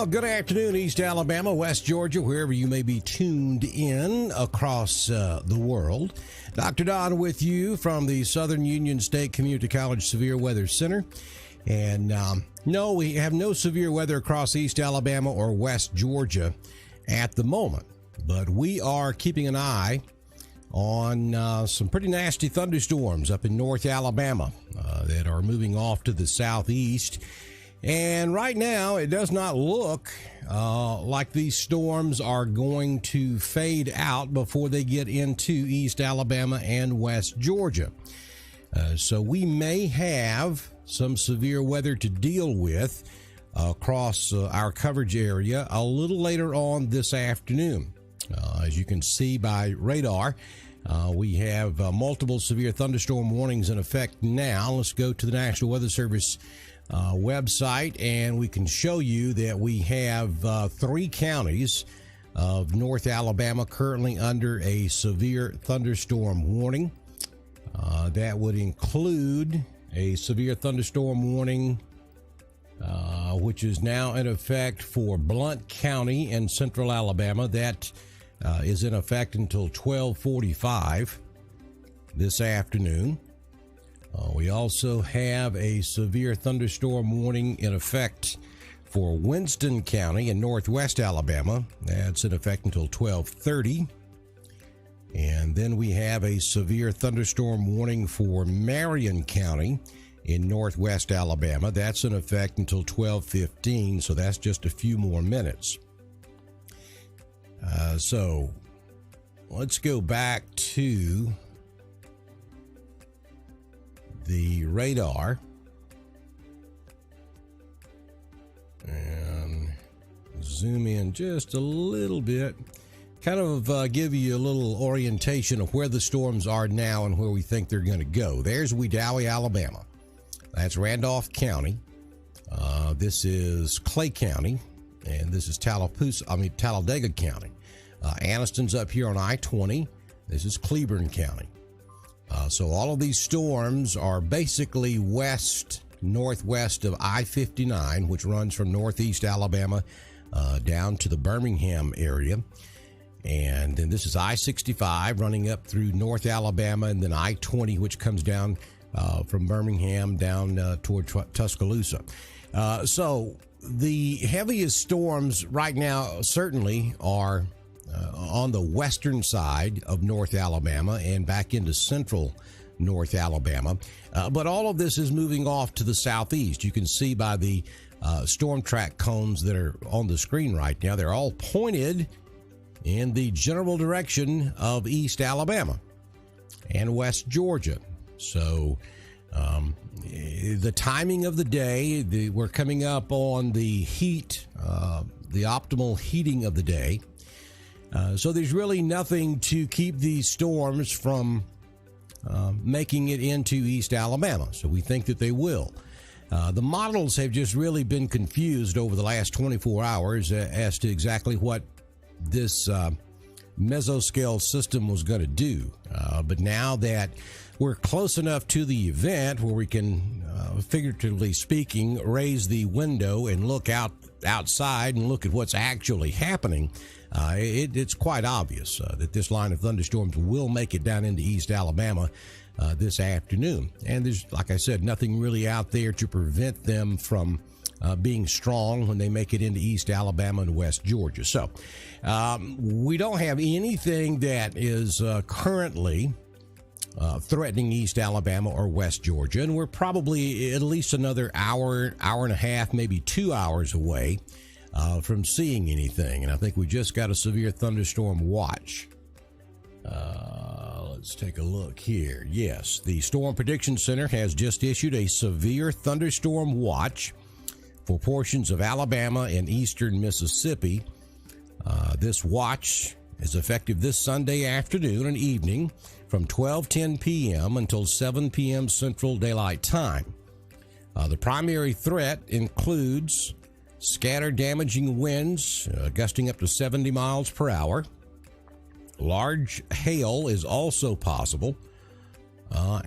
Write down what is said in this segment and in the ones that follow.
Well, good afternoon, East Alabama, West Georgia, wherever you may be tuned in across the world. Dr. Don with you from the Southern Union State Community College Severe Weather Center. And no, we have no severe weather across East Alabama or West Georgia at the moment. But we are keeping an eye on some pretty nasty thunderstorms up in North Alabama that are moving off to the southeast. And right now, it does not look like these storms are going to fade out before they get into East Alabama and West Georgia. So we may have some severe weather to deal with across our coverage area a little later on this afternoon. As you can see by radar, we have multiple severe thunderstorm warnings in effect now. Let's go to the National Weather Service website, and we can show you that we have 3 counties of North Alabama currently under a severe thunderstorm warning. That would include a severe thunderstorm warning which is now in effect for Blount County in central Alabama. That is in effect until 12:45 this afternoon. We also have a severe thunderstorm warning in effect for Winston County in northwest Alabama. That's in effect until 12:30. And then we have a severe thunderstorm warning for Marion County in northwest Alabama. That's in effect until 12:15, so that's just a few more minutes. So let's go back to the radar and zoom in just a little bit, kind of give you a little orientation of where the storms are now and where we think they're going to go. There's Wedowee, Alabama. That's Randolph County. This is Clay County, and this is Talladega County. Anniston's up here on I-20. This is Cleburne County. So all of these storms are basically northwest of I-59, which runs from northeast Alabama down to the Birmingham area. And then this is I-65 running up through North Alabama, and then I-20, which comes down from Birmingham down toward Tuscaloosa. So the heaviest storms right now certainly are on the western side of North Alabama and back into central North Alabama. But all of this is moving off to the southeast. You can see by the storm track cones that are on the screen right now, they're all pointed in the general direction of East Alabama and West Georgia. So the timing of the day, we're coming up on the heat, the optimal heating of the day. So there's really nothing to keep these storms from making it into East Alabama. So we think that they will. The models have just really been confused over the last 24 hours as to exactly what this mesoscale system was going to do. But now that we're close enough to the event where we can, figuratively speaking, raise the window and look outside and look at what's actually happening, it's quite obvious that this line of thunderstorms will make it down into East Alabama this afternoon. And there's, like I said, nothing really out there to prevent them from being strong when they make it into East Alabama and West Georgia. So we don't have anything that is currently threatening East Alabama or West Georgia, and we're probably at least another hour and a half, maybe 2 hours away from seeing anything. And I think we just got a severe thunderstorm watch. Let's take a look here. Yes, the Storm Prediction Center has just issued a severe thunderstorm watch for portions of Alabama and eastern Mississippi. This watch is effective this Sunday afternoon and evening from 12:10 p.m. until 7 p.m. Central Daylight Time. The primary threat includes scattered damaging winds gusting up to 70 miles per hour. Large hail is also possible.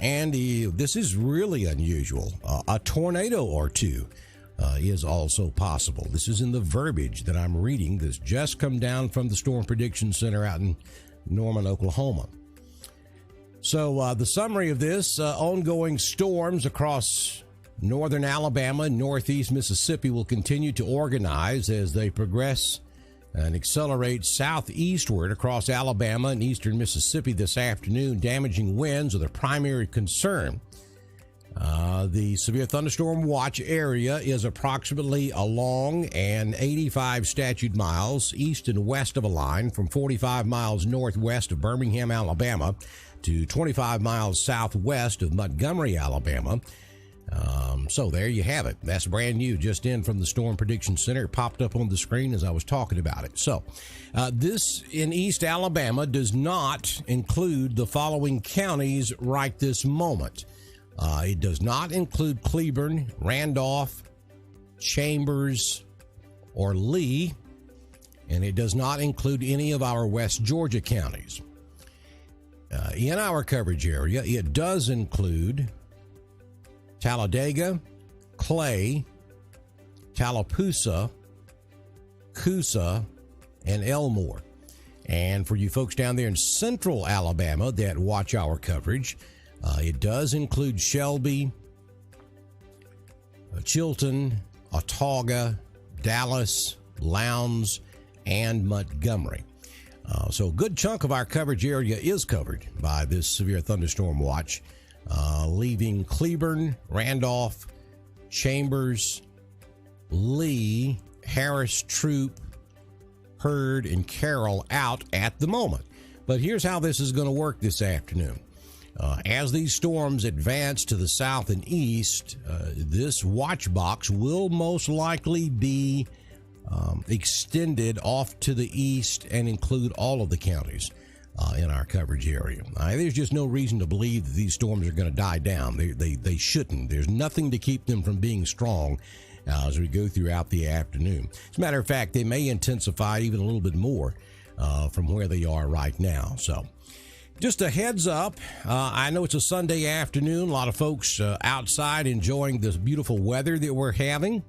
And this is really unusual. A tornado or two is also possible. This is in the verbiage that I'm reading that's just come down from the Storm Prediction Center out in Norman, Oklahoma. So the summary of this, ongoing storms across northern Alabama and northeast Mississippi will continue to organize as they progress and accelerate southeastward across Alabama and eastern Mississippi this afternoon. Damaging winds are the primary concern. The severe thunderstorm watch area is approximately along an 85 statute miles east and west of a line from 45 miles northwest of Birmingham, Alabama to 25 miles southwest of Montgomery, Alabama. So there you have it. That's brand new, just in from the Storm Prediction Center. It popped up on the screen as I was talking about it. So this in East Alabama does not include the following counties right this moment. It does not include Cleburne, Randolph, Chambers, or Lee, and it does not include any of our West Georgia counties. In our coverage area, it does include Talladega, Clay, Tallapoosa, Coosa, and Elmore. And for you folks down there in central Alabama that watch our coverage, it does include Shelby, Chilton, Autauga, Dallas, Lowndes, and Montgomery. So a good chunk of our coverage area is covered by this severe thunderstorm watch, leaving Cleburne, Randolph, Chambers, Lee, Harris, Troup, Hurd, and Carroll out at the moment. But here's how this is going to work this afternoon. As these storms advance to the south and east, this watch box will most likely be extended off to the east and include all of the counties in our coverage area. There's just no reason to believe that these storms are going to die down. They shouldn't. There's nothing to keep them from being strong as we go throughout the afternoon. As a matter of fact, they may intensify even a little bit more from where they are right now. So just a heads up, I know it's a Sunday afternoon. A lot of folks outside enjoying this beautiful weather that we're having.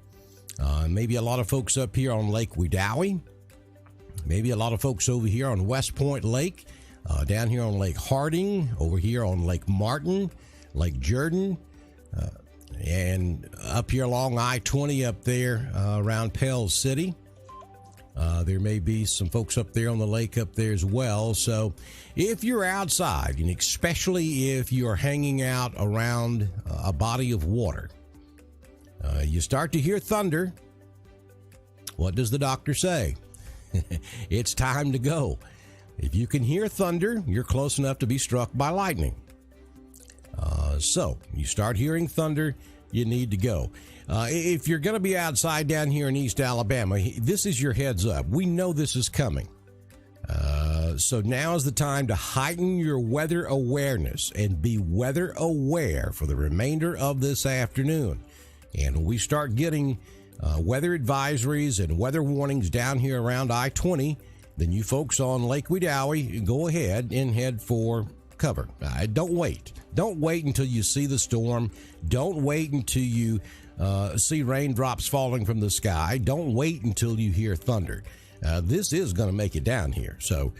Maybe a lot of folks up here on Lake Wedowee. Maybe a lot of folks over here on West Point Lake, down here on Lake Harding, over here on Lake Martin, Lake Jordan, and up here along I-20 up there around Pell City. There may be some folks up there on the lake up there as well. So if you're outside, and especially if you're hanging out around a body of water, you start to hear thunder. What does the doctor say? It's time to go. If you can hear thunder, you're close enough to be struck by lightning. So you start hearing thunder, you need to go. If you're going to be outside down here in East Alabama, this is your heads up. We know this is coming. So now is the time to heighten your weather awareness and be weather aware for the remainder of this afternoon. And when we start getting weather advisories and weather warnings down here around I-20, then you folks on Lake Wedowee, go ahead and head for cover. Don't wait. Don't wait until you see the storm. Don't wait until you see raindrops falling from the sky. Don't wait until you hear thunder. This is going to make it down here. So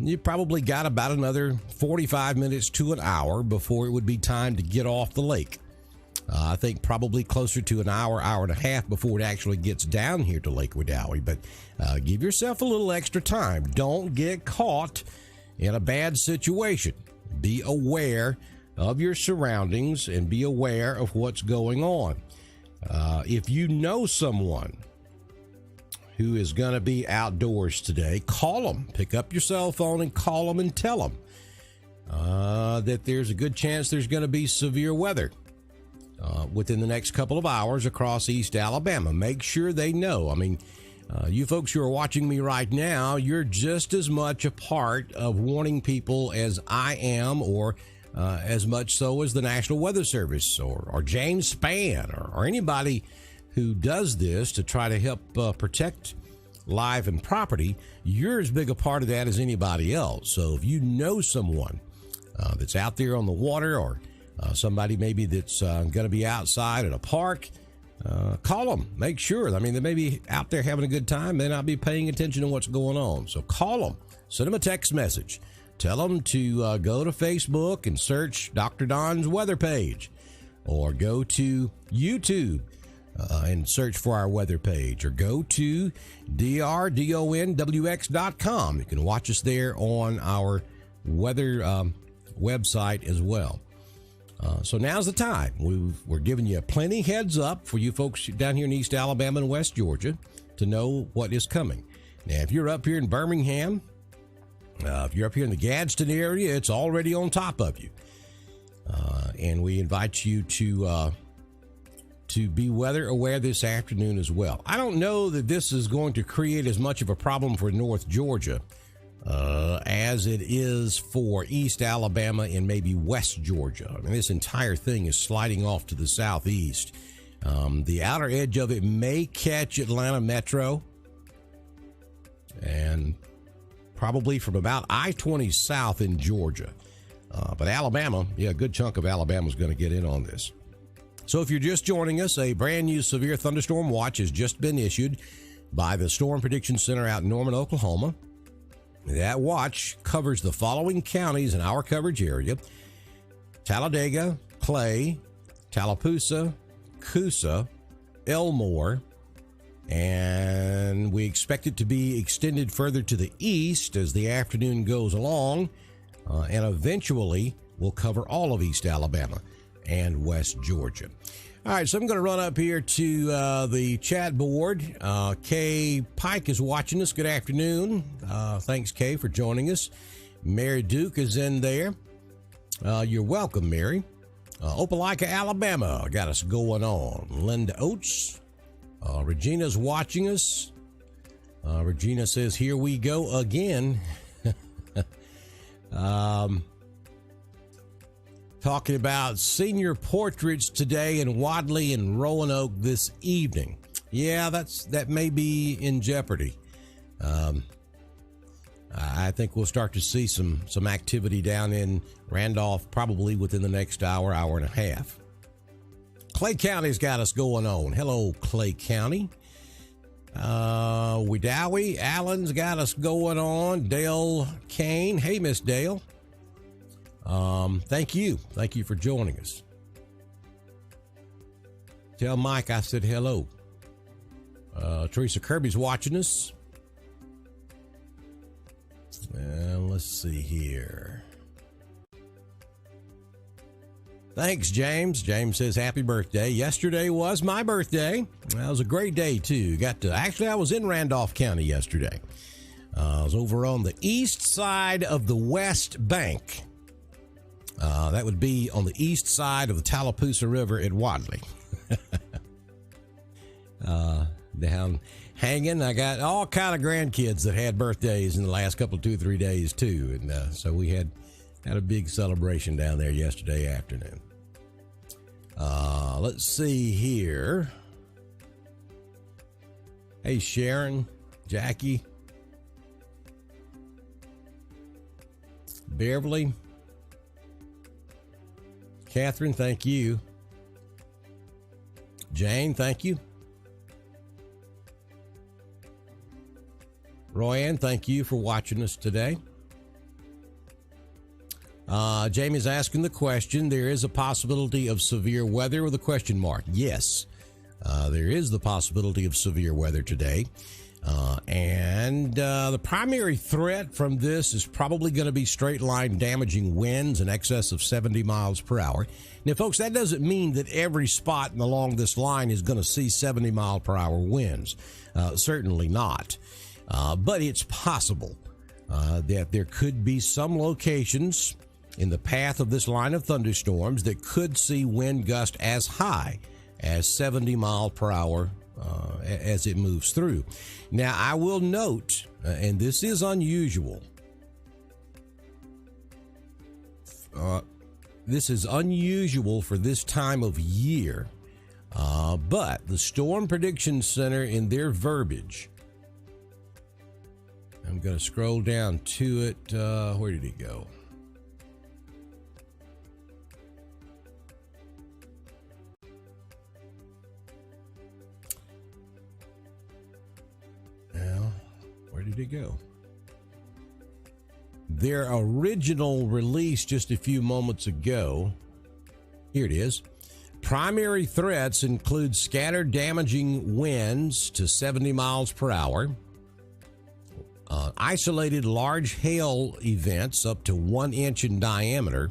you probably got about another 45 minutes to an hour before it would be time to get off the lake. I think probably closer to an hour, hour and a half before it actually gets down here to Lake Wedowee. But give yourself a little extra time. Don't get caught in a bad situation. Be aware of your surroundings and be aware of what's going on. If you know someone who is going to be outdoors today, call them. Pick up your cell phone and call them and tell them that there's a good chance there's going to be severe weather within the next couple of hours across East Alabama. Make sure they know. I mean, you folks who are watching me right now, you're just as much a part of warning people as I am, or as much so as the National Weather Service or James Spann or anybody who does this to try to help protect life and property. You're as big a part of that as anybody else. So if you know someone that's out there on the water, or somebody maybe that's going to be outside at a park, Call them. Make sure. I mean, they may be out there having a good time. They may not be paying attention to what's going on. So call them. Send them a text message. Tell them to go to Facebook and search Dr. Don's weather page, or go to YouTube and search for our weather page, or go to drdonwx.com. You can watch us there on our weather website as well. So now's the time. We're giving you plenty heads up for you folks down here in East Alabama and West Georgia to know what is coming. Now, if you're up here in Birmingham, if you're up here in the Gadsden area, it's already on top of you. And we invite you to be weather aware this afternoon as well. I don't know that this is going to create as much of a problem for North Georgia as it is for East Alabama and maybe West Georgia. I mean, this entire thing is sliding off to the southeast. The outer edge of it may catch Atlanta Metro, and probably from about I-20 south in Georgia. But Alabama, a good chunk of Alabama is going to get in on this. So if you're just joining us, a brand new severe thunderstorm watch has just been issued by the Storm Prediction Center out in Norman, Oklahoma. That watch covers the following counties in our coverage area: Talladega, Clay, Tallapoosa, Coosa, Elmore, and we expect it to be extended further to the east as the afternoon goes along, and eventually will cover all of East Alabama and West Georgia. All right, so I'm going to run up here to the chat board. Kay Pike is watching us. Good afternoon. Thanks, Kay, for joining us. Mary Duke is in there. You're welcome, Mary. Opelika, Alabama, got us going on. Linda Oates. Regina's watching us. Regina says, here we go again. Talking about senior portraits today in Wadley and Roanoke this evening. Yeah, that may be in jeopardy. I think we'll start to see some activity down in Randolph probably within the next hour and a half. Clay County's got us going on. Hello, Clay County. Wedowee, Allen's got us going on. Dale Kane. Hey, Miss Dale. Thank you. Thank you for joining us. Tell Mike I said hello. Teresa Kirby's watching us. Let's see here. Thanks, James. James says happy birthday. Yesterday was my birthday. That was a great day too. I was in Randolph County yesterday. I was over on the east side of the West Bank. That would be on the east side of the Tallapoosa River at Wadley. Down hanging. I got all kind of grandkids that had birthdays in the last couple, 2-3 days too. And so we had a big celebration down there yesterday afternoon. Let's see here. Hey, Sharon, Jackie, Beverly, Catherine, thank you. Jane, thank you. Royanne, thank you for watching us today. Jamie's asking the question, there is a possibility of severe weather with a question mark. Yes, there is the possibility of severe weather today. And the primary threat from this is probably going to be straight line damaging winds in excess of 70 miles per hour. Now, folks, that doesn't mean that every spot along this line is going to see 70 mile per hour winds. Certainly not. But it's possible that there could be some locations in the path of this line of thunderstorms that could see wind gust as high as 70 mile per hour as it moves through. Now, I will note, and this is unusual, this is unusual for this time of year, but the Storm Prediction Center in their verbiage, I'm going to scroll down to it. Where did it go? did it go? Their original release just a few moments ago. Here it is. Primary threats include scattered damaging winds to 70 miles per hour, isolated large hail events up to 1 inch in diameter,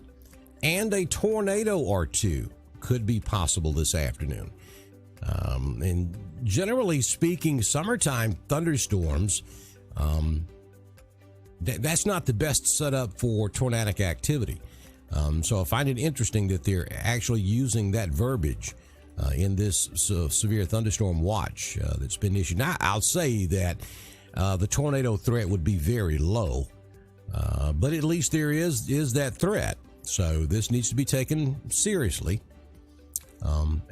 and a tornado or two could be possible this afternoon. And generally speaking, summertime thunderstorms, that's not the best setup for tornadic activity. So I find it interesting that they're actually using that verbiage in this severe thunderstorm watch that's been issued. Now, I'll say that the tornado threat would be very low, but at least there is that threat. So this needs to be taken seriously.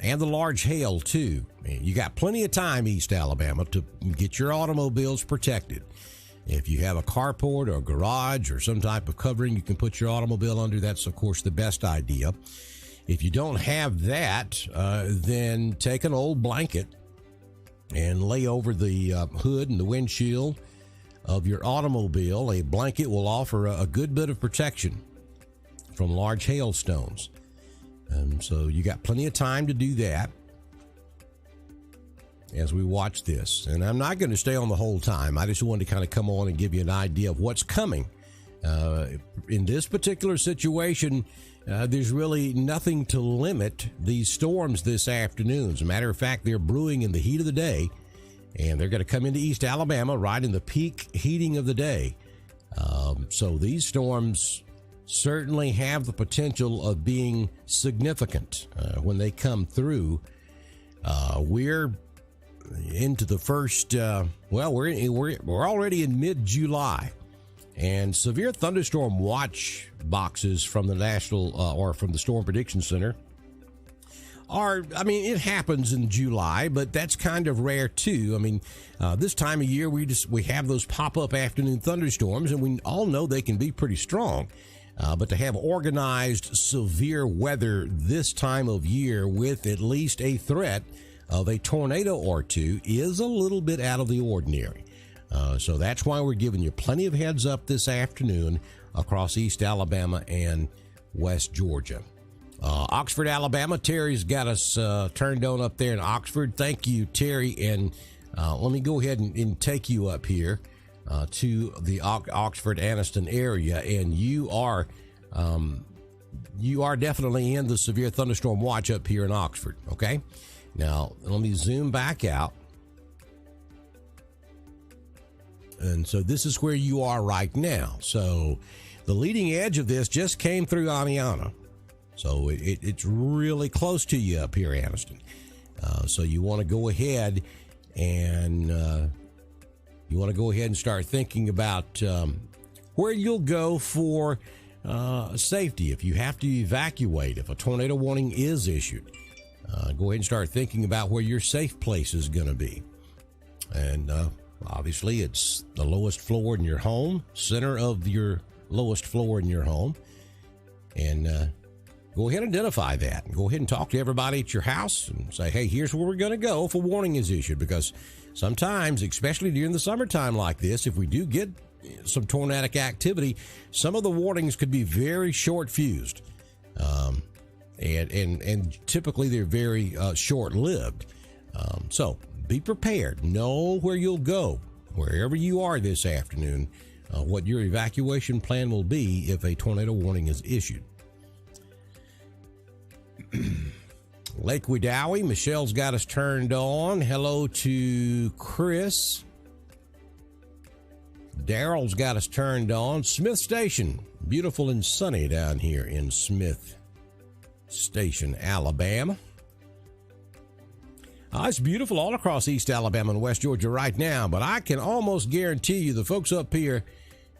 And the large hail, too. You got plenty of time, East Alabama, to get your automobiles protected. If you have a carport or a garage or some type of covering you can put your automobile under, that's, of course, the best idea. If you don't have that, then take an old blanket and lay over the hood and the windshield of your automobile. A blanket will offer a good bit of protection from large hailstones. So you got plenty of time to do that as we watch this. And I'm not going to stay on the whole time. I just wanted to kind of come on and give you an idea of what's coming. In this particular situation, there's really nothing to limit these storms this afternoon. As a matter of fact, they're brewing in the heat of the day, and they're going to come into East Alabama right in the peak heating of the day. So these storms certainly have the potential of being significant when they come through. We're into the first, we're already in mid-July, and severe thunderstorm watch boxes from the National or from the Storm Prediction Center it happens in July, but that's kind of rare too. This time of year we have those pop-up afternoon thunderstorms, and we all know they can be pretty strong. But to have organized severe weather this time of year with at least a threat of a tornado or two is a little bit out of the ordinary. So that's why we're giving you plenty of heads up this afternoon across East Alabama and West Georgia. Oxford, Alabama, Terry's got us turned on up there in Oxford. Thank you, Terry. And let me go ahead and take you up here to the Oxford Anniston area, and you are definitely in the severe thunderstorm watch up here in Oxford. Okay, now let me zoom back out, and so this is where you are right now. So the leading edge of this just came through Amiana, so it's really close to you up here, Anniston. So you want to go ahead and start thinking about where you'll go for safety if you have to evacuate, if a tornado warning is issued. Go ahead and start thinking about where your safe place is going to be. And obviously, it's the lowest floor in your home, center of your lowest floor in your home. And go ahead and identify that. Go ahead and talk to everybody at your house and say, hey, here's where we're going to go if a warning is issued. Because sometimes, especially during the summertime like this, if we do get some tornadic activity, some of the warnings could be very short-fused. And typically they're very short-lived. So be prepared. Know where you'll go, wherever you are this afternoon, what your evacuation plan will be if a tornado warning is issued. Lake Wedowee, Michelle's got us turned on. Hello to Chris. Daryl's got us turned on. Smith Station, beautiful and sunny down here in Smith Station, Alabama. It's beautiful all across East Alabama and West Georgia right now, but I can almost guarantee you the folks up here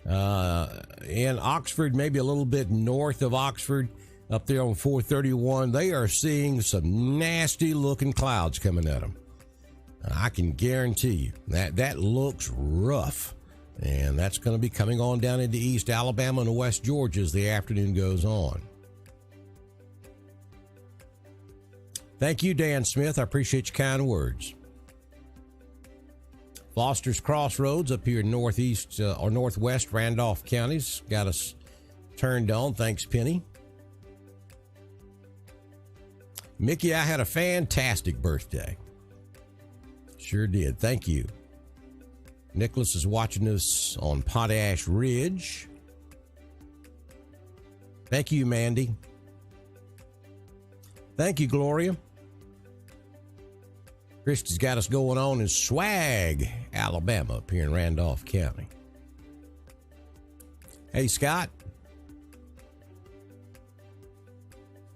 in Oxford, maybe a little bit north of Oxford, up there on 431, they are seeing some nasty looking clouds coming at them. I can guarantee you that looks rough, and that's going to be coming on down into East Alabama and West Georgia as the afternoon goes on. Thank you, Dan Smith. I appreciate your kind words. Foster's Crossroads up here in northeast or northwest Randolph counties got us turned on. Thanks, Penny. Mickey, I had a fantastic birthday. Sure did. Thank you. Nicholas is watching us on Potash Ridge. Thank you, Mandy. Thank you, Gloria. Christy's got us going on in Swag, Alabama, up here in Randolph County. Hey, Scott.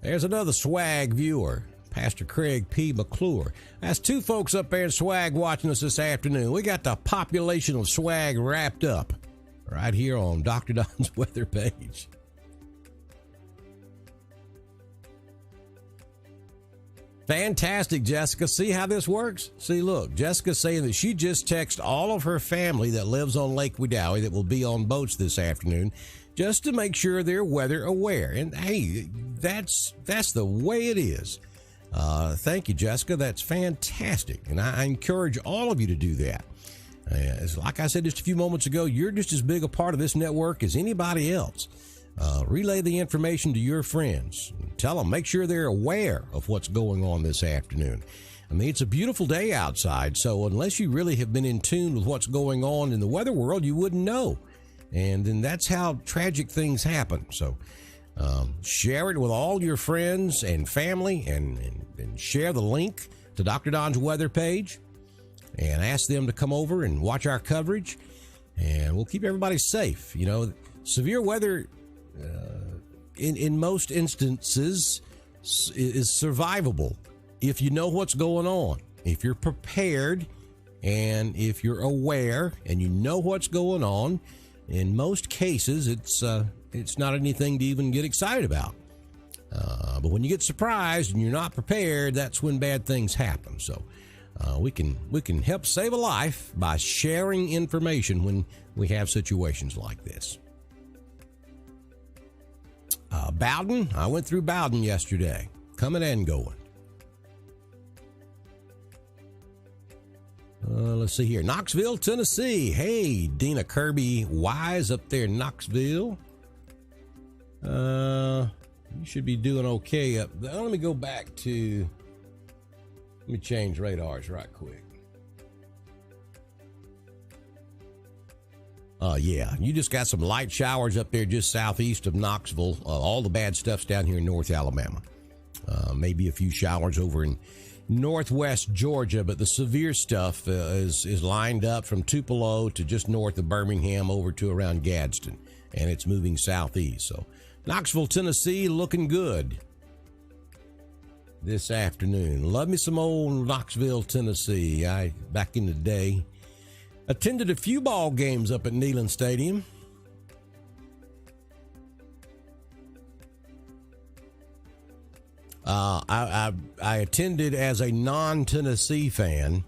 There's another Swag viewer, Pastor Craig P. McClure. That's two folks up there in Swag watching us this afternoon. We got the population of Swag wrapped up right here on Dr. Don's weather page. Fantastic, Jessica. See how this works? See, look, Jessica's saying that she just texted all of her family that lives on Lake Wedowee that will be on boats this afternoon just to make sure they're weather aware. And hey, that's the way it is. Thank you, Jessica. That's fantastic. And I encourage all of you to do that. Like I said just a few moments ago, you're just as big a part of this network as anybody else. Relay the information to your friends. Tell them, make sure they're aware of what's going on this afternoon. I mean, it's a beautiful day outside, so unless you really have been in tune with what's going on in the weather world, you wouldn't know. And then that's how tragic things happen. So share it with all your friends and family and share the link to Dr. Don's weather page and ask them to come over and watch our coverage. And we'll keep everybody safe. You know, severe weather in most instances is survivable if you know what's going on, if you're prepared, and if you're aware and you know what's going on. In most cases, it's not anything to even get excited about. But when you get surprised and you're not prepared, that's when bad things happen. So we can help save a life by sharing information when we have situations like this. Bowden, I went through Bowden yesterday, coming and going. Let's see here. Knoxville, Tennessee. Hey, Dina Kirby Wise up there in Knoxville. You should be doing okay up there. Let me go back to, let me change radars right quick. Yeah, you just got some light showers up there just southeast of Knoxville. All the bad stuff's down here in North Alabama. Maybe a few showers over in northwest Georgia, but the severe stuff is lined up from Tupelo to just north of Birmingham over to around Gadsden, and it's moving southeast. So Knoxville, Tennessee, looking good this afternoon. Love me some old Knoxville, Tennessee. Back in the day, attended a few ball games up at Neyland Stadium. I attended as a non-Tennessee fan.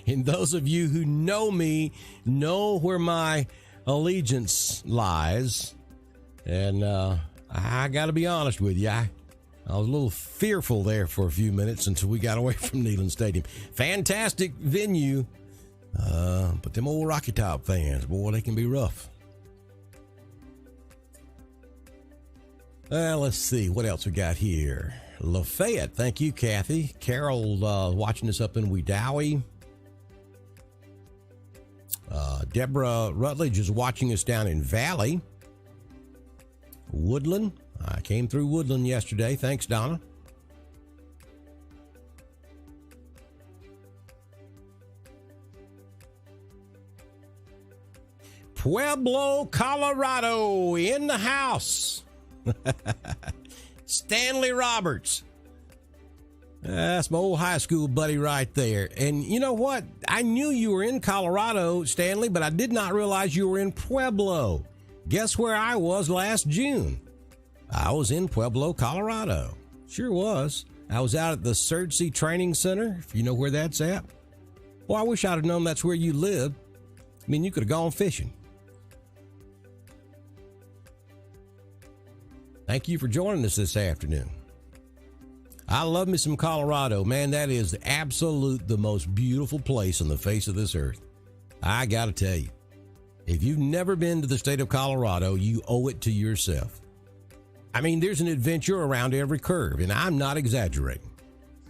And those of you who know me know where my allegiance lies. And I got to be honest with you, I was a little fearful there for a few minutes until we got away from Neyland Stadium. Fantastic venue. But them old Rocky Top fans, boy, they can be rough. Let's see what else we got here. Lafayette, thank you, Kathy. Carol watching us up in Wedowee. Deborah Rutledge is watching us down in Valley. Woodland, I came through Woodland yesterday. Thanks, Donna. Pueblo, Colorado, in the house. Stanley Roberts. That's my old high school buddy right there. And you know what? I knew you were in Colorado, Stanley, but I did not realize you were in Pueblo. Guess where I was last June? I was in Pueblo, Colorado. Sure was. I was out at the Surtsey Training Center, if you know where that's at. Well, I wish I'd have known that's where you lived. I mean, you could have gone fishing. Thank you for joining us this afternoon. I love me some Colorado. Man, that is the most beautiful place on the face of this earth. I got to tell you, if you've never been to the state of Colorado, you owe it to yourself. I mean, there's an adventure around every curve, and I'm not exaggerating.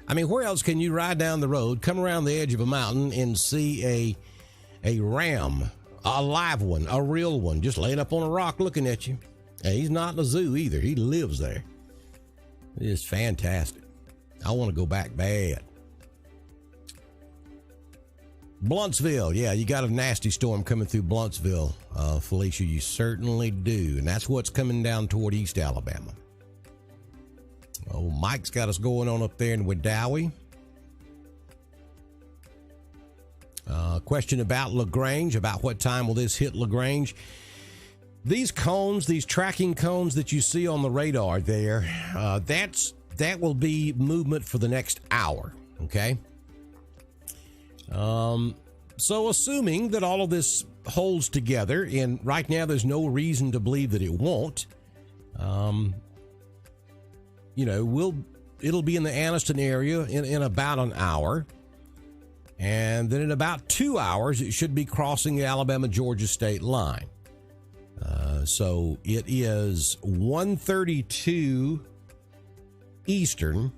I mean, where else can you ride down the road, come around the edge of a mountain, and see a ram, a live one, a real one, just laying up on a rock looking at you? And he's not in a zoo either. He lives there. It is fantastic. I want to go back bad. Blountsville. Yeah, you got a nasty storm coming through Blountsville, Felicia. You certainly do. And that's what's coming down toward East Alabama. Oh, Mike's got us going on up there in Wedowee. Question about LaGrange, about what time will this hit LaGrange? These cones, these tracking cones that you see on the radar there, that will be movement for the next hour, okay? So assuming that all of this holds together, and right now there's no reason to believe that it won't, it'll be in the Anniston area in about an hour. And then in about 2 hours, it should be crossing the Alabama-Georgia state line. So it is 1:32 Eastern.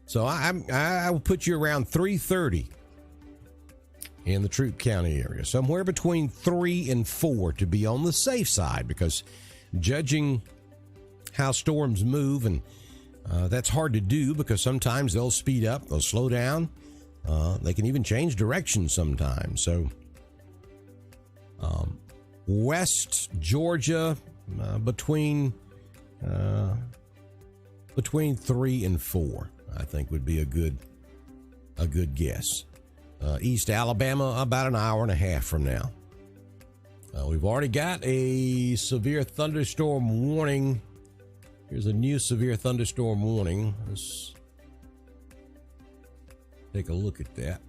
So I will put you around 3:30 in the Troup County area, somewhere between 3 and 4 to be on the safe side, because judging how storms move, and that's hard to do because sometimes they'll speed up, they'll slow down, they can even change direction sometimes. So West Georgia, between 3 and 4, I think would be a good guess. East Alabama, about an hour and a half from now. We've already got a severe thunderstorm warning. Here's a new severe thunderstorm warning. Let's take a look at that.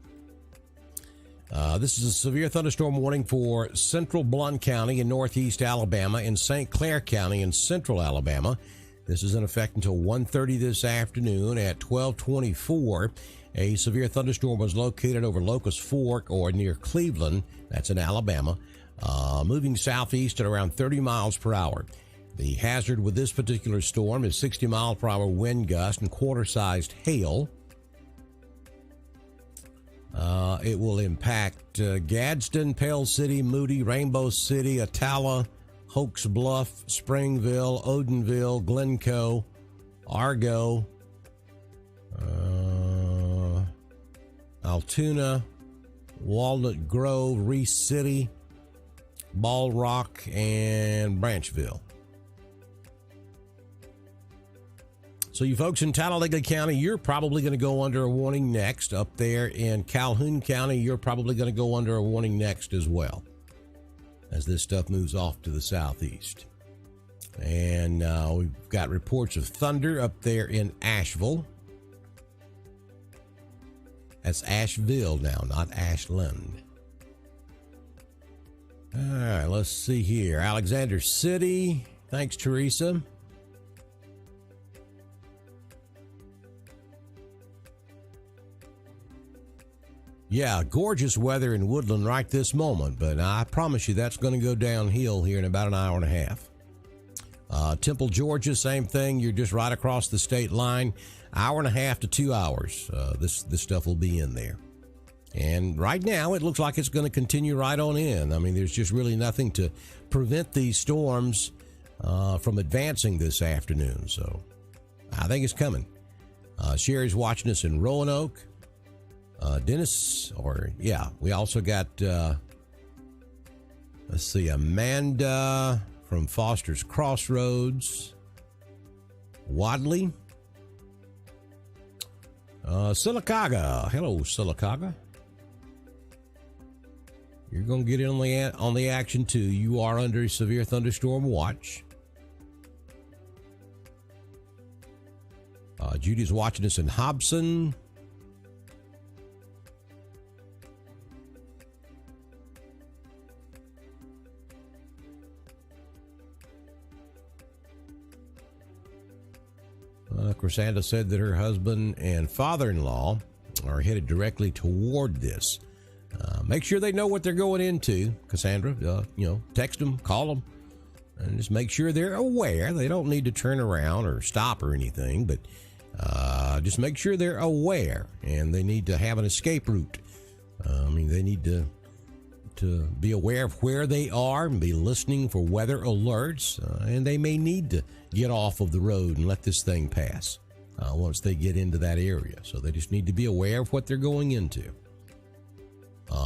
This is a severe thunderstorm warning for central Blount County in northeast Alabama and St. Clair County in central Alabama. This is in effect until 1:30 this afternoon. At 12:24, a severe thunderstorm was located over Locust Fork or near Cleveland. That's in Alabama, moving southeast at around 30 miles per hour. The hazard with this particular storm is 60 mile per hour wind gust and quarter-sized hail. It will impact Gadsden, Pale City, Moody, Rainbow City, Attala, Hokes Bluff, Springville, Odenville, Glencoe, Argo, Altoona, Walnut Grove, Reese City, Ball Rock, and Branchville. So you folks in Talladega County, you're probably going to go under a warning next. Up there in Calhoun County, you're probably going to go under a warning next as well, as this stuff moves off to the southeast. And we've got reports of thunder up there in Asheville. That's Asheville now, not Ashland. All right, let's see here. Alexander City. Thanks, Teresa. Yeah, gorgeous weather in Woodland right this moment, but I promise you that's going to go downhill here in about an hour and a half. Temple, Georgia, same thing. You're just right across the state line. Hour and a half to 2 hours. This stuff will be in there. And right now, it looks like it's going to continue right on in. I mean, there's just really nothing to prevent these storms from advancing this afternoon. So I think it's coming. Sherry's watching us in Roanoke. Dennis, we also got, let's see, Amanda from Foster's Crossroads, Wadley, Sylacauga. Hello, Sylacauga. You're going to get in on the action too. You are under severe thunderstorm watch. Judy's watching us in Hobson. Cassandra said that her husband and father-in-law are headed directly toward this. Make sure they know what they're going into, Cassandra. Text them, call them, and just make sure they're aware. They don't need to turn around or stop or anything, but just make sure they're aware, and they need to have an escape route. They need to be aware of where they are and be listening for weather alerts, and they may need to get off of the road and let this thing pass once they get into that area. So they just need to be aware of what they're going into.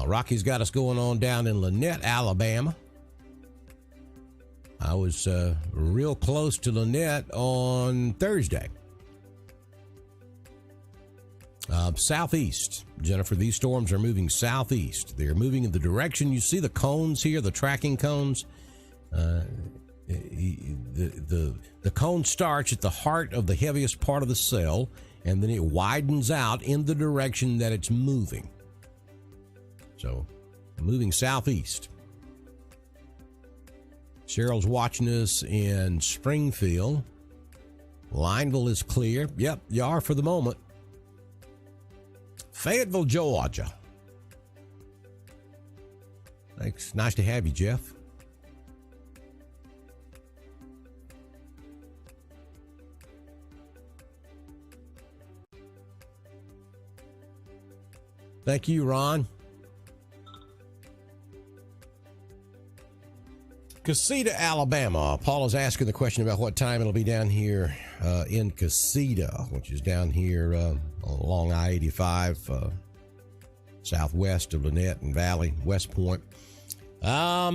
Rocky's got us going on down in Lanett, Alabama. I was real close to Lanett on Thursday. Southeast, Jennifer, these storms are moving southeast. They're moving in the direction, you see the cones here, the tracking cones. The cone starts at the heart of the heaviest part of the cell, and then it widens out in the direction that it's moving. So, moving southeast. Cheryl's watching us in Springfield. Lineville is clear. Yep, you are for the moment. Fayetteville, Georgia. Thanks. Nice to have you, Jeff. Thank you, Ron. Casita, Alabama. Paul is asking the question about what time it'll be down here in Casita, which is down here along I-85, southwest of Lanett and Valley, West Point. Yeah,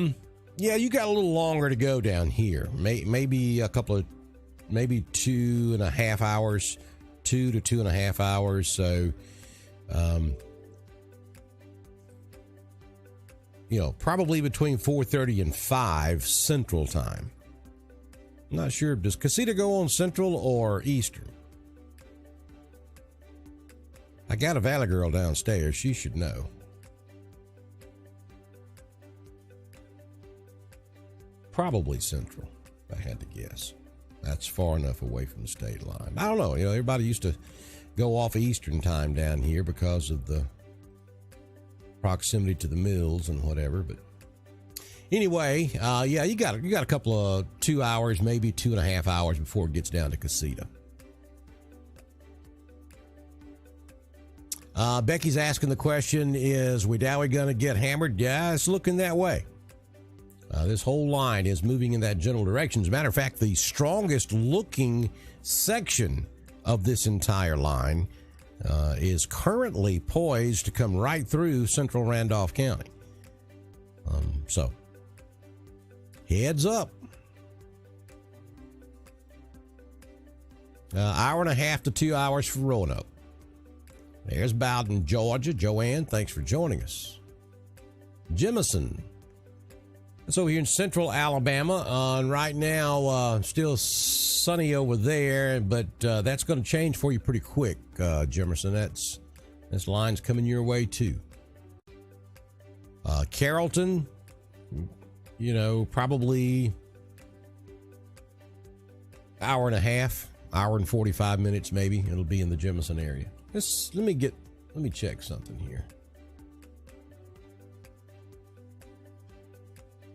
you got a little longer to go down here. Maybe 2.5 hours, 2 to 2.5 hours. So, probably between 4:30 and 5 Central Time. I'm not sure. Does Casita go on Central or Eastern? I got a Valley girl downstairs. She should know. Probably Central, if I had to guess. That's far enough away from the state line. I don't know. Everybody used to go off Eastern Time down here because of the proximity to the mills and whatever, but anyway, yeah, you got a couple of 2 hours, maybe 2.5 hours before it gets down to Casita. Becky's asking the question, is Wedowee going to get hammered? Yeah, it's looking that way. This whole line is moving in that general direction. As a matter of fact, the strongest looking section of this entire line is currently poised to come right through central Randolph County. So, heads up. Hour and a half to 2 hours for Roanoke. There's Bowden, Georgia. Joanne, thanks for joining us. Jemison. So here in central Alabama, right now, still sunny over there, but that's going to change for you pretty quick, Jemerson. This line's coming your way too. Carrollton, probably hour and a half, hour and 45 minutes maybe. It'll be in the Jemison area. Let me check something here.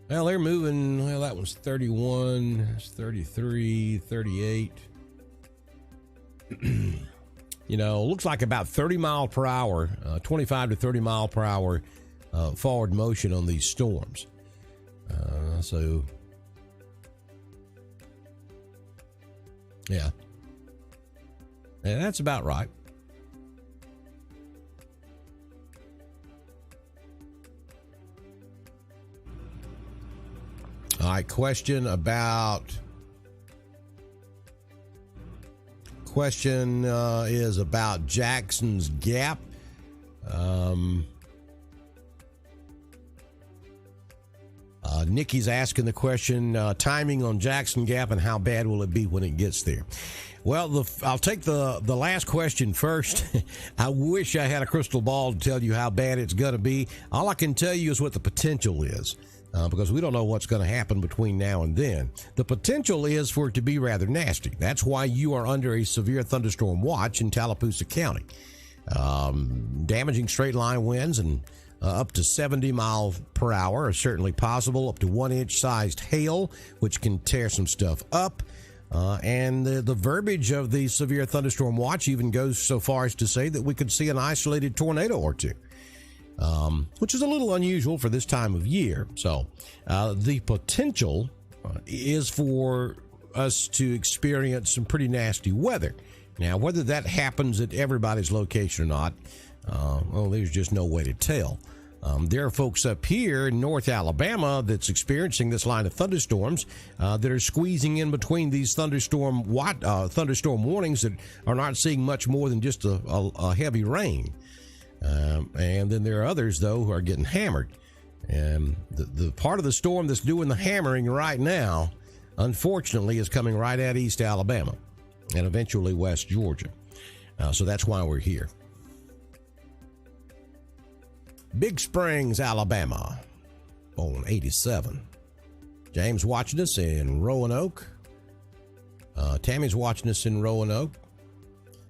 Well, they're moving. Well, that one's 31, that's 33, 38. Looks like about 30 mile per hour, 25 to 30 mile per hour forward motion on these storms. Yeah, that's about right. All right, question is about Jackson's Gap. Nikki's asking the question, timing on Jackson Gap and how bad will it be when it gets there? Well, I'll take the last question first. I wish I had a crystal ball to tell you how bad it's going to be. All I can tell you is what the potential is. because we don't know what's going to happen between now and then. The potential is for it to be rather nasty. That's why you are under a severe thunderstorm watch in Tallapoosa County. Damaging straight line winds and up to 70 miles per hour are certainly possible, up to 1-inch sized hail, which can tear some stuff up. And the verbiage of the severe thunderstorm watch even goes so far as to say that we could see an isolated tornado or two, which is a little unusual for this time of year. So the potential is for us to experience some pretty nasty weather. Now, whether that happens at everybody's location or not, well, there's just no way to tell. There are folks up here in North Alabama that's experiencing this line of thunderstorms that are squeezing in between these thunderstorm warnings that are not seeing much more than just a heavy rain. And then there are others, though, who are getting hammered. And the part of the storm that's doing the hammering right now, unfortunately, is coming right at East Alabama and eventually West Georgia. So that's why we're here. Big Springs, Alabama, on 87. James watching us in Roanoke. Tammy's watching us in Roanoke.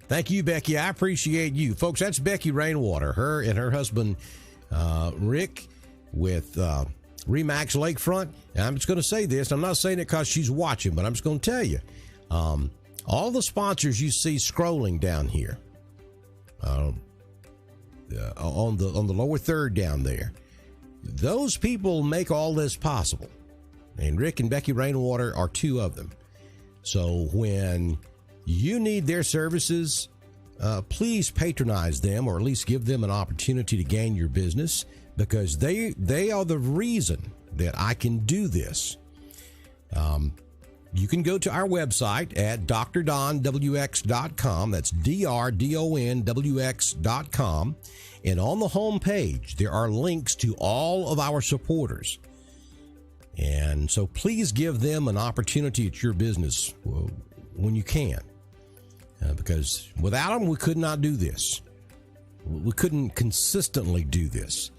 Thank you, Becky. I appreciate you. Folks, that's Becky Rainwater. Her and her husband, Rick, with Remax Lakefront. And I'm just going to say this. I'm not saying it because she's watching, but I'm just going to tell you. All the sponsors you see scrolling down here, on the lower third down there, those people make all this possible, and Rick and Becky Rainwater are two of them. So when you need their services, please patronize them, or at least give them an opportunity to gain your business, because they are the reason that I can do this. You can go to our website at drdonwx.com. That's DRDONWX.com. And on the home page, there are links to all of our supporters. And so please give them an opportunity at your business when you can. Because without them, we could not do this. We couldn't consistently do this.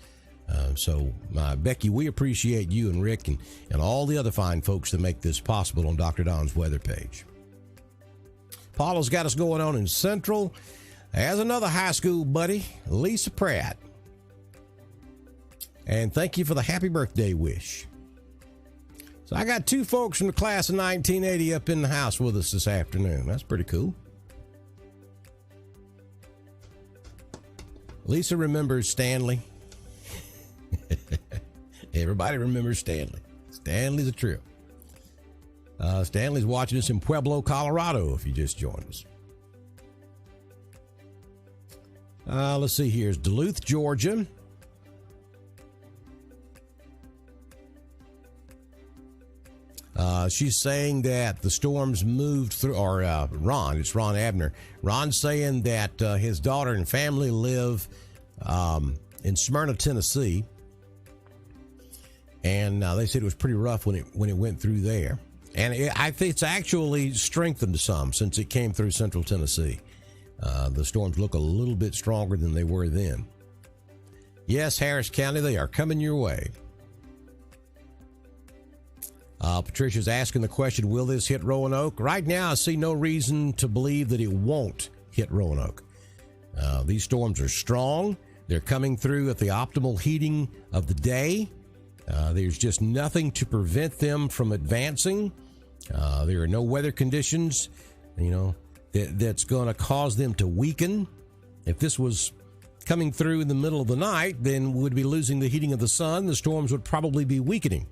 So, Becky, we appreciate you and Rick and all the other fine folks that make this possible on Dr. Don's weather page. Paula's got us going on in Central. As another high school buddy, Lisa Pratt. And thank you for the happy birthday wish. So I got two folks from the class of 1980 up in the house with us this afternoon. That's pretty cool. Lisa remembers Stanley. Everybody remembers Stanley. Stanley's a trip. Stanley's watching us in Pueblo, Colorado, if you just joined us. Let's see, here's Duluth, Georgia. She's saying that the storms moved through, or it's Ron Abner. Ron's saying that his daughter and family live in Smyrna, Tennessee. And they said it was pretty rough when it went through there. And I think it's actually strengthened some since it came through central Tennessee. The storms look a little bit stronger than they were then. Yes, Harris County, they are coming your way. Patricia's asking the question, will this hit Roanoke? Right now, I see no reason to believe that it won't hit Roanoke. These storms are strong. They're coming through at the optimal heating of the day. There's just nothing to prevent them from advancing. There are no weather conditions, that's going to cause them to weaken. If this was coming through in the middle of the night, then we'd be losing the heating of the sun. The storms would probably be weakening.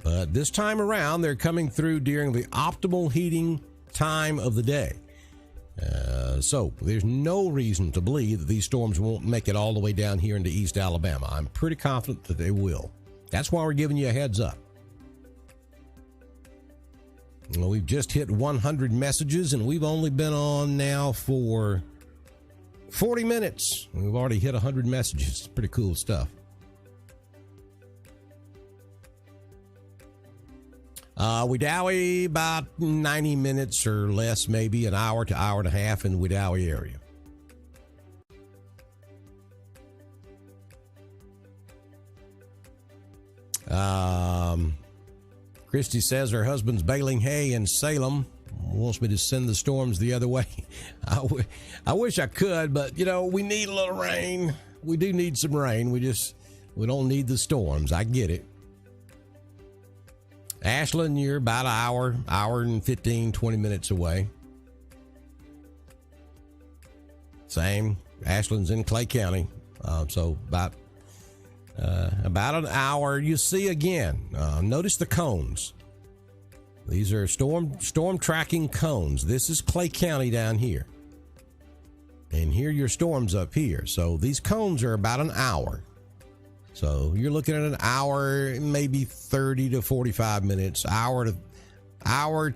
But this time around, they're coming through during the optimal heating time of the day. So there's no reason to believe that these storms won't make it all the way down here into East Alabama. I'm pretty confident that they will. That's why we're giving you a heads up. Well, we've just hit 100 messages, and we've only been on now for 40 minutes. We've already hit 100 messages. It's pretty cool stuff. Wedowee, about 90 minutes or less, maybe an hour to hour and a half in the Wedowee area. Christy says her husband's baling hay in Salem. Wants me to send the storms the other way. I wish I could, but we need a little rain. We do need some rain. We don't need the storms. I get it. Ashland, you're about an hour and 15, 20 minutes away. Same. Ashland's in Clay County. So about an hour. You see again, notice the cones. These are storm tracking cones. This is Clay County down here. And here are your storms up here. So these cones are about an hour. So you're looking at an hour, maybe 30 to 45 minutes, hour to hour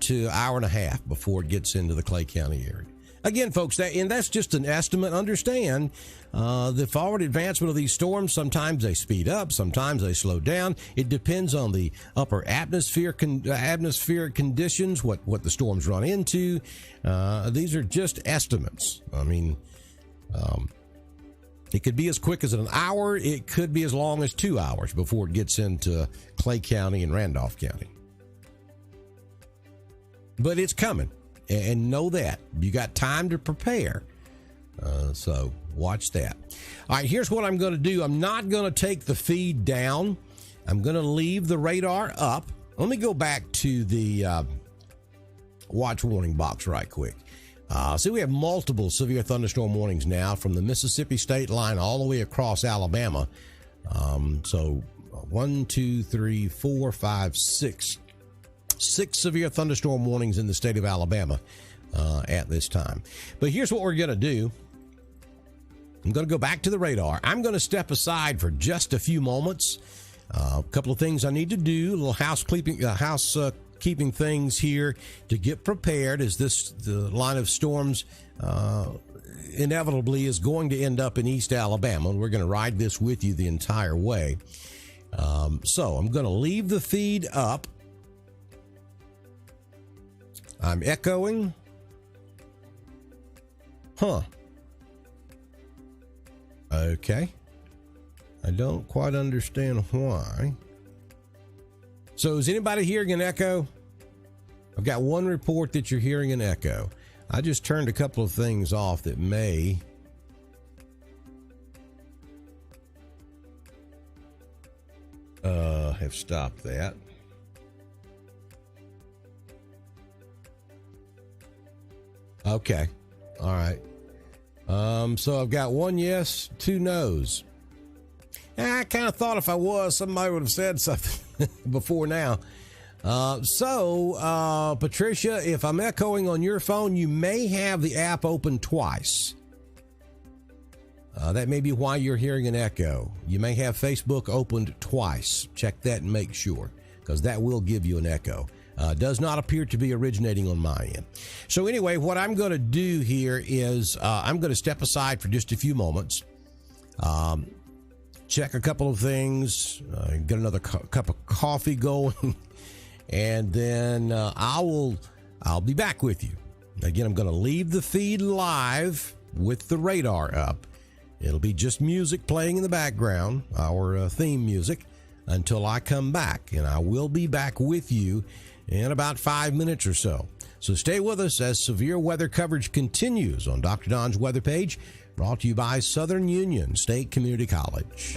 and a half before it gets into the Clay County area. Again, folks, that's just an estimate. Understand the forward advancement of these storms, sometimes they speed up, sometimes they slow down. It depends on the upper atmospheric conditions, what the storms run into. These are just estimates. I mean, it could be as quick as an hour. It could be as long as 2 hours before it gets into Clay County and Randolph County. But it's coming. And know that. You got time to prepare. So watch that. All right, here's what I'm going to do. I'm not going to take the feed down. I'm going to leave the radar up. Let me go back to the watch warning box right quick. See, we have multiple severe thunderstorm warnings now from the Mississippi state line all the way across Alabama. So 1, 2, 3, 4, 5, 6. 6 severe thunderstorm warnings in the state of Alabama at this time. But here's what we're going to do. I'm going to go back to the radar. I'm going to step aside for just a few moments. A couple of things I need to do, a little housekeeping things here to get prepared as the line of storms inevitably is going to end up in East Alabama, and we're going to ride this with you the entire way. So I'm going to leave the feed up. I'm echoing. Okay. I don't quite understand why. So is anybody hearing an echo? I've got one report that you're hearing an echo. I just turned a couple of things off that may have stopped that. Okay. All right. So I've got 1 yes, 2 no's. I kind of thought if I was, somebody would have said something before now. Patricia, if I'm echoing on your phone, you may have the app open twice. That may be why you're hearing an echo. You may have Facebook opened twice. Check that and make sure, because that will give you an echo. Does not appear to be originating on my end. So anyway, what I'm going to do here is I'm going to step aside for just a few moments, check a couple of things, get another cup of coffee going, and then I'll be back with you. Again, I'm going to leave the feed live with the radar up. It'll be just music playing in the background, our theme music, until I come back, and I will be back with you in about 5 minutes or so. So stay with us as severe weather coverage continues on Dr. Don's weather page, brought to you by Southern Union State Community College.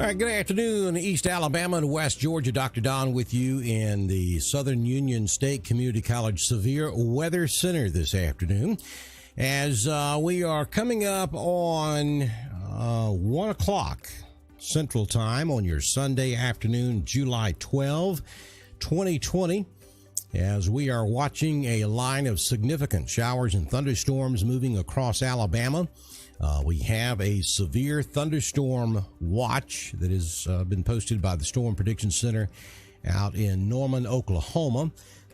All right, good afternoon, East Alabama and West Georgia. Dr. Don with you in the Southern Union State Community College Severe Weather Center this afternoon. As we are coming up on 1 o'clock Central Time on your Sunday afternoon, July 12, 2020, as we are watching a line of significant showers and thunderstorms moving across Alabama. We have a severe thunderstorm watch that has been posted by the Storm Prediction Center out in Norman, Oklahoma.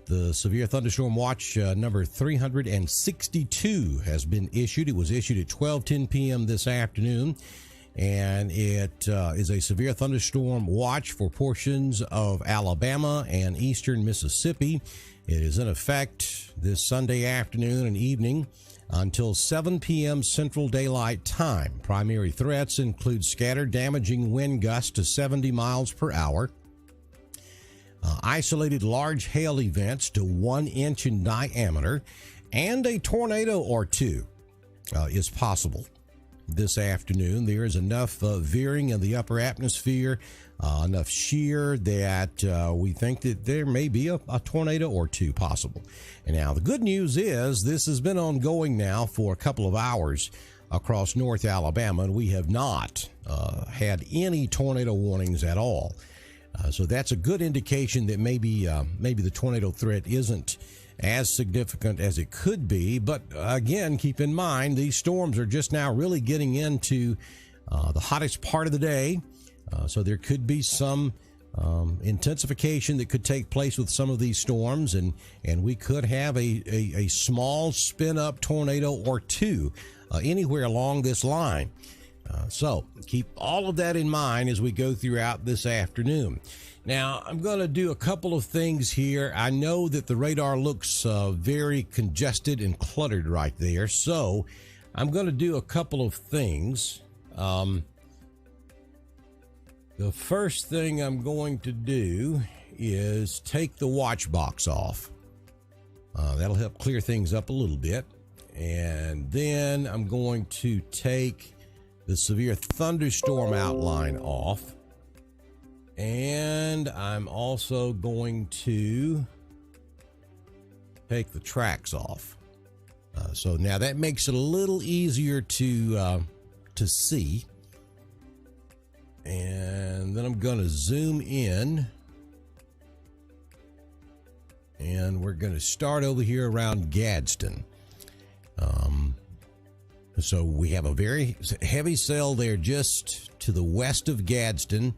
The severe thunderstorm watch number 362 has been issued. It was issued at 12:10 p.m. this afternoon, and it is a severe thunderstorm watch for portions of Alabama and eastern Mississippi. It is in effect this Sunday afternoon and evening until 7 p.m. Central Daylight Time. Primary threats include scattered damaging wind gusts to 70 miles per hour, isolated large hail events to 1 inch in diameter, and a tornado or two is possible this afternoon. There is enough veering in the upper atmosphere, enough shear that we think that there may be a tornado or two possible. And now the good news is this has been ongoing now for a couple of hours across North Alabama, and we have not had any tornado warnings at all. So that's a good indication that maybe the tornado threat isn't as significant as it could be. But again, keep in mind, these storms are just now really getting into the hottest part of the day. So there could be some intensification that could take place with some of these storms, and we could have a small spin-up tornado or two anywhere along this line. So keep all of that in mind as we go throughout this afternoon. Now, I'm going to do a couple of things here. I know that the radar looks very congested and cluttered right there, so I'm going to do a couple of things. The first thing I'm going to do is take the watch box off. That'll help clear things up a little bit. And then I'm going to take the severe thunderstorm outline off. And I'm also going to take the tracks off. So now that makes it a little easier to see. And then I'm going to zoom in, and we're going to start over here around Gadsden. So we have a very heavy cell there just to the west of Gadsden,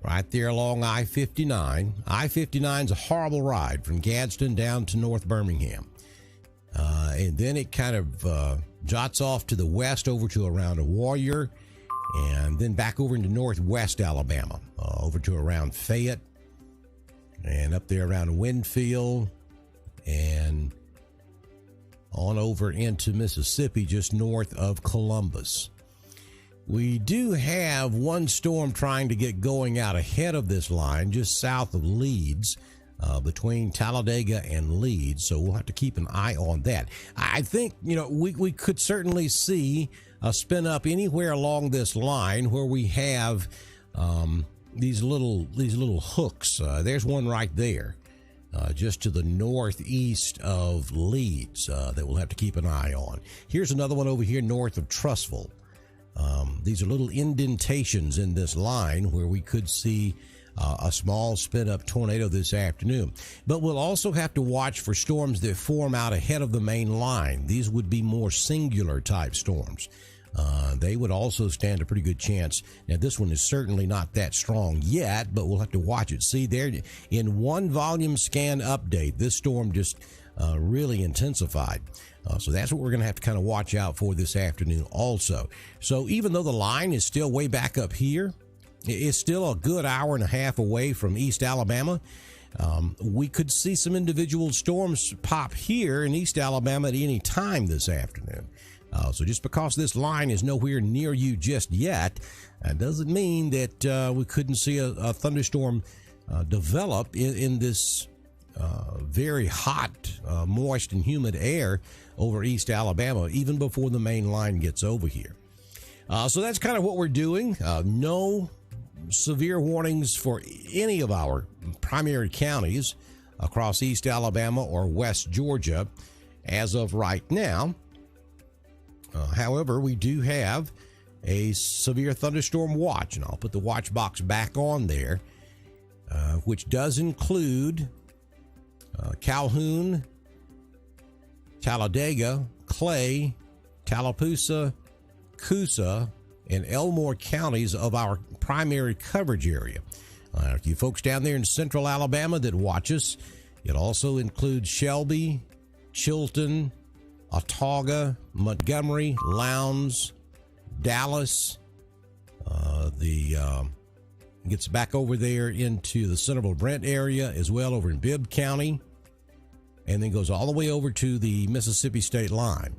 right there along I-59. I-59 is a horrible ride from Gadsden down to North Birmingham. And then it kind of jots off to the west over to around a Warrior, and then back over into northwest Alabama, over to around Fayette, and up there around Winfield, and on over into Mississippi, just north of Columbus. We do have one storm trying to get going out ahead of this line, just south of Leeds, between Talladega and Leeds, so we'll have to keep an eye on that. I think, we could certainly see a spin up anywhere along this line where we have these little hooks. There's one right there, just to the northeast of Leeds, that we'll have to keep an eye on. Here's another one over here north of Trussville. These are little indentations in this line where we could see a small spin-up tornado this afternoon. But we'll also have to watch for storms that form out ahead of the main line. These would be more singular type storms. They would also stand a pretty good chance. Now, this one is certainly not that strong yet, but we'll have to watch it. See there, in one volume scan update, this storm just really intensified. So that's what we're going to have to kind of watch out for this afternoon also. So even though the line is still way back up here, it's still a good hour and a half away from East Alabama. We could see some individual storms pop here in East Alabama at any time this afternoon. So just because this line is nowhere near you just yet, doesn't mean that we couldn't see a thunderstorm develop in this very hot, moist and humid air over East Alabama, even before the main line gets over here. So that's kind of what we're doing. No severe warnings for any of our primary counties across East Alabama or West Georgia as of right now. However, we do have a severe thunderstorm watch, and I'll put the watch box back on there, which does include Calhoun, Talladega, Clay, Tallapoosa, Coosa, and Elmore counties of our primary coverage area. You folks down there in central Alabama that watch us, it also includes Shelby, Chilton, Autauga, Montgomery, Lowndes, Dallas. Gets back over there into the Centerville Brent area as well, over in Bibb County, and then goes all the way over to the Mississippi state line.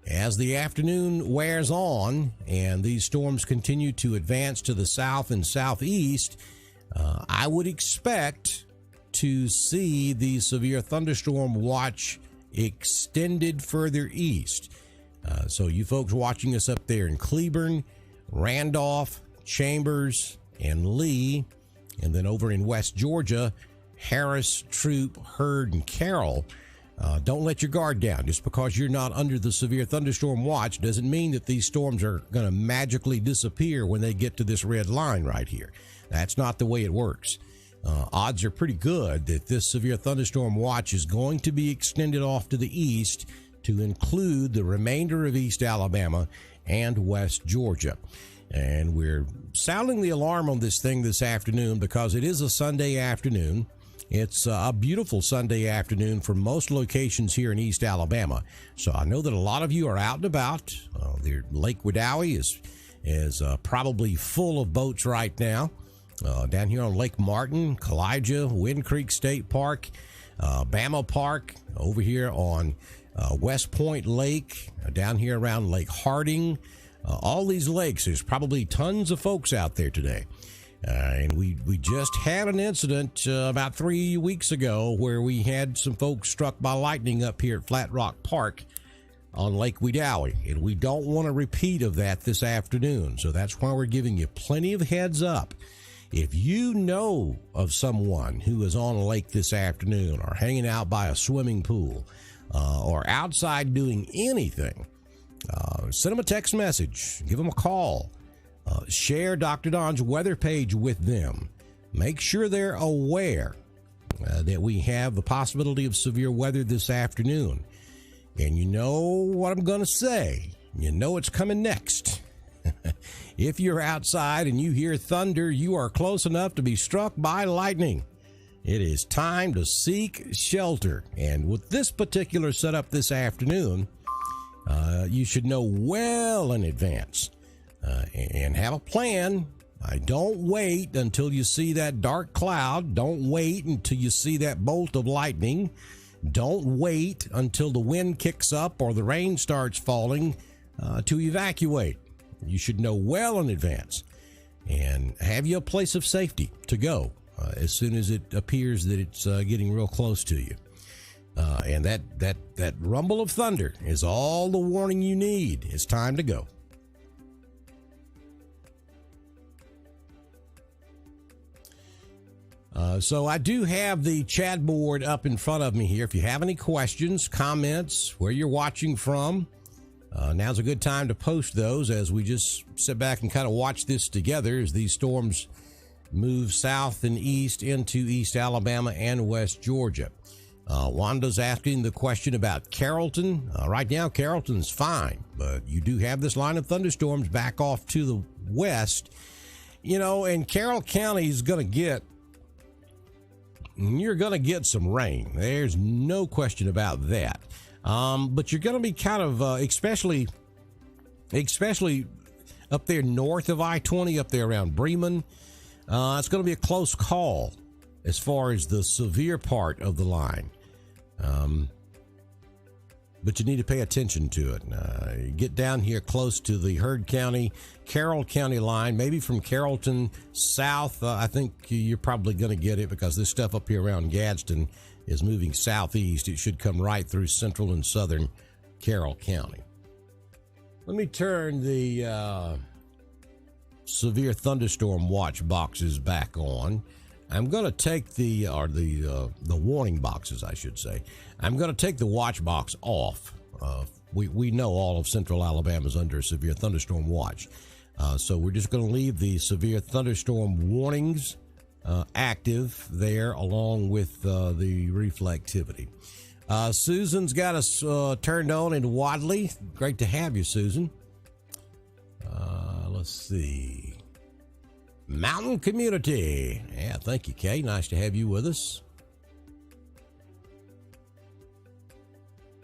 As the afternoon wears on and these storms continue to advance to the south and southeast, I would expect to see the severe thunderstorm watch extended further east. So you folks watching us up there in Cleburne, Randolph, Chambers, and Lee, and then over in West Georgia, Harris, Troup, Hurd, and Carroll, don't let your guard down. Just because you're not under the severe thunderstorm watch doesn't mean that these storms are going to magically disappear when they get to this red line right here. That's not the way it works. Odds are pretty good that this severe thunderstorm watch is going to be extended off to the east to include the remainder of East Alabama and West Georgia. And we're sounding the alarm on this thing this afternoon because it is a Sunday afternoon. It's a beautiful Sunday afternoon for most locations here in East Alabama. So I know that a lot of you are out and about. Lake Wedowee is probably full of boats right now. Down here on Lake Martin, Kalijah, Wind Creek State Park, Bama Park, over here on West Point Lake, down here around Lake Harding. All these lakes, there's probably tons of folks out there today. And we just had an incident about 3 weeks ago where we had some folks struck by lightning up here at Flat Rock Park on Lake Wedowee. And we don't want a repeat of that this afternoon. So that's why we're giving you plenty of heads up. If you know of someone who is on a lake this afternoon or hanging out by a swimming pool or outside doing anything, send them a text message, give them a call, share Dr. Don's weather page with them. Make sure they're aware that we have the possibility of severe weather this afternoon. And you know what I'm going to say. You know it's coming next. If you're outside and you hear thunder, you are close enough to be struck by lightning. It is time to seek shelter. And with this particular setup this afternoon, you should know well in advance and have a plan. Don't wait until you see that dark cloud. Don't wait until you see that bolt of lightning. Don't wait until the wind kicks up or the rain starts falling to evacuate. You should know well in advance and have you a place of safety to go as soon as it appears that it's getting real close to you. And that rumble of thunder is all the warning you need. It's time to go. So I do have the chat board up in front of me here. If you have any questions, comments, where you're watching from, now's a good time to post those as we just sit back and kind of watch this together as these storms move south and east into East Alabama and West Georgia. Wanda's asking the question about Carrollton. Right now, Carrollton's fine, but you do have this line of thunderstorms back off to the west. You know, and Carroll County is going to get, you're going to get some rain. There's no question about that. But you're going to be kind of, especially up there north of I-20, up there around Bremen. It's going to be a close call as far as the severe part of the line. But you need to pay attention to it. Get down here close to the Hurd County, Carroll County line, maybe from Carrollton south. I think you're probably going to get it because this stuff up here around Gadsden is moving southeast. It should come right through central and southern Carroll County. Let me turn the severe thunderstorm watch boxes back on. I'm going to take the warning boxes, I should say. I'm going to take the watch box off. We know all of central Alabama is under a severe thunderstorm watch. So we're just going to leave the severe thunderstorm warnings active there, along with the reflectivity. Susan's got us turned on in Wadley. Great to have you, Susan. Let's see. Mountain Community. Yeah, thank you, Kay. Nice to have you with us.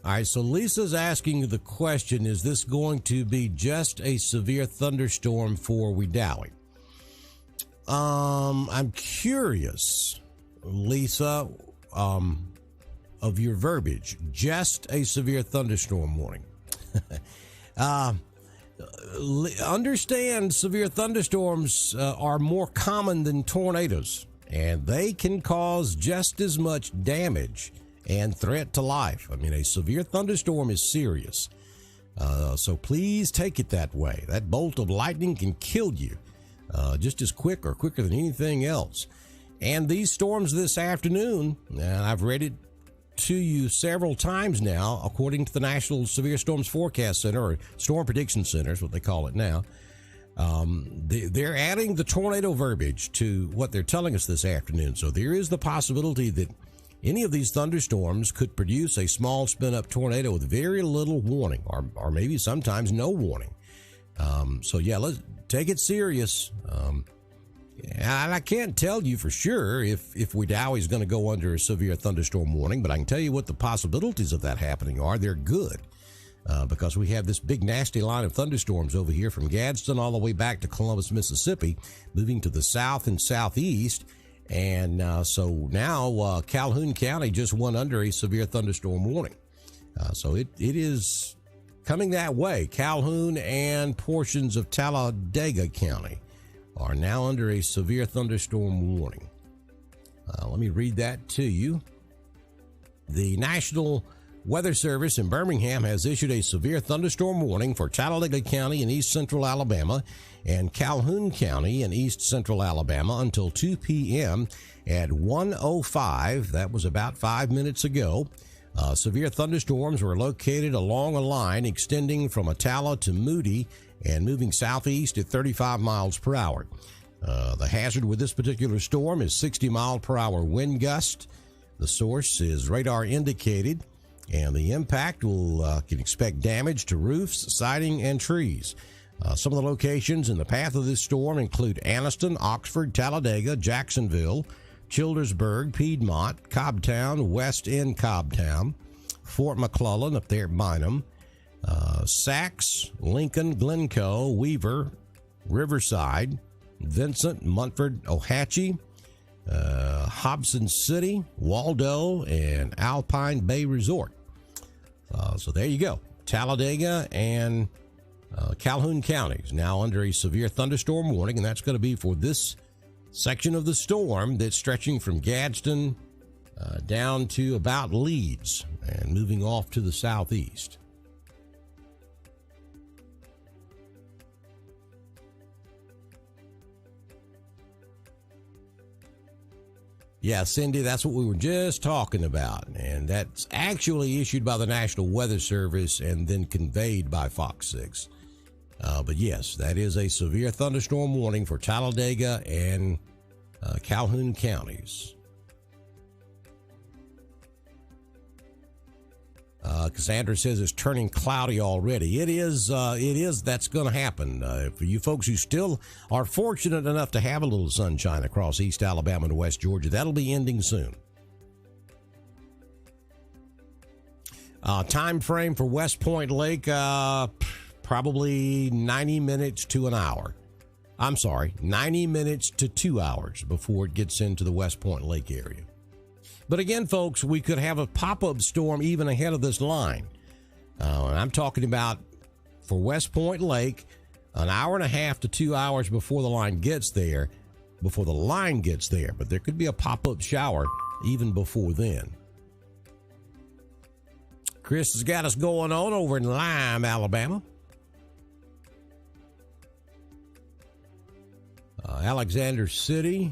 All right, so Lisa's asking the question, is this going to be just a severe thunderstorm for Wedowee? I'm curious, Lisa, of your verbiage. Just a severe thunderstorm warning. Understand, severe thunderstorms are more common than tornadoes, and they can cause just as much damage and threat to life. I mean, a severe thunderstorm is serious. So please take it that way. That bolt of lightning can kill you just as quick or quicker than anything else. And these storms this afternoon, and I've read it to you several times now, according to the National Severe Storms Forecast Center, or Storm Prediction Center is what they call it now. They're adding the tornado verbiage to what they're telling us this afternoon. So there is the possibility that any of these thunderstorms could produce a small spin-up tornado with very little warning, or maybe sometimes no warning. So yeah, let's take it serious. And I can't tell you for sure if Wedowee is going to go under a severe thunderstorm warning, but I can tell you what the possibilities of that happening are. They're good because we have this big nasty line of thunderstorms over here from Gadsden all the way back to Columbus, Mississippi, moving to the south and southeast. And so now Calhoun County just went under a severe thunderstorm warning. So it is coming that way. Calhoun and portions of Talladega County are now under a severe thunderstorm warning. Let me read that to you. The National Weather Service in Birmingham has issued a severe thunderstorm warning for Talladega County in east central Alabama and Calhoun County in east central Alabama until 2 p.m. at 1:05. That was about 5 minutes ago. Severe thunderstorms were located along a line extending from Attala to Moody and moving southeast at 35 miles per hour. The hazard with this particular storm is 60 mile per hour wind gust. The source is radar indicated, and the impact can expect damage to roofs, siding, and trees. Some of the locations in the path of this storm include Anniston, Oxford, Talladega, Jacksonville, Childersburg, Piedmont, Cobbtown, West End Cobbtown, Fort McClellan up there at Bynum, Sachs, Lincoln, Glencoe, Weaver, Riverside, Vincent, Munford, Ohatchee, Hobson City, Waldo, and Alpine Bay Resort. So there you go. Talladega and Calhoun counties now under a severe thunderstorm warning, and that's going to be for this section of the storm that's stretching from Gadsden down to about Leeds and moving off to the southeast. Yeah, Cindy, that's what we were just talking about. And that's actually issued by the National Weather Service and then conveyed by Fox 6. But yes, that is a severe thunderstorm warning for Talladega and Calhoun counties. Cassandra says it's turning cloudy already. It is. That's going to happen. For you folks who still are fortunate enough to have a little sunshine across East Alabama and West Georgia, that'll be ending soon. Time frame for West Point Lake, probably 90 minutes to an hour. I'm sorry, 90 minutes to 2 hours before it gets into the West Point Lake area. But again, folks, we could have a pop-up storm even ahead of this line. And I'm talking about for West Point Lake, an hour and a half to 2 hours before the line gets there. But there could be a pop-up shower even before then. Chris has got us going on over in Lime, Alabama. Alexander City.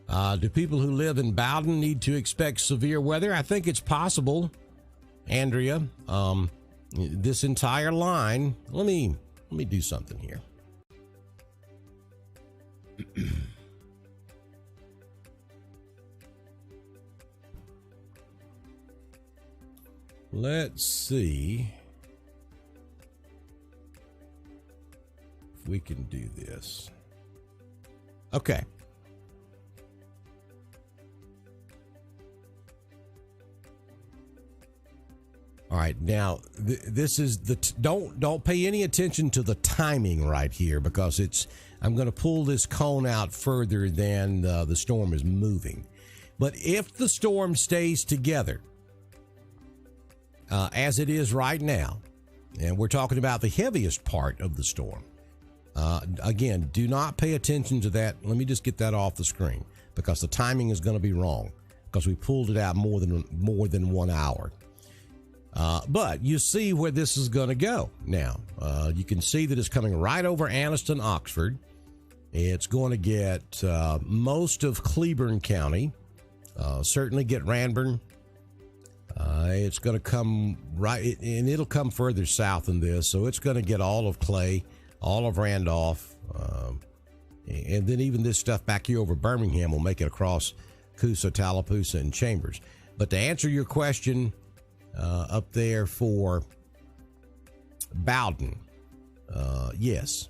Do people who live in Bowden need to expect severe weather? I think it's possible, Andrea. This entire line. Let me do something here. Let's see if we can do this. Okay. All right, now this is the don't pay any attention to the timing right here, because I'm going to pull this cone out further than the storm is moving. But if the storm stays together as it is right now, and we're talking about the heaviest part of the storm, again, do not pay attention to that. Let me just get that off the screen, because the timing is going to be wrong, because we pulled it out more than 1 hour. But you see where this is going to go now. You can see that it's coming right over Anniston, Oxford. It's going to get most of Cleburne County, certainly get Ranburne. It's going to come right, and it'll come further south than this, so it's going to get all of Clay, all of Randolph, and then even this stuff back here over Birmingham will make it across Coosa, Tallapoosa, and Chambers. But to answer your question, up there for Bowden, yes.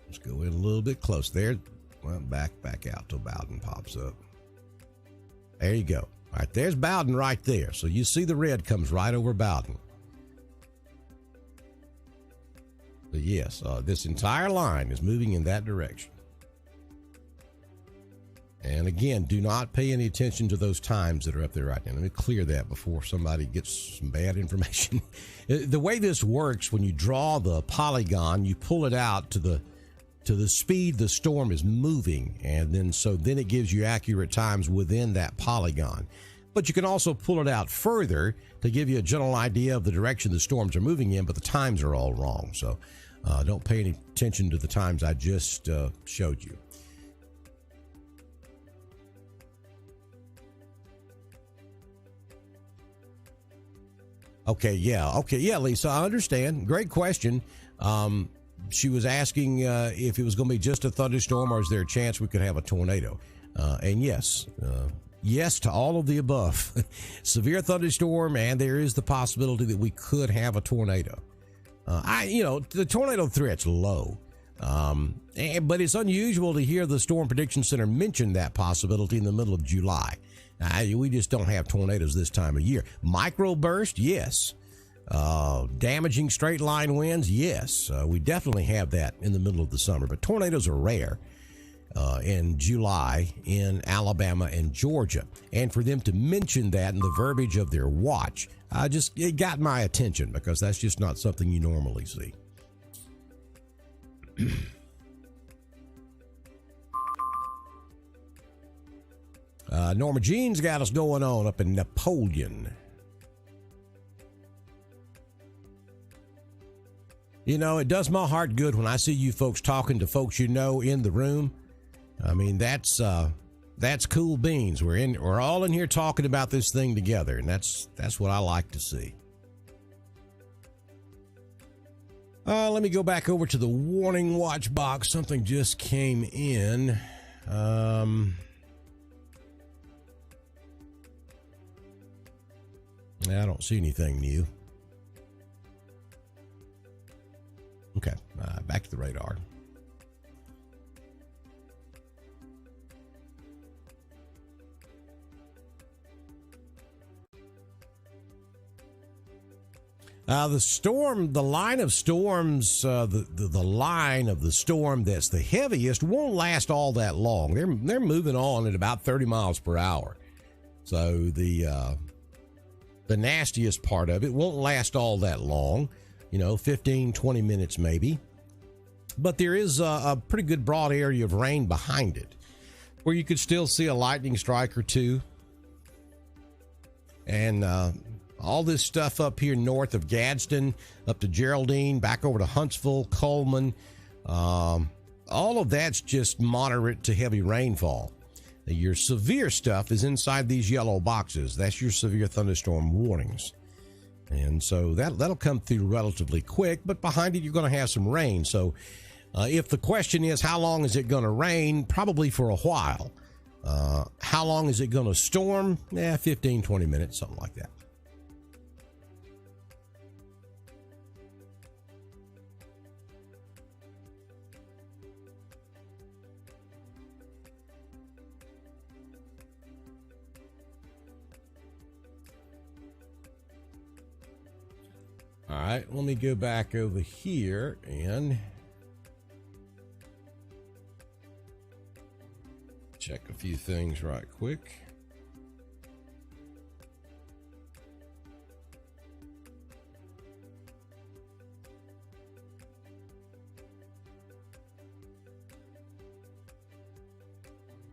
Let's go in a little bit close there. Well, back out till Bowden pops up. There you go. All right, there's Bowden right there. So you see the red comes right over Bowden. But yes, this entire line is moving in that direction. And again, do not pay any attention to those times that are up there right now. Let me clear that before somebody gets some bad information. The way this works, when you draw the polygon, you pull it out to the speed the storm is moving, and then it gives you accurate times within that polygon. But you can also pull it out further to give you a general idea of the direction the storms are moving in, but the times are all wrong. So don't pay any attention to the times I just showed you. Okay, yeah, Lisa, I understand. Great question. She was asking if it was going to be just a thunderstorm, or is there a chance we could have a tornado? And yes to all of the above. Severe thunderstorm, and there is the possibility that we could have a tornado. The tornado threat's low, but it's unusual to hear the Storm Prediction Center mention that possibility in the middle of July. We just don't have tornadoes this time of year. Microburst, yes. Damaging straight line winds, yes. We definitely have that in the middle of the summer, but tornadoes are rare in July in Alabama and Georgia. And for them to mention that in the verbiage of their watch, it got my attention, because that's just not something you normally see. Norma Jean's got us going on up in Napoleon. It does my heart good when I see you folks talking to folks in the room. I mean, that's cool beans. We're all in here talking about this thing together, and that's what I like to see. Let me go back over to the warning watch box. Something just came in. I don't see anything new. Okay, back to the radar. The line of storms, the line of the storm that's the heaviest won't last all that long. They're moving on at about 30 miles per hour. So the nastiest part of it won't last all that long, 15, 20 minutes maybe. But there is a pretty good broad area of rain behind it, where you could still see a lightning strike or two. And all this stuff up here north of Gadsden, up to Geraldine, back over to Huntsville, Coleman, All of that's just moderate to heavy rainfall. Your severe stuff is inside these yellow boxes. That's your severe thunderstorm warnings. And so that'll come through relatively quick, but behind it, you're going to have some rain. So if the question is, how long is it going to rain? Probably for a while. How long is it going to storm? 15, 20 minutes, something like that. All right, let me go back over here and check a few things right quick.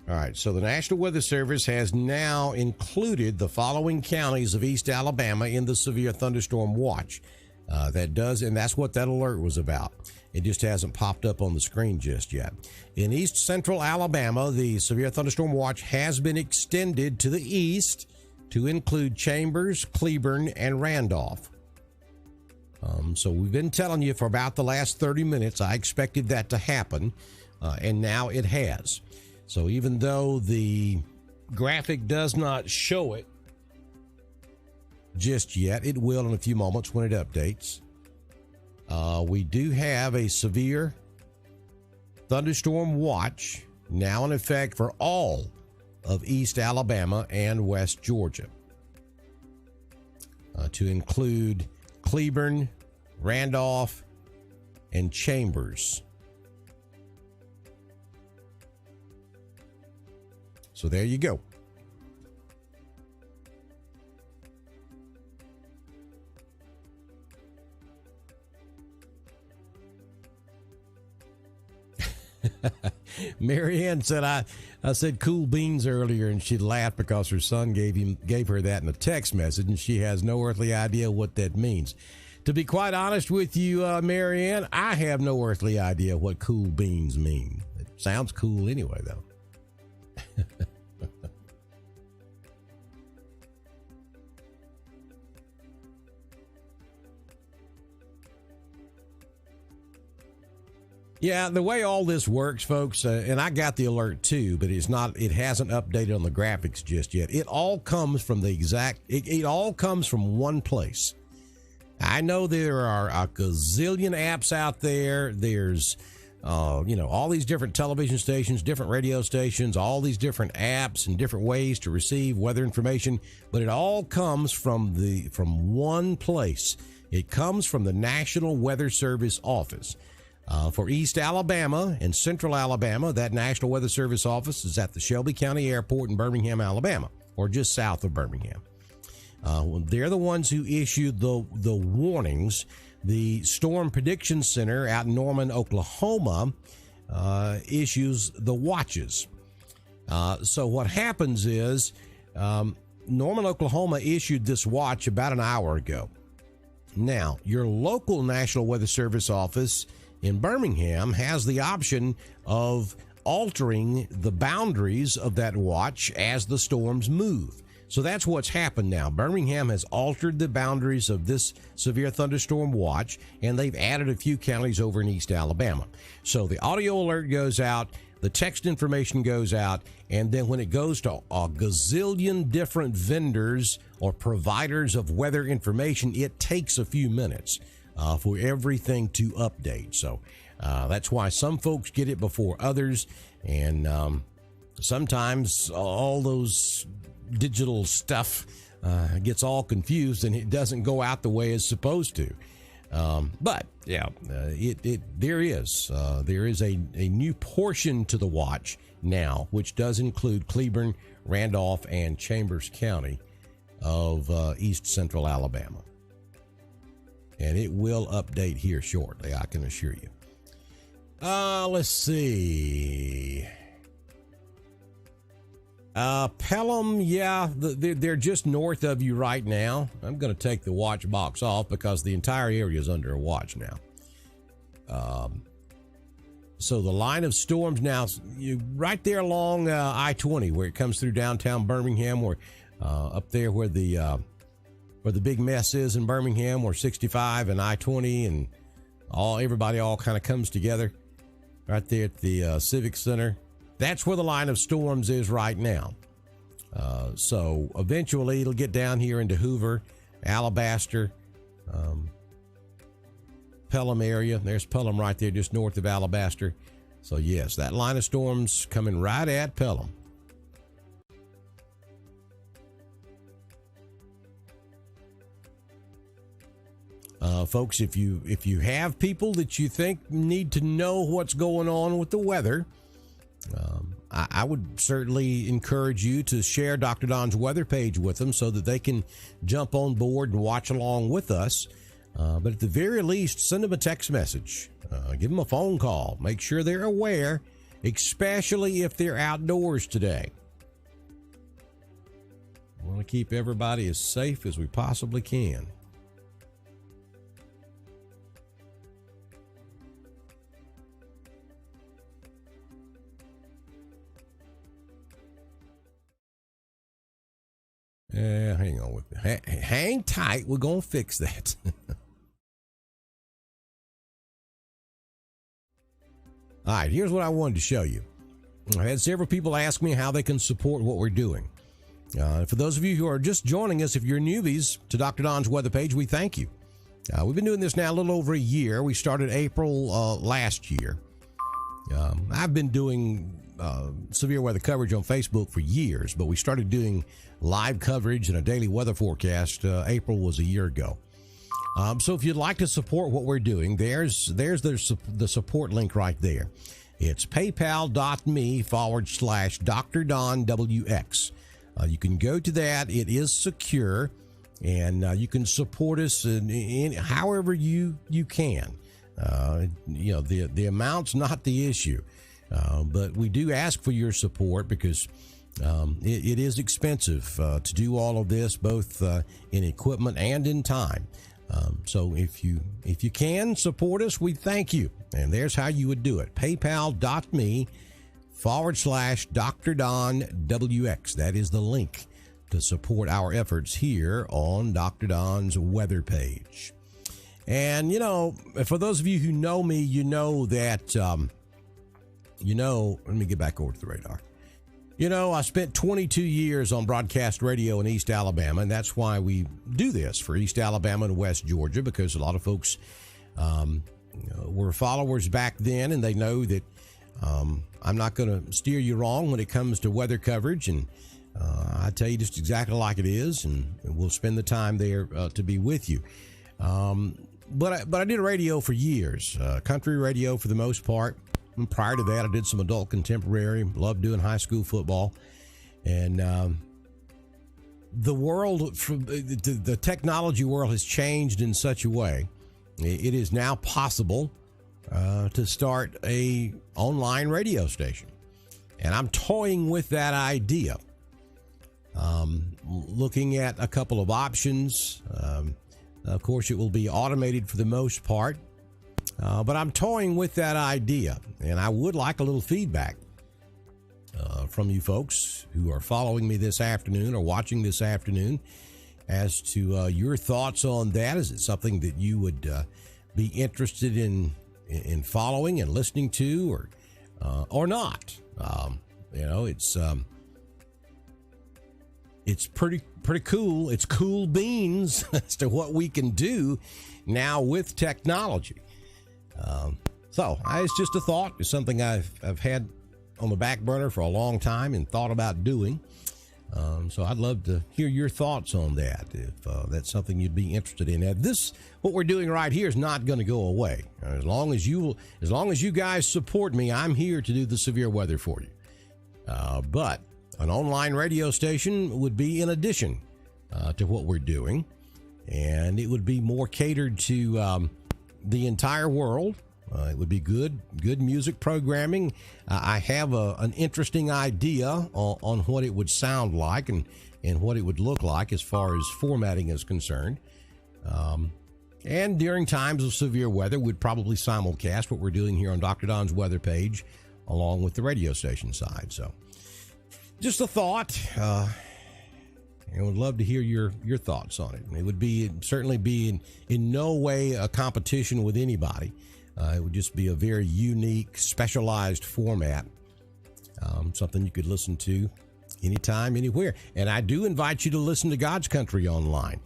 All right, so the National Weather Service has now included the following counties of East Alabama in the severe thunderstorm watch. And that's what that alert was about. It just hasn't popped up on the screen just yet. In East Central Alabama, the severe thunderstorm watch has been extended to the east to include Chambers, Cleburne, and Randolph. So we've been telling you for about the last 30 minutes, I expected that to happen, and now it has. So even though the graphic does not show it just yet, it will in a few moments when it updates. We do have a severe thunderstorm watch now in effect for all of East Alabama and West Georgia, to include Cleburne, Randolph, and Chambers. So there you go. Marianne said I said cool beans earlier, and she laughed because her son gave her that in a text message, and she has no earthly idea what that means. To be quite honest with you, Marianne, I have no earthly idea what cool beans mean. It sounds cool anyway, though. Yeah, the way all this works, folks, and I got the alert too, but it hasn't updated on the graphics just yet. It all comes from it all comes from one place. I know there are a gazillion apps out there. There's, all these different television stations, different radio stations, all these different apps and different ways to receive weather information, but it all comes from one place. It comes from the National Weather Service office. For East Alabama and Central Alabama, that National Weather Service office is at the Shelby County Airport in Birmingham, Alabama, or just south of Birmingham. They're the ones who issued the warnings. The Storm Prediction Center out in Norman, Oklahoma, issues the watches. So what happens is Norman, Oklahoma issued this watch about an hour ago. Now, your local National Weather Service office in Birmingham has the option of altering the boundaries of that watch as the storms move. So that's what's happened now. Birmingham has altered the boundaries of this severe thunderstorm watch, and they've added a few counties over in East Alabama. So the audio alert goes out, the text information goes out, and then when it goes to a gazillion different vendors or providers of weather information, it takes a few minutes for everything to update. So that's why some folks get it before others, and sometimes all those digital stuff gets all confused and it doesn't go out the way it's supposed to. But yeah, there is a new portion to the watch now, which does include Cleburne, Randolph, and Chambers County of East Central Alabama. And it will update here shortly, I can assure you. Let's see. Pelham, yeah, they're just north of you right now. I'm going to take the watch box off because the entire area is under a watch now. So the line of storms now, you right there along I-20 where it comes through downtown Birmingham, or up there where the big mess is in Birmingham, where 65 and I-20 and everybody all kind of comes together right there at the Civic Center. That's where the line of storms is right now. So eventually it'll get down here into Hoover, Alabaster, Pelham area. There's Pelham right there just north of Alabaster. So yes, that line of storms coming right at Pelham. Folks, if you have people that you think need to know what's going on with the weather, I would certainly encourage you to share Dr. Don's weather page with them so that they can jump on board and watch along with us. But at the very least, send them a text message, give them a phone call, make sure they're aware, especially if they're outdoors today. We want to keep everybody as safe as we possibly can. Hang on with me. Hang tight. We're going to fix that. All right, here's what I wanted to show you. I had several people ask me how they can support what we're doing. For those of you who are just joining us, if you're newbies to Dr. Don's weather page, we thank you. We've been doing this now a little over a year. We started April last year. I've been doing severe weather coverage on Facebook for years, but we started doing live coverage and a daily weather forecast. April was a year ago. So if you'd like to support what we're doing, there's the support link right there. It's paypal.me/Dr. Don WX. You can go to that. It is secure, and you can support us in however you can. The amount's not the issue, but we do ask for your support because it is expensive to do all of this, both in equipment and in time. So if you can support us, we thank you. And there's how you would do it. PayPal.me/Dr. Don WX. That is the link to support our efforts here on Dr. Don's weather page. And, for those of you who know me, you know that, let me get back over to the radar. I spent 22 years on broadcast radio in East Alabama, and that's why we do this for East Alabama and West Georgia, because a lot of folks were followers back then, and they know that I'm not going to steer you wrong when it comes to weather coverage, and I tell you just exactly like it is, and we'll spend the time there to be with you. But I did radio for years, country radio for the most part. And prior to that, I did some adult contemporary, loved doing high school football. And the world, the technology world has changed in such a way. It is now possible to start a online radio station. And I'm toying with that idea. Looking at a couple of options. Of course, it will be automated for the most part. But I'm toying with that idea, and I would like a little feedback from you folks who are following me this afternoon or watching this afternoon as to your thoughts on that. Is it something that you would be interested in following and listening to, or not? It's pretty cool. It's cool beans as to what we can do now with technology. So it's just a thought. It's something I've had on the back burner for a long time and thought about doing. So I'd love to hear your thoughts on that, if that's something you'd be interested in. Now, what we're doing right here is not going to go away. As long as you guys support me, I'm here to do the severe weather for you. But an online radio station would be in addition to what we're doing, and it would be more catered to the entire world. It would be good music programming. I have an interesting idea on what it would sound like and what it would look like as far as formatting is concerned. And during times of severe weather, we'd probably simulcast what we're doing here on Dr. Don's weather page, along with the radio station side. So just a thought. I would love to hear your thoughts on it. It would certainly be in no way a competition with anybody. It would just be a very unique, specialized format, something you could listen to anytime, anywhere. And I do invite you to listen to God's Country online.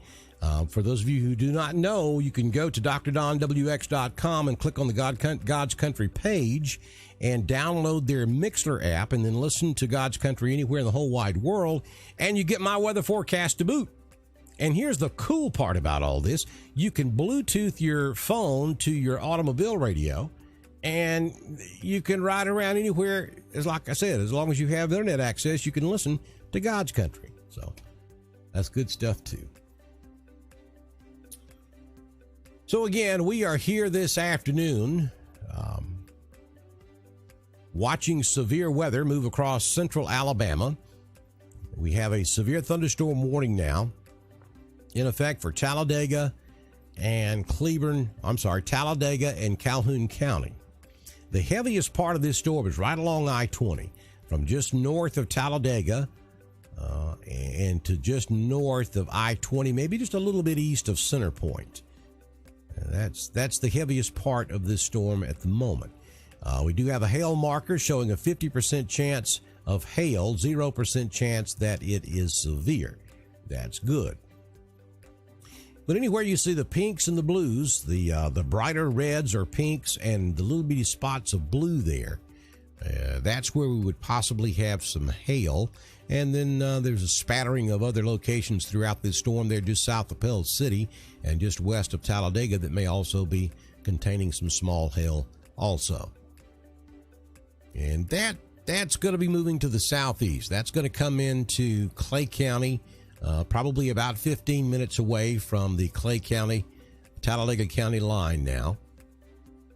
For those of you who do not know, you can go to drdonwx.com and click on the God's Country page and download their Mixler app and then listen to God's Country anywhere in the whole wide world, and you get my weather forecast to boot. And here's the cool part about all this. You can Bluetooth your phone to your automobile radio, and you can ride around anywhere. Like I said, as long as you have internet access, you can listen to God's Country. So that's good stuff too. So again, we are here this afternoon watching severe weather move across central Alabama. We have a severe thunderstorm warning now in effect for Talladega and Talladega and Calhoun County. The heaviest part of this storm is right along I-20 from just north of Talladega and to just north of I-20, maybe just a little bit east of Center Point. That's the heaviest part of this storm at the moment. We do have a hail marker showing a 50% chance of hail, 0% chance that it is severe. That's good. But anywhere you see the pinks and the blues, the brighter reds or pinks and the little bitty spots of blue there, that's where we would possibly have some hail. And then there's a spattering of other locations throughout this storm there just south of Pell City and just west of Talladega that may also be containing some small hail also. And that's going to be moving to the southeast. That's going to come into Clay County, probably about 15 minutes away from the Clay County, Talladega County line now.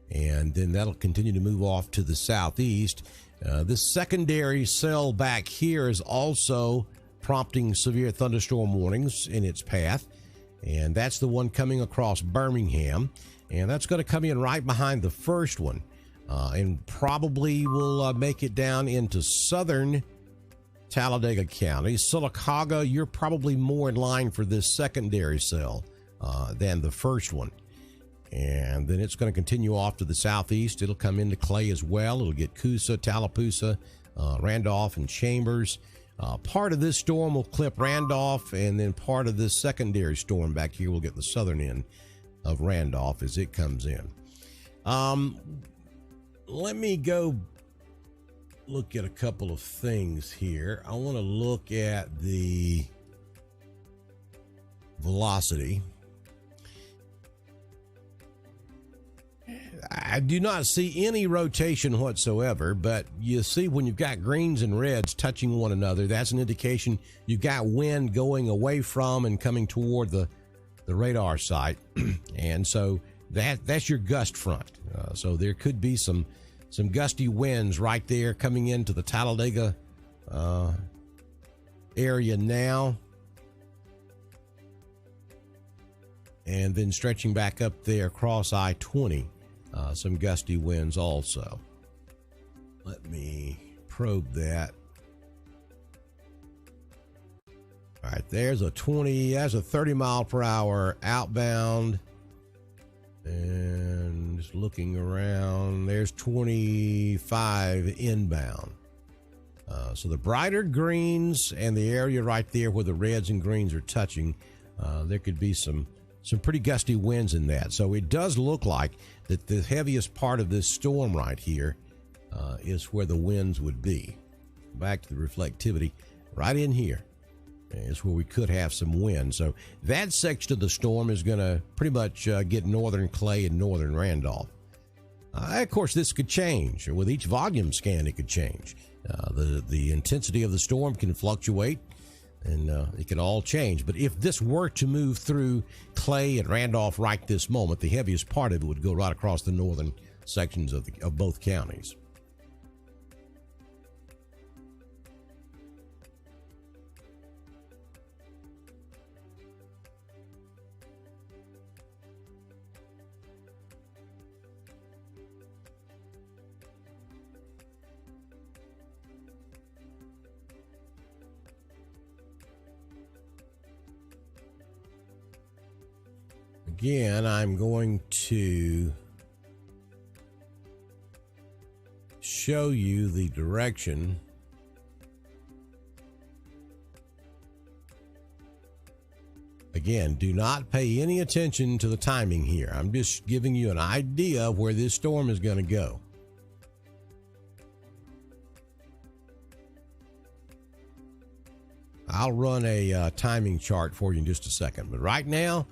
And then that'll continue to move off to the southeast. This secondary cell back here is also prompting severe thunderstorm warnings in its path. And that's the one coming across Birmingham. And that's going to come in right behind the first one. And probably will make it down into southern Talladega County. Sylacauga, you're probably more in line for this secondary cell than the first one. And then it's going to continue off to the southeast. It'll come into Clay as well. It'll get Coosa, Tallapoosa, Randolph, and Chambers. Part of this storm will clip Randolph, and then part of this secondary storm back here will get the southern end of Randolph as it comes in. Let me go look at a couple of things here. I want to look at the velocity. I do not see any rotation whatsoever, but you see when you've got greens and reds touching one another, that's an indication you've got wind going away from and coming toward the radar site. And so that's your gust front. So there could be some gusty winds right there coming into the Talladega area now. And then stretching back up there across I-20. Some gusty winds also. Let me probe that. All right, there's a 30 mile per hour outbound. And just looking around, there's 25 inbound. So the brighter greens and the area right there where the reds and greens are touching, there could be some pretty gusty winds in that. So it does look like that the heaviest part of this storm right here is where the winds would be. Back to the reflectivity, right in here is where we could have some wind. So that section of the storm is going to pretty much get northern Clay and northern Randolph. Of course, this could change. With each volume scan, it could change. The intensity of the storm can fluctuate, and it can all change. But if this were to move through Clay and Randolph right this moment, the heaviest part of it would go right across the northern sections of both counties. again, I'm going to show you the direction Again, do not pay any attention to the timing here. I'm just giving you an idea of where this storm is going to go. I'll run a timing chart for you in just a second. But right now,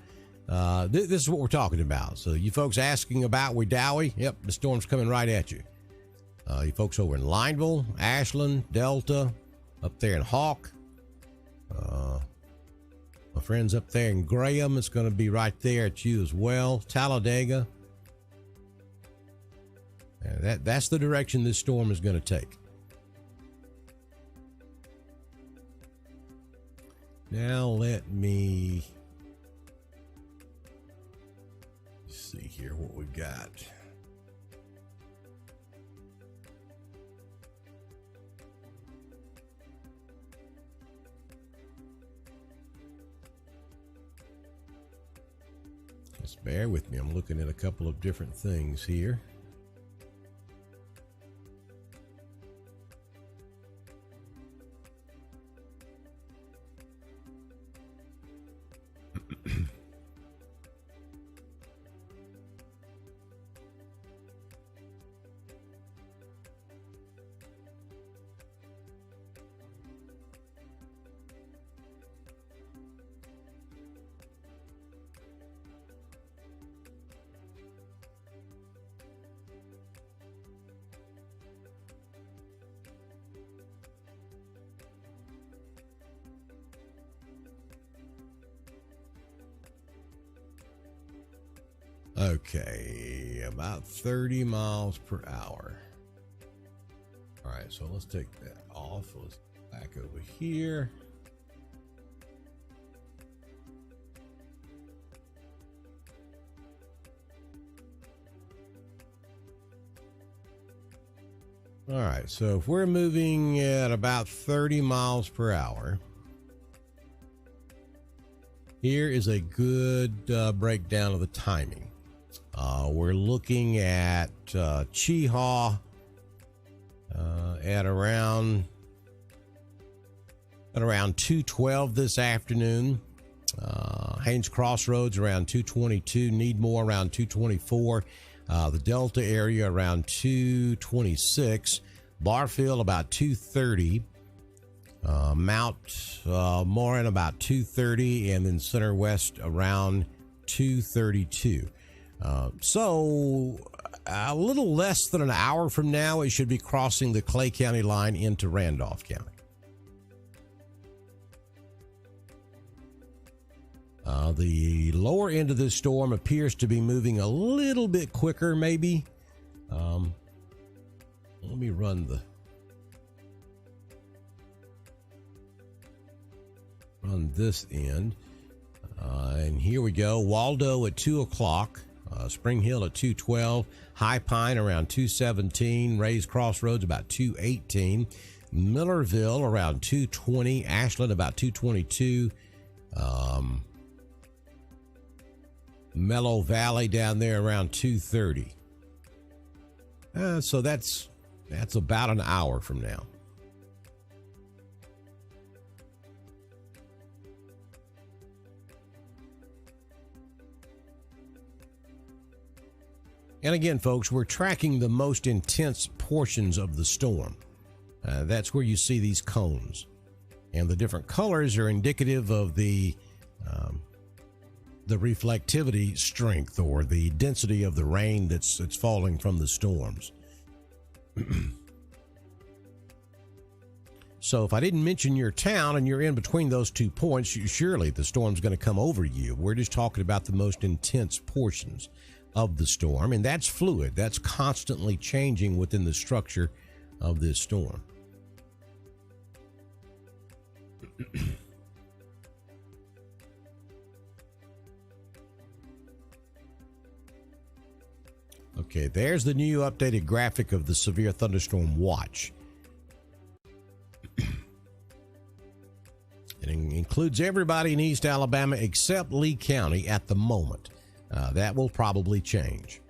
this is what we're talking about. So you folks asking about Wedowee, yep, the storm's coming right at you. You folks over in Lineville, Ashland, Delta, up there in Hawk. My friends up there in Graham, it's going to be right there at you as well. Talladega. That's the direction this storm is going to take. Now let me see here what we got. Just bear with me. I'm looking at a couple of different things here. Okay, about 30 miles per hour. All right, so let's take that off. Let's back over here. All right, so if we're moving at about 30 miles per hour, here is a good breakdown of the timing. We're looking at Cheehaw at around 2:12 this afternoon. Haynes Crossroads around 2:22. Needmore around 2:24. The Delta area around 2:26. Barfield about 2:30. Mount Morin about 2:30, and then Center West around 2:32. So a little less than an hour from now, it should be crossing the Clay County line into Randolph County. The lower end of this storm appears to be moving a little bit quicker, maybe. Let me run this end. And here we go. Waldo at 2 o'clock. Spring Hill at 2:12, High Pine around 2:17, Rays Crossroads about 2:18, Millerville around 2:20, Ashland about 2:22, Mellow Valley down there around 2:30. So that's about an hour from now. And again, folks, we're tracking the most intense portions of the storm. That's where you see these cones. And the different colors are indicative of the reflectivity strength, or the density of the rain that's falling from the storms. So if I didn't mention your town and you're in between those 2 points, surely the storm's going to come over you. We're just talking about the most intense portions of the storm, and that's fluid. That's constantly changing within the structure of this storm. Okay, there's the new updated graphic of the severe thunderstorm watch. It includes everybody in East Alabama except Lee County at the moment. that will probably change.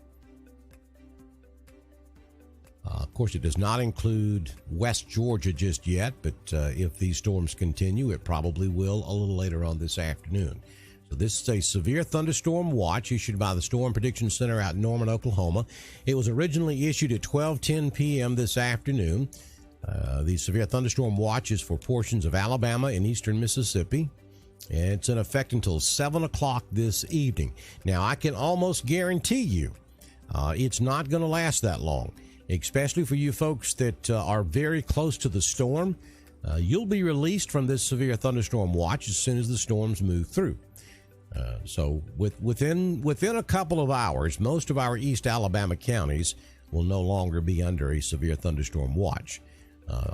Of course, it does not include West Georgia just yet, but if these storms continue, it probably will a little later on this afternoon. So this is a severe thunderstorm watch issued by the Storm Prediction Center out in Norman, Oklahoma. It was originally issued at 12:10 p.m. this afternoon. The severe thunderstorm watch is for portions of Alabama and eastern Mississippi. It's in effect until 7 o'clock this evening. Now, I can almost guarantee you it's not going to last that long, especially for you folks that are very close to the storm. You'll be released from this severe thunderstorm watch as soon as the storms move through. So within a couple of hours, most of our East Alabama counties will no longer be under a severe thunderstorm watch.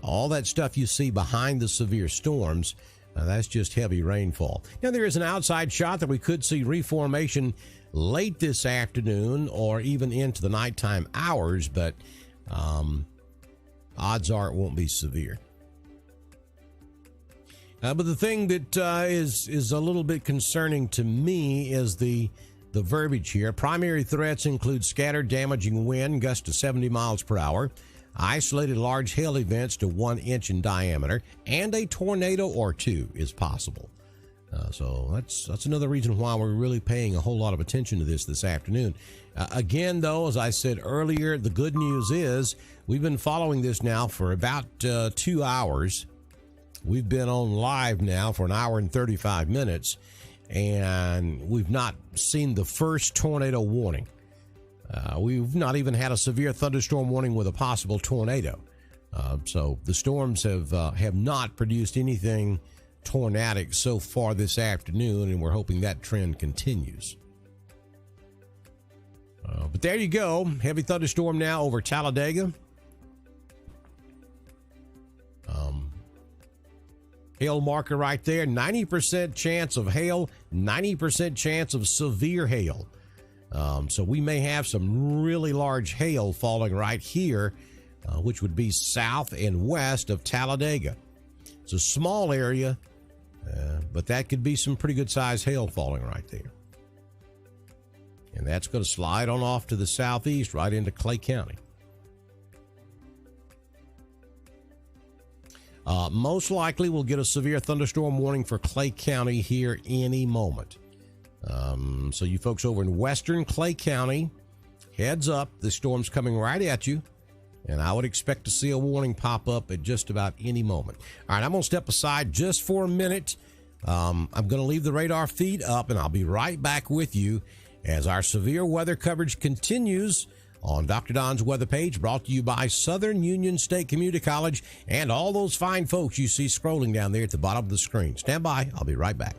All that stuff you see behind the severe storms, that's just heavy rainfall. Now, there is an outside shot that we could see reformation late this afternoon or even into the nighttime hours, but odds are it won't be severe. But the thing that is a little bit concerning to me is the verbiage here. Primary threats include scattered damaging wind, gusts to 70 miles per hour, isolated large hail events to 1 inch in diameter, and a tornado or two is possible. So that's another reason why we're really paying a whole lot of attention to this afternoon. Again, though, as I said earlier, the good news is we've been following this now for about 2 hours. We've been on live now for an hour and 35 minutes, and we've not seen the first tornado warning. We've not even had a severe thunderstorm warning with a possible tornado. So the storms have not produced anything tornadic so far this afternoon, and we're hoping that trend continues. But there you go. Heavy thunderstorm now over Talladega. Hail marker right there. 90% chance of hail, 90% chance of severe hail. So we may have some really large hail falling right here, which would be south and west of Talladega. It's a small area, but that could be some pretty good sized hail falling right there. And that's going to slide on off to the southeast right into Clay County. Most likely we'll get a severe thunderstorm warning for Clay County here any moment. So you folks over in western Clay County, heads up, the storm's coming right at you, and I would expect to see a warning pop up at just about any moment. All right, I'm going to step aside just for a minute. I'm going to leave the radar feed up, and I'll be right back with you as our severe weather coverage continues on Dr. Don's weather page, brought to you by Southern Union State Community College and all those fine folks you see scrolling down there at the bottom of the screen. Stand by. I'll be right back.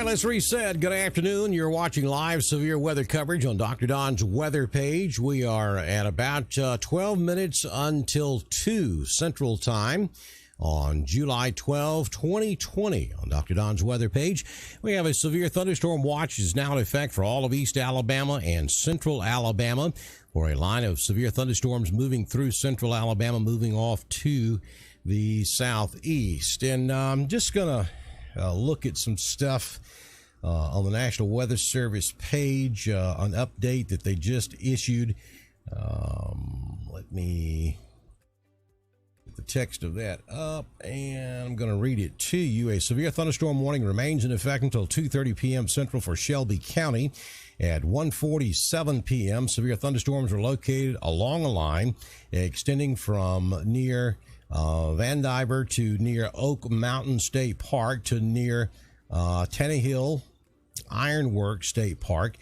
right, let's reset. Good afternoon. You're watching live severe weather coverage on Dr. Don's weather page. We are at about 12 minutes until 2 Central Time on July 12, 2020. On Dr. Don's weather page, we have a severe thunderstorm watch is now in effect for all of East Alabama and Central Alabama, for a line of severe thunderstorms moving through Central Alabama, moving off to the southeast. And I'm just going to look at some stuff on the National Weather Service page, an update that they just issued. Let me get the text of that up, and I'm going to read it to you. A severe thunderstorm warning remains in effect until 2:30 p.m. Central for Shelby County. At 1:47 p.m., severe thunderstorms are located along a line extending from near Vandiver to near Oak Mountain State Park to near Tannehill Ironworks State Park.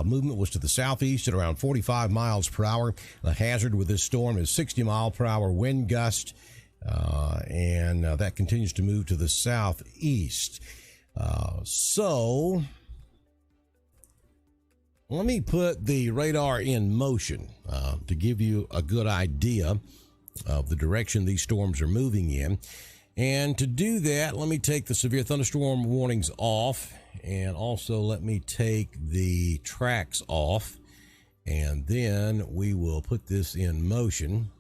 Movement was to the southeast at around 45 miles per hour. The hazard with this storm is 60 mile per hour wind gust, and that continues to move to the southeast. So let me put the radar in motion to give you a good idea of the direction these storms are moving in. And to do that, let me take the severe thunderstorm warnings off, and also let me take the tracks off, and then we will put this in motion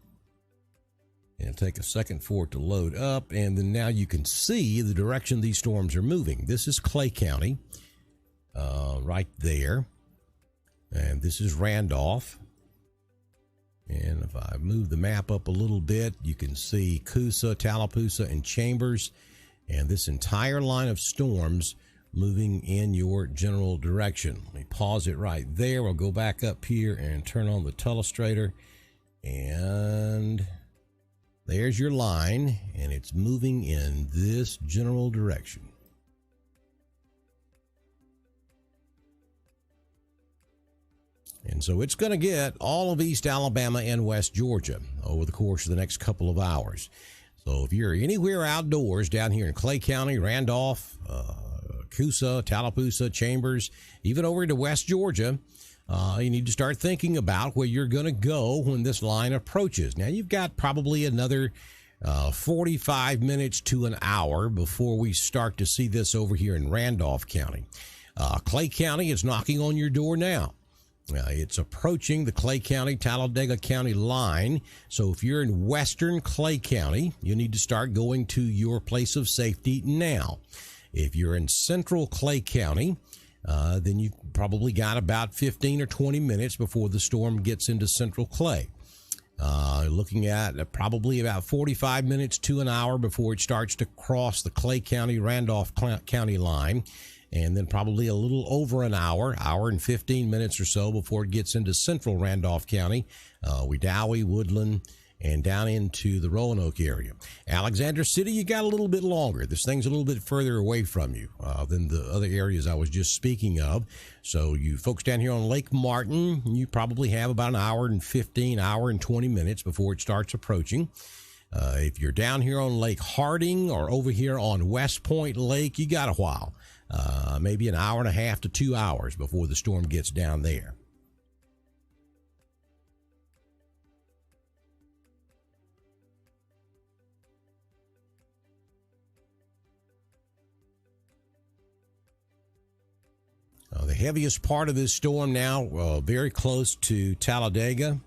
and take a second for it to load up. And then now you can see the direction these storms are moving. This is Clay County right there, and this is Randolph. And if I move the map up a little bit, you can see Coosa, Tallapoosa, and Chambers, and this entire line of storms moving in your general direction. Let me pause it right there. We'll go back up here and turn on the telestrator, and there's your line, and it's moving in this general direction. And so it's going to get all of East Alabama and West Georgia over the course of the next couple of hours. So if you're anywhere outdoors down here in Clay County, Randolph, Coosa, Tallapoosa, Chambers, even over to West Georgia, you need to start thinking about where you're going to go when this line approaches. Now, you've got probably another 45 minutes to an hour before we start to see this over here in Randolph County. Clay County is knocking on your door now. It's approaching the Clay County, Talladega County line. So if you're in western Clay County, you need to start going to your place of safety now. If you're in central Clay County, then you probably got about 15 or 20 minutes before the storm gets into central Clay. Looking at probably about 45 minutes to an hour before it starts to cross the Clay County, Randolph County line. And then probably a little over an hour and 15 minutes or so before it gets into central Randolph County, Wedowee, Woodland, and down into the Roanoke area. Alexander City, you got a little bit longer. This thing's a little bit further away from you than the other areas I was just speaking of. So you folks down here on Lake Martin, you probably have about an hour and 15, hour and 20 minutes before it starts approaching. If you're down here on Lake Harding or over here on West Point Lake, you got a while. Maybe an hour and a half to 2 hours before the storm gets down there. The heaviest part of this storm now, very close to Talladega.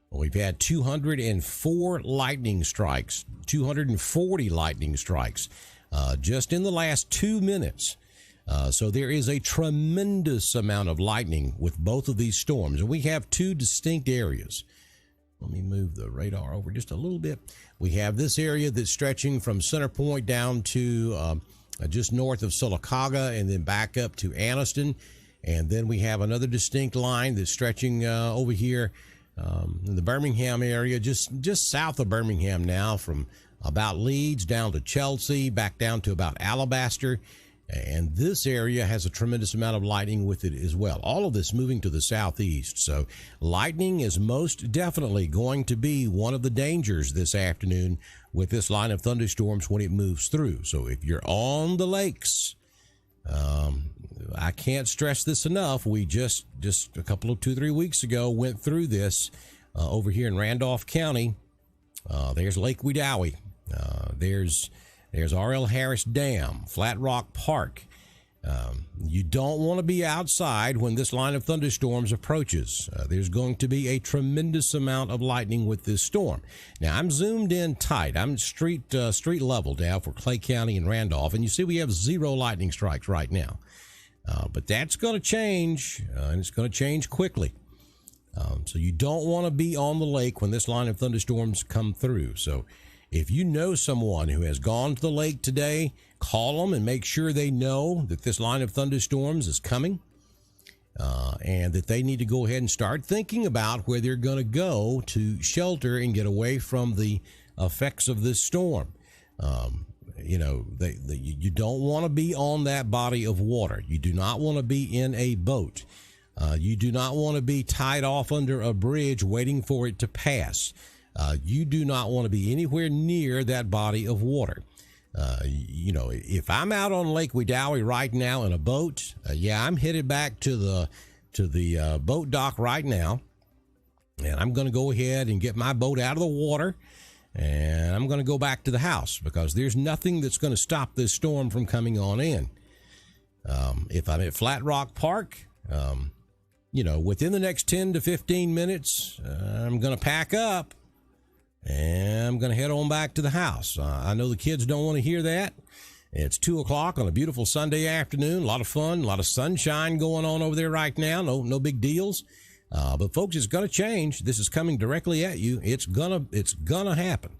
We've had 204 lightning strikes, 240 lightning strikes, just in the last 2 minutes. So there is a tremendous amount of lightning with both of these storms. And we have two distinct areas. Let me move the radar over just a little bit. We have this area that's stretching from Center Point down to just north of Sylacauga and then back up to Anniston. And then we have another distinct line that's stretching over here in the Birmingham area, just south of Birmingham now, from about Leeds down to Chelsea, back down to about Alabaster. And this area has a tremendous amount of lightning with it as well. All of this moving to the southeast. So lightning is most definitely going to be one of the dangers this afternoon with this line of thunderstorms when it moves through. So if you're on the lakes, I can't stress this enough. We just a couple of 2-3 weeks ago went through this over here in Randolph County. There's Lake Wedowee. There's R.L. Harris Dam, Flat Rock Park. You don't want to be outside when this line of thunderstorms approaches. There's going to be a tremendous amount of lightning with this storm. Now, I'm zoomed in tight. I'm street level now for Clay County and Randolph, and you see we have 0 lightning strikes right now. But that's going to change, and it's going to change quickly. So you don't want to be on the lake when this line of thunderstorms come through. So if you know someone who has gone to the lake today, call them and make sure they know that this line of thunderstorms is coming, and that they need to go ahead and start thinking about where they're going to go to shelter and get away from the effects of this storm. You don't want to be on that body of water. You do not want to be in a boat. You do not want to be tied off under a bridge waiting for it to pass. You do not want to be anywhere near that body of water. If I'm out on Lake Wedowee right now in a boat, I'm headed back to the boat dock right now, and I'm going to go ahead and get my boat out of the water, and I'm going to go back to the house because there's nothing that's going to stop this storm from coming on in. If I'm at Flat Rock Park, within the next 10 to 15 minutes, I'm going to pack up and I'm going to head on back to the house. I know the kids don't want to hear that. It's 2 o'clock on a beautiful Sunday afternoon. A lot of fun, a lot of sunshine going on over there right now. No big deals. But folks, it's going to change. This is coming directly at you. It's gonna happen.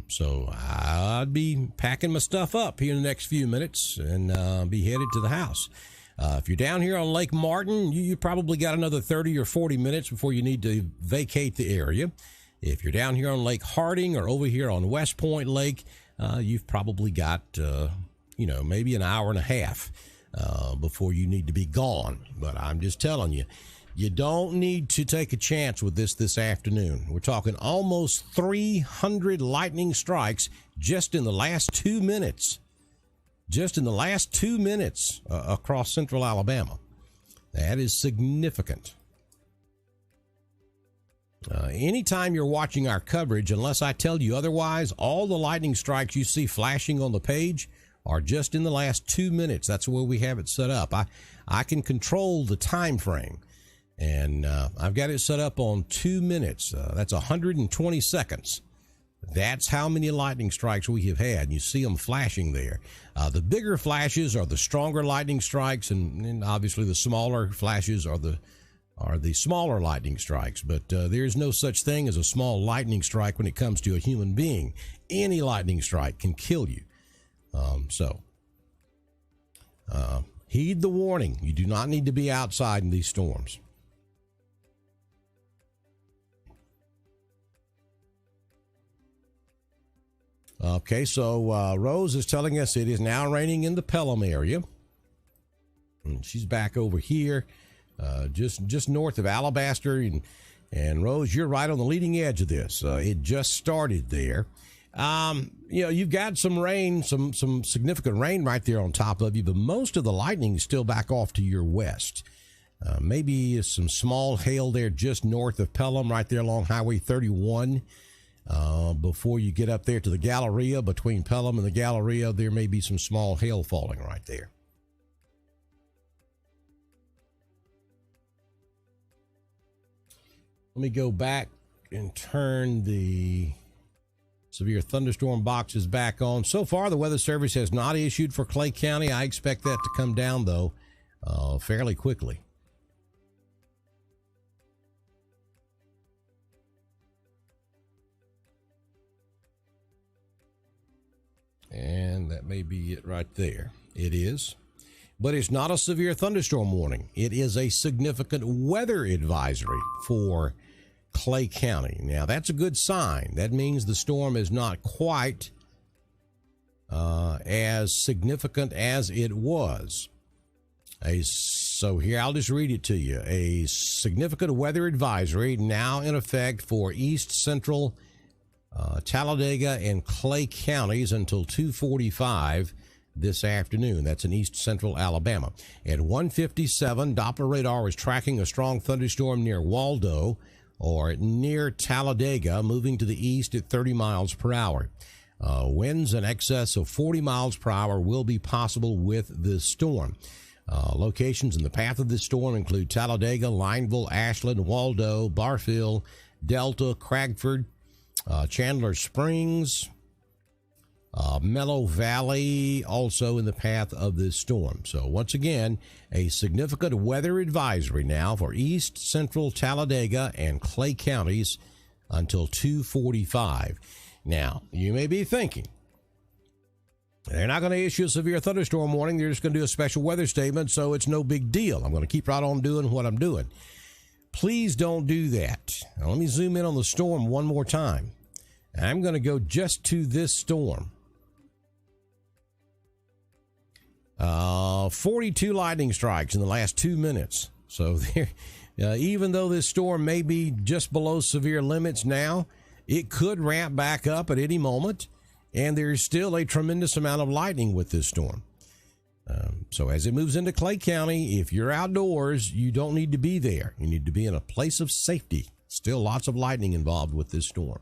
So I'd be packing my stuff up here in the next few minutes and be headed to the house. If you're down here on Lake Martin, you probably got another 30 or 40 minutes before you need to vacate the area. If you're down here on Lake Harding or over here on West Point Lake, you've probably got, maybe an hour and a half before you need to be gone. But I'm just telling you, you don't need to take a chance with this afternoon. We're talking almost 300 lightning strikes just in the last 2 minutes. Just in the last 2 minutes across central Alabama. That is significant. Anytime you're watching our coverage, unless I tell you otherwise, all the lightning strikes you see flashing on the page are just in the last 2 minutes. That's where we have it set up. I can control the time frame, and I've got it set up on 2 minutes. That's 120 seconds. That's how many lightning strikes we have had. You see them flashing there. The bigger flashes are the stronger lightning strikes, and obviously the smaller flashes are the smaller lightning strikes. But there's no such thing as a small lightning strike when it comes to a human being. Any lightning strike can kill you. Heed the warning. You do not need to be outside in these storms. Okay, so Rose is telling us it is now raining in the Pelham area. And she's back over here, just north of Alabaster. And Rose, you're right on the leading edge of this. It just started there. You've got some rain, some significant rain right there on top of you, but most of the lightning is still back off to your west. Maybe some small hail there just north of Pelham, right there along Highway 31. Before you get up there to the Galleria, between Pelham and the Galleria, there may be some small hail falling right there. Let me go back and turn the severe thunderstorm boxes back on. So far, the Weather Service has not issued for Clay County. I expect that to come down, though, fairly quickly. And that may be it right there. It is. But it's not a severe thunderstorm warning. It is a significant weather advisory for Clay County. Now, that's a good sign. That means the storm is not quite as significant as it was. So here, I'll just read it to you. A significant weather advisory now in effect for East Central Talladega and Clay counties until 2:45 this afternoon. That's in east central Alabama. At 1:57, Doppler radar is tracking a strong thunderstorm near Waldo or near Talladega, moving to the east at 30 miles per hour. Winds in excess of 40 miles per hour will be possible with this storm. Locations in the path of this storm include Talladega, Lineville, Ashland, Waldo, Barfield, Delta, Cragford, Chandler Springs, Mellow Valley, also in the path of this storm. So once again, a significant weather advisory now for east central Talladega and Clay counties until 2:45. Now, you may be thinking, they're not going to issue a severe thunderstorm warning. They're just going to do a special weather statement, so it's no big deal. I'm going to keep right on doing what I'm doing. Please don't do that. Now, let me zoom in on the storm one more time. I'm going to go just to this storm. 42 lightning strikes in the last 2 minutes. So there, even though this storm may be just below severe limits now, it could ramp back up at any moment, and there's still a tremendous amount of lightning with this storm. So as it moves into Clay County, if you're outdoors, you don't need to be there. You need to be in a place of safety. Still lots of lightning involved with this storm.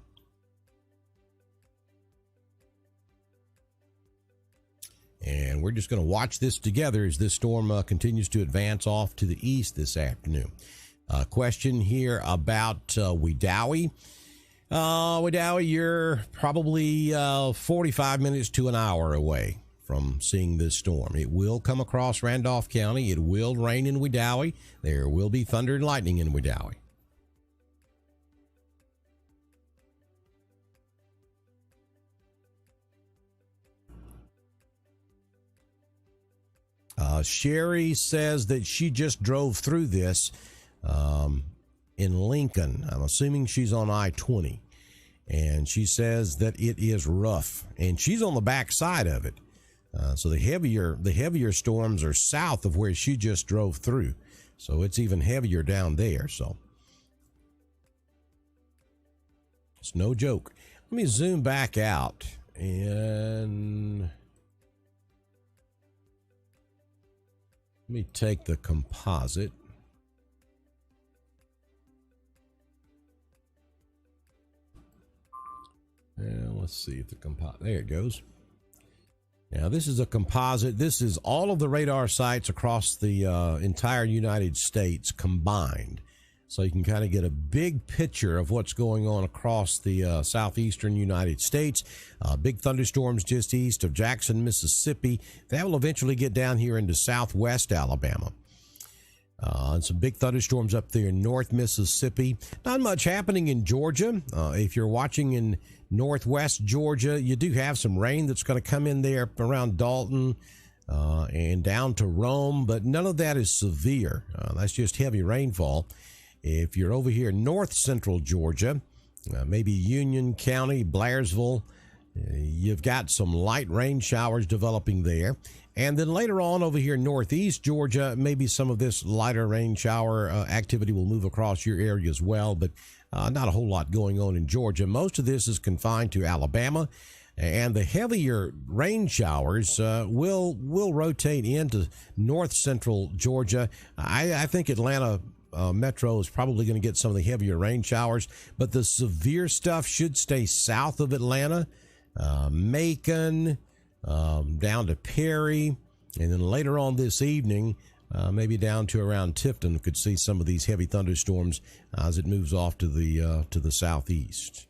And we're just going to watch this together as this storm continues to advance off to the east this afternoon. Question here about Wedowee. Wedowee, you're probably 45 minutes to an hour away from seeing this storm. It will come across Randolph County. It will rain in Wedowee. There will be thunder and lightning in Wedowee. Sherry says that she just drove through this in Lincoln. I'm assuming she's on I-20. And she says that it is rough. And she's on the back side of it. So the heavier storms are south of where she just drove through. So it's even heavier down there. So it's no joke. Let me zoom back out and let me take the composite. And let's see if the composite, there it goes. Now this is a composite. This is all of the radar sites across the entire United States combined. So you can kind of get a big picture of what's going on across the southeastern United States. Big thunderstorms just east of Jackson, Mississippi. That will eventually get down here into southwest Alabama. And some big thunderstorms up there in North Mississippi. Not much happening in Georgia. If you're watching in northwest Georgia, you do have some rain that's going to come in there around Dalton and down to Rome, but none of that is severe. That's just heavy rainfall. If you're over here in north central Georgia, maybe Union County, Blairsville, you've got some light rain showers developing there. And then later on over here in northeast Georgia, maybe some of this lighter rain shower activity will move across your area as well, but not a whole lot going on in Georgia. Most of this is confined to Alabama, and the heavier rain showers will rotate into north central Georgia. I think Atlanta Metro is probably going to get some of the heavier rain showers, but the severe stuff should stay south of Atlanta, Macon, down to Perry, and then later on this evening, maybe down to around Tifton, could see some of these heavy thunderstorms as it moves off to the southeast.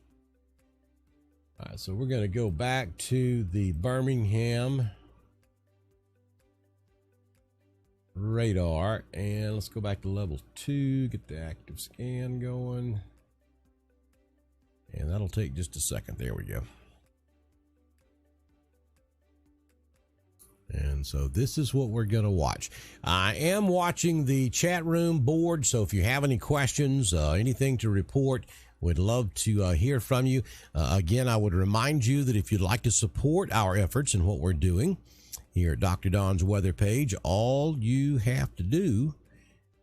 All right, so we're going to go back to the Birmingham radar, and let's go back to level 2, get the active scan going, and that'll take just a second. There we go. And so this is what we're going to watch. I am watching the chat room board, so if you have any questions, anything to report, we'd love to hear from you. Again, I would remind you that if you'd like to support our efforts and what we're doing here at Dr. Don's weather page, all you have to do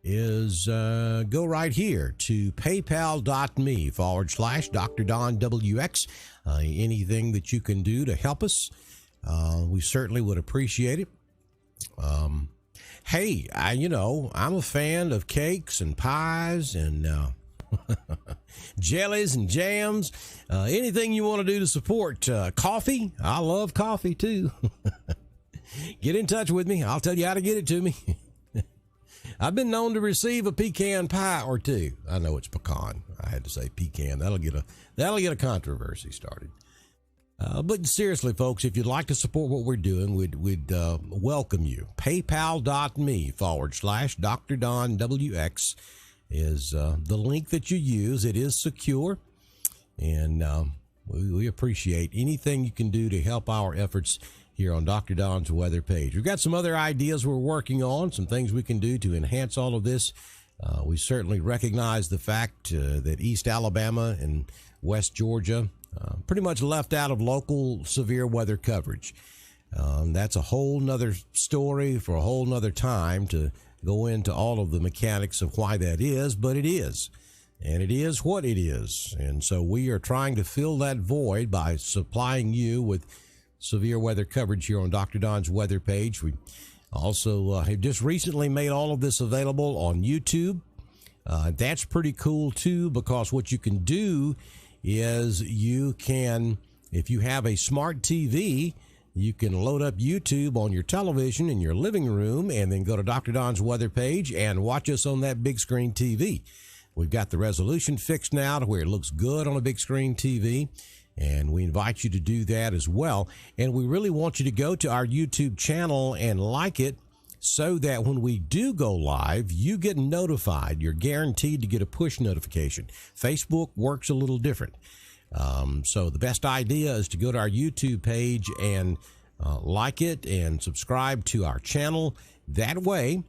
is go right here to paypal.me/Dr. Don WX. Anything that you can do to help us, we certainly would appreciate it. Hey, I'm a fan of cakes and pies and jellies and jams. Anything you want to do to support coffee. I love coffee too. Get in touch with me. I'll tell you how to get it to me. I've been known to receive a pecan pie or two. I know it's pecan. I had to say pecan. That'll get a controversy started. But seriously, folks, if you'd like to support what we're doing, we'd welcome you. PayPal.me/Dr. Don WX is the link that you use. It is secure, and we appreciate anything you can do to help our efforts here on Dr. Don's weather page. We've got some other ideas we're working on, some things we can do to enhance all of this. We certainly recognize the fact that East Alabama and West Georgia pretty much left out of local severe weather coverage. That's a whole nother story for a whole nother time to go into all of the mechanics of why that is, but it is. And it is what it is. And so we are trying to fill that void by supplying you with severe weather coverage here on Dr. Don's weather page. We also have just recently made all of this available on YouTube. That's pretty cool too, because what you can do is you can, if you have a smart TV, you can load up YouTube on your television in your living room and then go to Dr. Don's weather page and watch us on that big screen TV. We've got the resolution fixed now to where it looks good on a big screen TV, and we invite you to do that as well. And we really want you to go to our YouTube channel and like it, so that when we do go live, you get notified. You're guaranteed to get a push notification. Facebook works a little different. So the best idea is to go to our YouTube page and like it and subscribe to our channel. That way,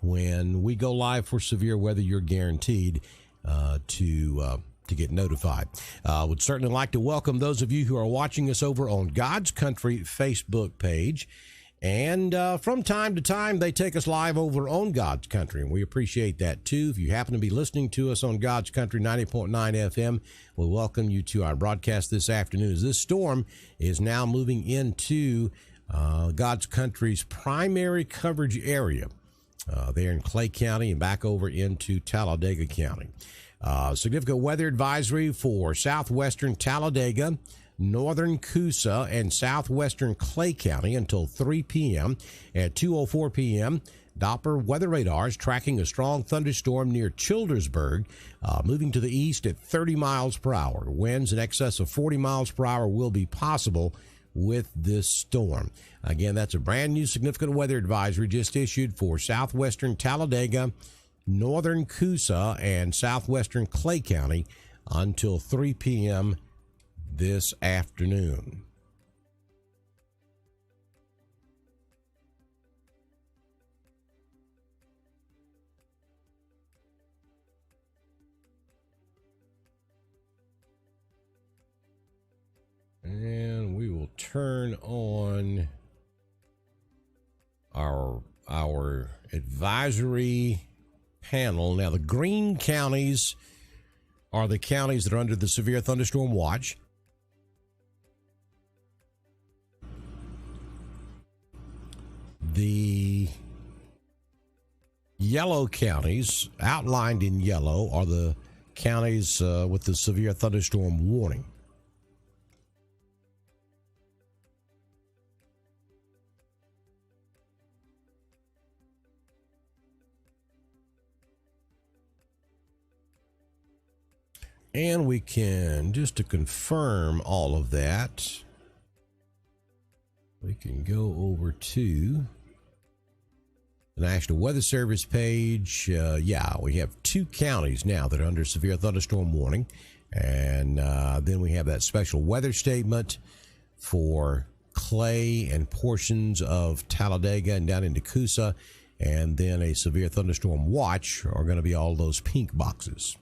when we go live for severe weather, you're guaranteed to get notified. Would certainly like to welcome those of you who are watching us over on God's Country Facebook page. And from time to time, they take us live over on God's Country, and we appreciate that too. If you happen to be listening to us on God's Country 90.9 FM, we welcome you to our broadcast this afternoon. As this storm is now moving into God's Country's primary coverage area there in Clay County and back over into Talladega County. Significant weather advisory for southwestern Talladega, northern Coosa, and southwestern Clay County until 3 p.m. At 2:04 p.m., Doppler weather radar is tracking a strong thunderstorm near Childersburg, moving to the east at 30 miles per hour. Winds in excess of 40 miles per hour will be possible with this storm. Again, that's a brand new significant weather advisory just issued for southwestern Talladega, northern Coosa, and southwestern Clay County until 3 p.m. this afternoon. And we will turn on our advisory panel. Now, the green counties are the counties that are under the severe thunderstorm watch. The yellow counties, outlined in yellow, are the counties with the severe thunderstorm warning. And we can, just to confirm all of that, we can go over to the National Weather Service page. We have 2 counties now that are under severe thunderstorm warning. And then we have that special weather statement for Clay and portions of Talladega and down into Coosa. And then a severe thunderstorm watch are going to be all those pink boxes.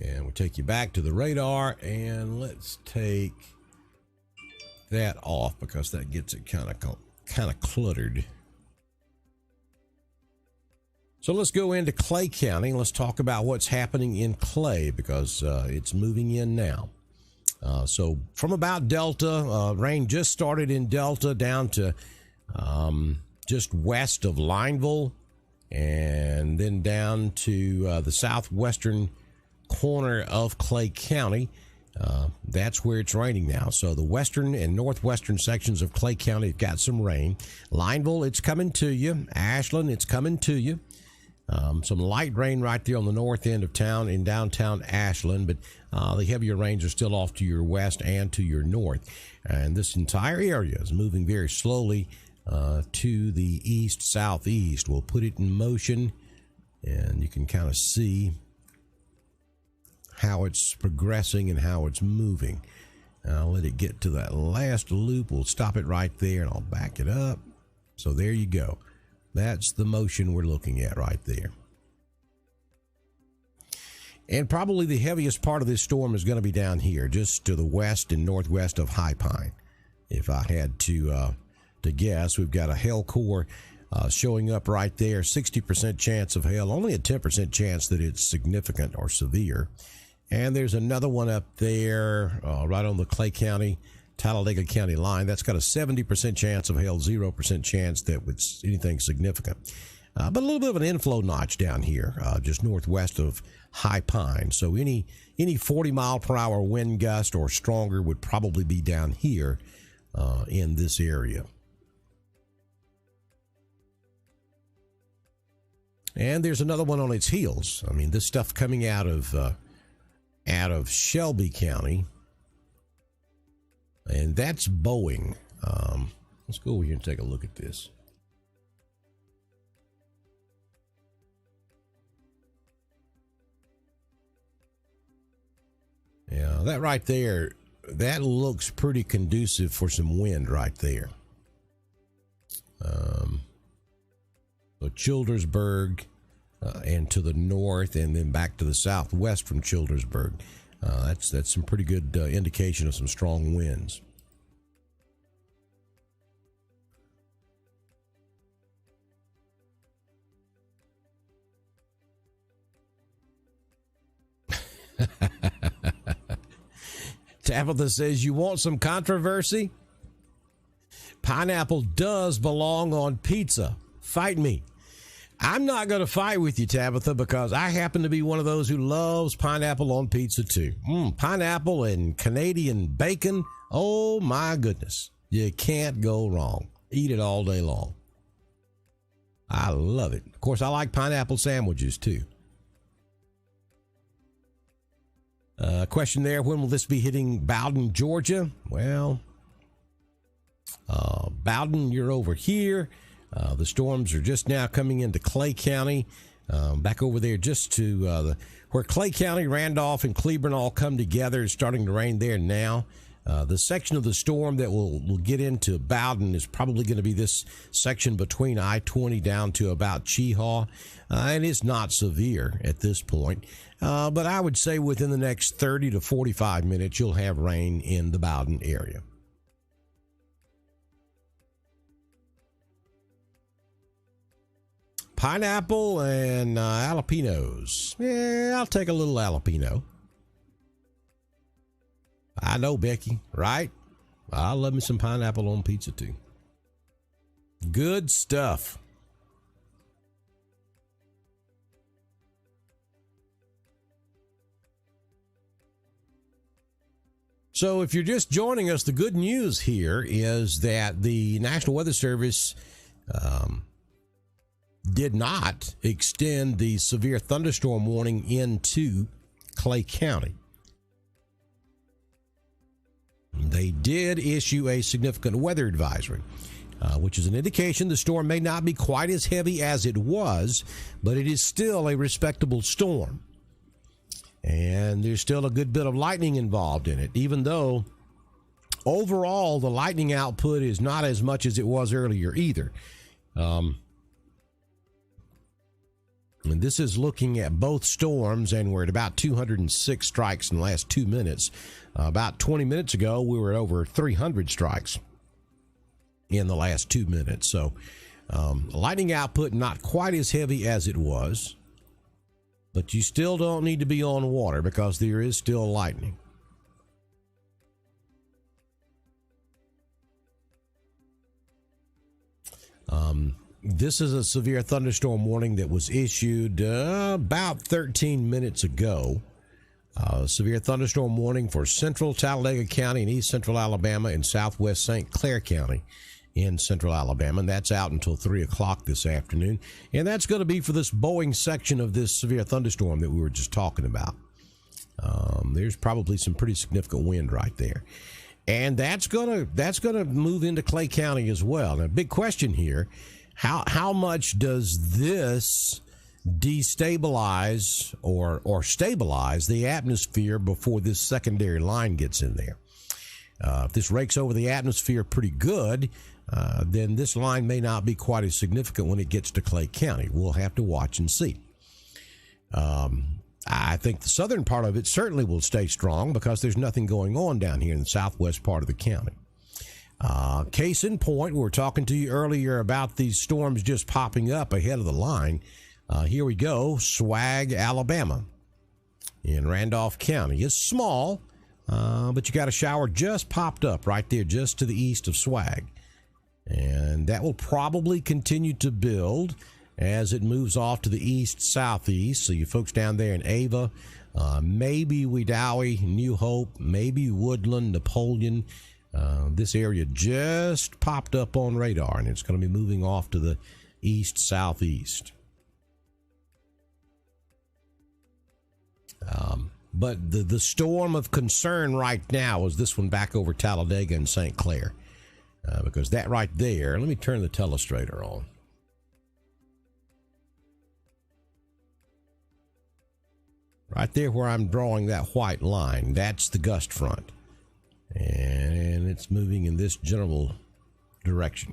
And we'll take you back to the radar, and let's take that off because that gets it kind of cluttered. So let's go into Clay County. Let's talk about what's happening in Clay because it's moving in now. So from about Delta, rain just started in Delta down to just west of Lineville, and then down to the southwestern corner of Clay County. That's where it's raining now. So the western and northwestern sections of Clay County have got some rain. Lineville, it's coming to you. Ashland, it's coming to you. Some light rain right there on the north end of town in downtown Ashland, but the heavier rains are still off to your west and to your north. And this entire area is moving very slowly to the east-southeast. We'll put it in motion, and you can kind of see how it's progressing and how it's moving. I'll let it get to that last loop. We'll stop it right there, and I'll back it up. So there you go. That's the motion we're looking at right there. And probably the heaviest part of this storm is going to be down here, just to the west and northwest of High Pine. If I had to guess, we've got a hail core showing up right there, 60% chance of hail, only a 10% chance that it's significant or severe. And there's another one up there right on the Clay County, Talladega County line. That's got a 70% chance of hail, 0% chance that it's anything significant. But a little bit of an inflow notch down here, just northwest of High Pine. So any 40-mile-per-hour wind gust or stronger would probably be down here in this area. And there's another one on its heels. I mean, this stuff coming out of Shelby County, and that's Boeing. Let's go over here and take a look at this. Yeah, that right there, that looks pretty conducive for some wind right there. So Childersburg and to the north, and then back to the southwest from Childersburg. That's some pretty good indication of some strong winds. Tabitha says, you want some controversy? Pineapple does belong on pizza. Fight me. I'm not going to fight with you, Tabitha, because I happen to be one of those who loves pineapple on pizza too. Pineapple and Canadian bacon. Oh my goodness. You can't go wrong. Eat it all day long. I love it. Of course, I like pineapple sandwiches too. Question there, when will this be hitting Bowden, Georgia? Well, Bowden, you're over here. The storms are just now coming into Clay County, back over there just to where Clay County, Randolph, and Cleburne all come together. It's starting to rain there now. The section of the storm that will get into Bowden is probably going to be this section between I-20 down to about Cheehaw, and it's not severe at this point. But I would say within the next 30 to 45 minutes, you'll have rain in the Bowden area. Pineapple and jalapenos. Yeah, I'll take a little jalapeno. I know, Becky, right? I love me some pineapple on pizza too. Good stuff. So if you're just joining us, the good news here is that the National Weather Service did not extend the severe thunderstorm warning into Clay County. They did issue a significant weather advisory, which is an indication the storm may not be quite as heavy as it was, but it is still a respectable storm. And there's still a good bit of lightning involved in it, even though overall the lightning output is not as much as it was earlier either. And this is looking at both storms, and we're at about 206 strikes in the last 2 minutes. About 20 minutes ago, we were at over 300 strikes in the last 2 minutes. So lightning output not quite as heavy as it was, but you still don't need to be on water because there is still lightning. This is a severe thunderstorm warning that was issued about 13 minutes ago. Severe thunderstorm warning for central Talladega County and east central Alabama and southwest St. Clair County in central Alabama. And that's out until 3 o'clock this afternoon. And that's going to be for this Boeing section of this severe thunderstorm that we were just talking about. There's probably some pretty significant wind right there. And that's gonna move into Clay County as well. Now, big question here. How much does this destabilize or stabilize the atmosphere before this secondary line gets in there? If this rakes over the atmosphere pretty good, then this line may not be quite as significant when it gets to Clay County. We'll have to watch and see. I think the southern part of it certainly will stay strong because there's nothing going on down here in the southwest part of the county. Case in point, we were talking to you earlier about these storms just popping up ahead of the line. Here we go. Swag, Alabama in Randolph County. It's small, but you got a shower just popped up right there just to the east of Swag. And that will probably continue to build as it moves off to the east-southeast. So you folks down there in Ava, maybe Wedowee, New Hope, maybe Woodland, Napoleon. This area just popped up on radar, and it's going to be moving off to the east-southeast. But the storm of concern right now is this one back over Talladega and St. Clair. Because that right there, let me turn the telestrator on. Right there where I'm drawing that white line, that's the gust front. And it's moving in this general direction.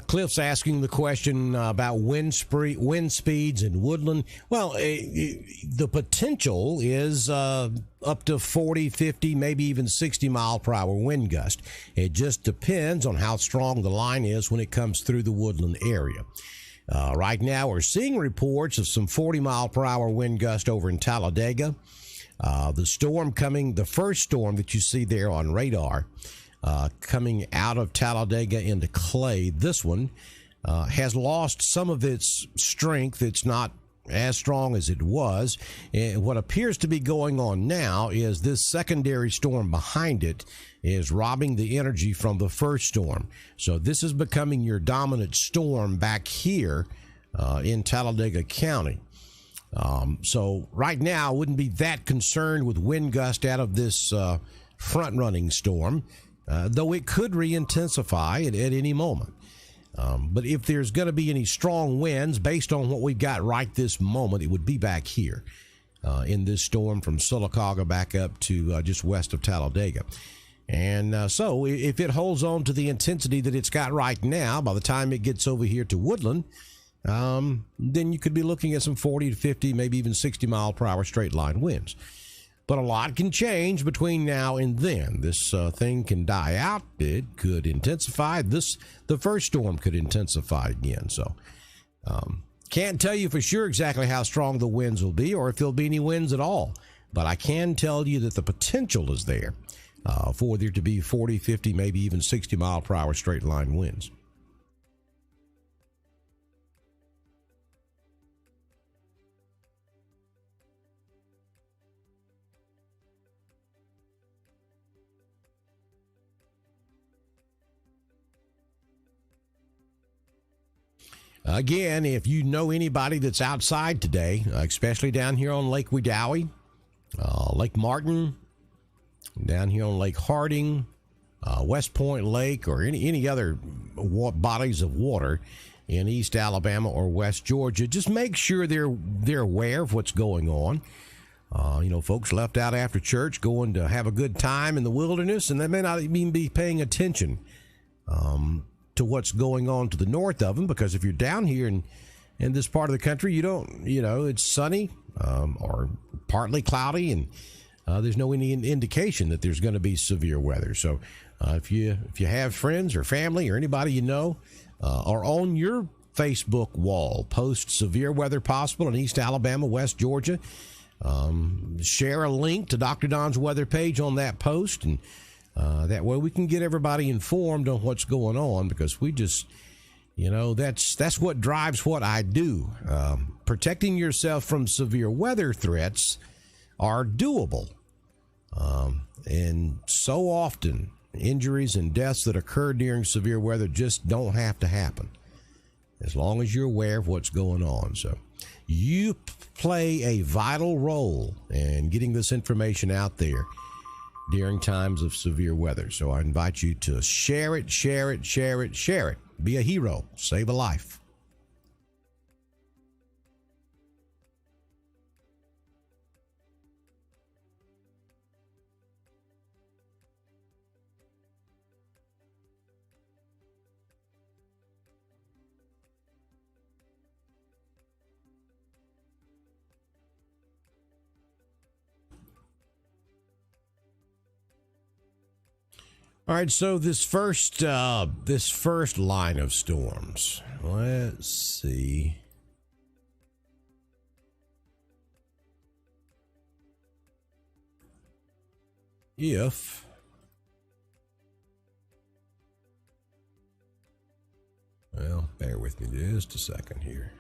Cliff's asking the question about wind speeds in Woodland. Well, the potential is up to 40, 50, maybe even 60 mile per hour wind gust. It just depends on how strong the line is when it comes through the Woodland area. Right now, we're seeing reports of some 40 mile per hour wind gust over in Talladega. The first storm that you see there on radar, coming out of Talladega into Clay, this one has lost some of its strength. It's not as strong as it was. And what appears to be going on now is this secondary storm behind it is robbing the energy from the first storm. So this is becoming your dominant storm back here in Talladega County. So right now, I wouldn't be that concerned with wind gust out of this front-running storm. Though it could re-intensify at any moment. But if there's going to be any strong winds, based on what we've got right this moment, it would be back here in this storm from Sylacauga back up to just west of Talladega. And so if it holds on to the intensity that it's got right now, by the time it gets over here to Woodland, then you could be looking at some 40 to 50, maybe even 60 mile per hour straight line winds. But a lot can change between now and then. This thing can die out. It could intensify. The first storm could intensify again. So can't tell you for sure exactly how strong the winds will be or if there'll be any winds at all. But I can tell you that the potential is there for there to be 40, 50, maybe even 60 mile per hour straight line winds. Again, if you know anybody that's outside today, especially down here on Lake Wedowee, Lake Martin, down here on Lake Harding, West Point Lake, or any other bodies of water in East Alabama or West Georgia, just make sure they're aware of what's going on. Folks left out after church going to have a good time in the wilderness, and they may not even be paying attention to what's going on to the north of them, because if you're down here in this part of the country, it's sunny or partly cloudy, and there's no any indication that there's going to be severe weather. So if you have friends or family or anybody you know, or on your Facebook wall, post severe weather possible in East Alabama, West Georgia. Share a link to Dr. Don's weather page on that post, and that way we can get everybody informed on what's going on, because we just, that's what drives what I do. Protecting yourself from severe weather threats are doable. And so often injuries and deaths that occur during severe weather just don't have to happen, as long as you're aware of what's going on. So you play a vital role in getting this information out there during times of severe weather. So I invite you to share it, share it, share it, share it. Be a hero. Save a life. All right, so this first line of storms, let's see. Well, bear with me just a second here.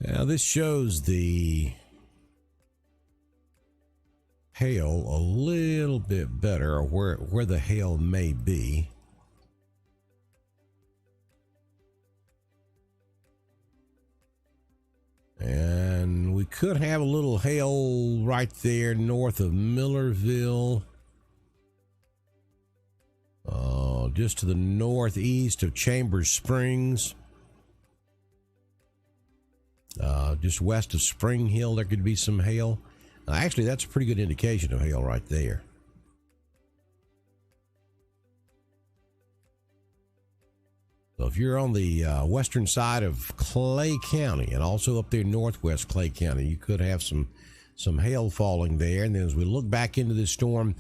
Now, this shows the hail a little bit better, or where the hail may be. And we could have a little hail right there north of Millerville, just to the northeast of Chambers Springs. Just west of Spring Hill, there could be some hail. Actually, that's a pretty good indication of hail right there. So if you're on the western side of Clay County, and also up there northwest Clay County, you could have some hail falling there. And then as we look back into this storm,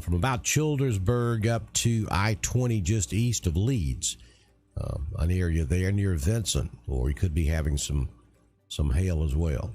from about Childersburg up to I-20 just east of Leeds, an area there near Vincent, or you could be having some hail as well.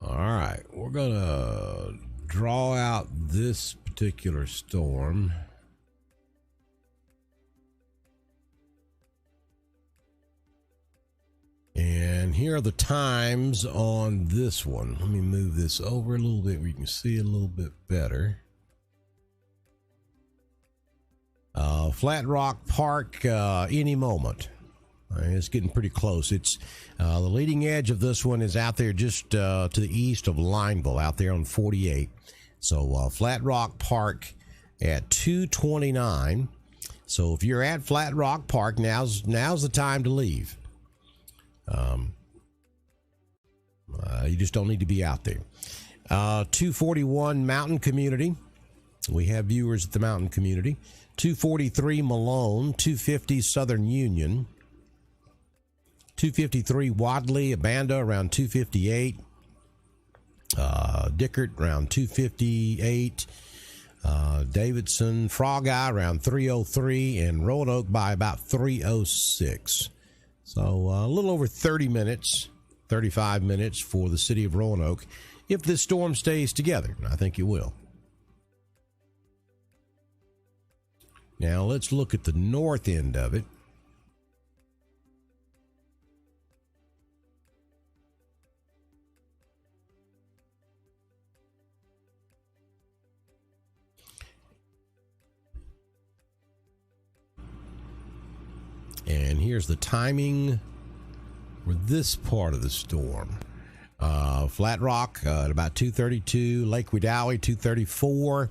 All right, we're gonna draw out this particular storm. And here are the times on this one. Let me move this over a little bit where you can see a little bit better. Flat Rock Park, any moment. It's getting pretty close. It's the leading edge of this one is out there just to the east of Lineville, out there on 48. So Flat Rock Park at 2:29. So if you're at Flat Rock Park, now's the time to leave. You just don't need to be out there. 241 Mountain Community. We have viewers at the Mountain Community. 243 Malone. 250 Southern Union. 253 Wadley, Abanda around 258. Dickert around 258. Davidson, Frog Eye around 303, and Roanoke by about 306. So a little over 30 minutes, 35 minutes for the city of Roanoke if this storm stays together. And I think it will. Now let's look at the north end of it. And here's the timing for this part of the storm. Flat Rock at about 2:32, Lake Wedowee 2:34,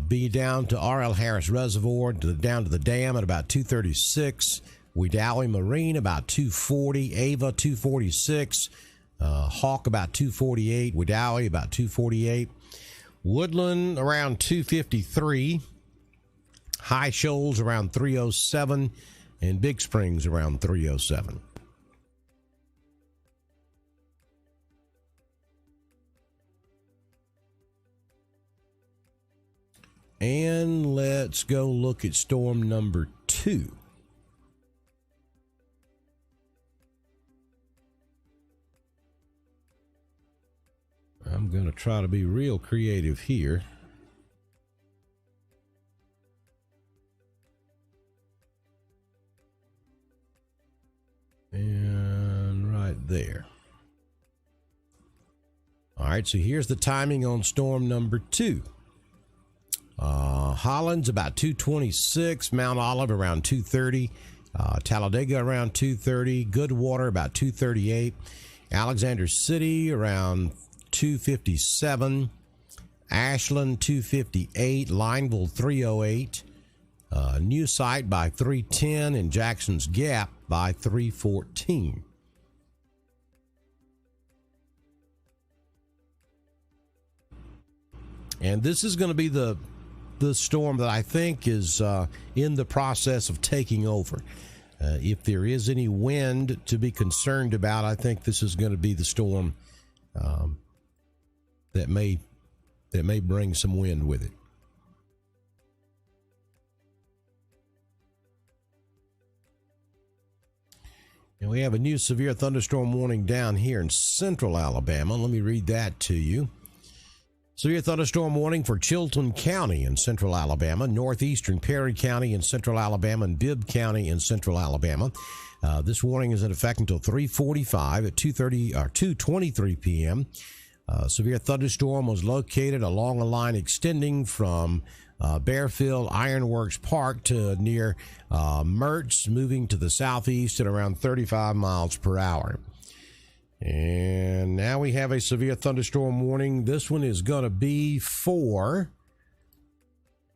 be down to R.L. Harris Reservoir, down to the dam at about 2:36, Wedowee Marine about 2:40, Ava 2:46, Hawk about 2:48, Wedowee about 2:48, Woodland around 2:53, High Shoals around 3:07, and Big Springs around 3:07. And let's go look at storm number 2. I'm going to try to be real creative here. And right there. All right, so here's the timing on storm number 2. Holland's about 2:26, Mount Olive around 2:30, Talladega around 2:30, Goodwater about 2:38, Alexander City around 2:57, Ashland 2:58, Lineville 3:08, New Site by 3:10, and Jackson's Gap by 3:14. And this is going to be the storm that I think is in the process of taking over. If there is any wind to be concerned about, I think this is going to be the storm that may bring some wind with it. And we have a new severe thunderstorm warning down here in central Alabama. Let me read that to you. Severe thunderstorm warning for Chilton County in central Alabama, northeastern Perry County in central Alabama, and Bibb County in central Alabama. This warning is in effect until 3:45 at 2:23 p.m. Severe thunderstorm was located along a line extending from Bearfield Ironworks Park to near Mertz, moving to the southeast at around 35 miles per hour. And now we have a severe thunderstorm warning. This one is going to be for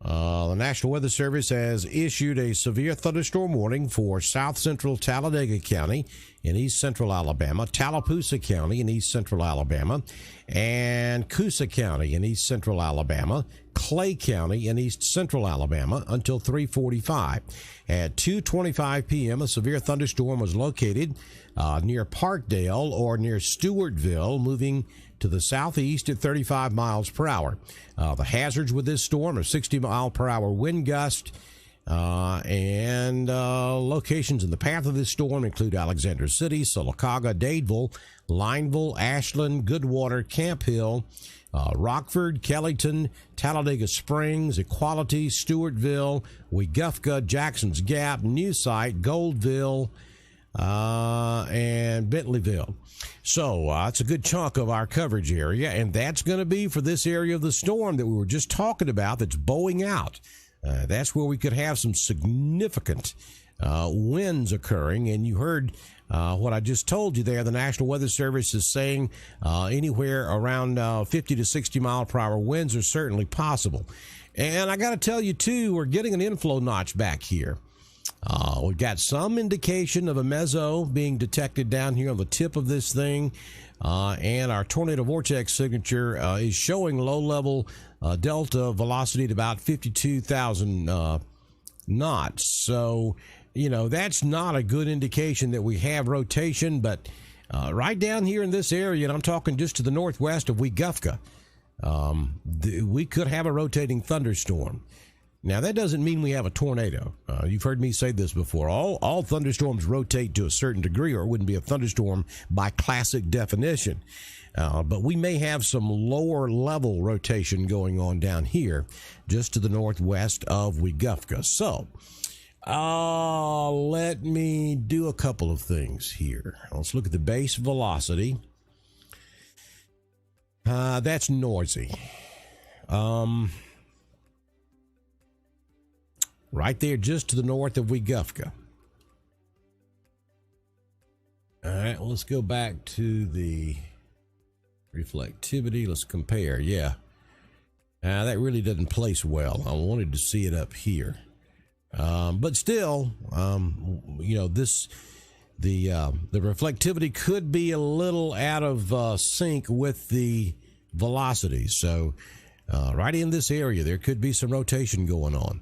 the National Weather Service has issued a severe thunderstorm warning for south central Talladega County in east central Alabama, Tallapoosa County in east central Alabama, and Coosa County in east central Alabama, Clay County in east central Alabama until 3:45. At 2:25 p.m., a severe thunderstorm was located near Parkdale or near Stewartville, moving to the southeast at 35 miles per hour. The hazards with this storm are 60-mile-per-hour wind gust, and locations in the path of this storm include Alexander City, Sylacauga, Dadeville, Lineville, Ashland, Goodwater, Camp Hill, Rockford, Kellyton, Talladega Springs, Equality, Stewartville, Weguffca, Jackson's Gap, New Site, Goldville, and Bentleyville. So that's a good chunk of our coverage area, and that's going to be for this area of the storm that we were just talking about that's bowing out. That's where we could have some significant winds occurring, and you heard what I just told you there. The National Weather Service is saying anywhere around 50 to 60 mile per hour winds are certainly possible. And I got to tell you, too, we're getting an inflow notch back here. We've got some indication of a meso being detected down here on the tip of this thing, and our tornado vortex signature is showing low-level delta velocity at about 52,000 knots. So, you know, that's not a good indication that we have rotation, but right down here in this area, and I'm talking just to the northwest of Weguffca, we could have a rotating thunderstorm. Now, that doesn't mean we have a tornado. You've heard me say this before. All thunderstorms rotate to a certain degree, or it wouldn't be a thunderstorm by classic definition. But we may have some lower level rotation going on down here, just to the northwest of Weguffca. So, let me do a couple of things here. Let's look at the base velocity. That's noisy. Right there, just to the north of Weguffca. All right, well, let's go back to the reflectivity. Let's compare. Yeah, that really doesn't place well. I wanted to see it up here, but still, you know, the reflectivity could be a little out of sync with the velocity. So, right in this area, there could be some rotation going on.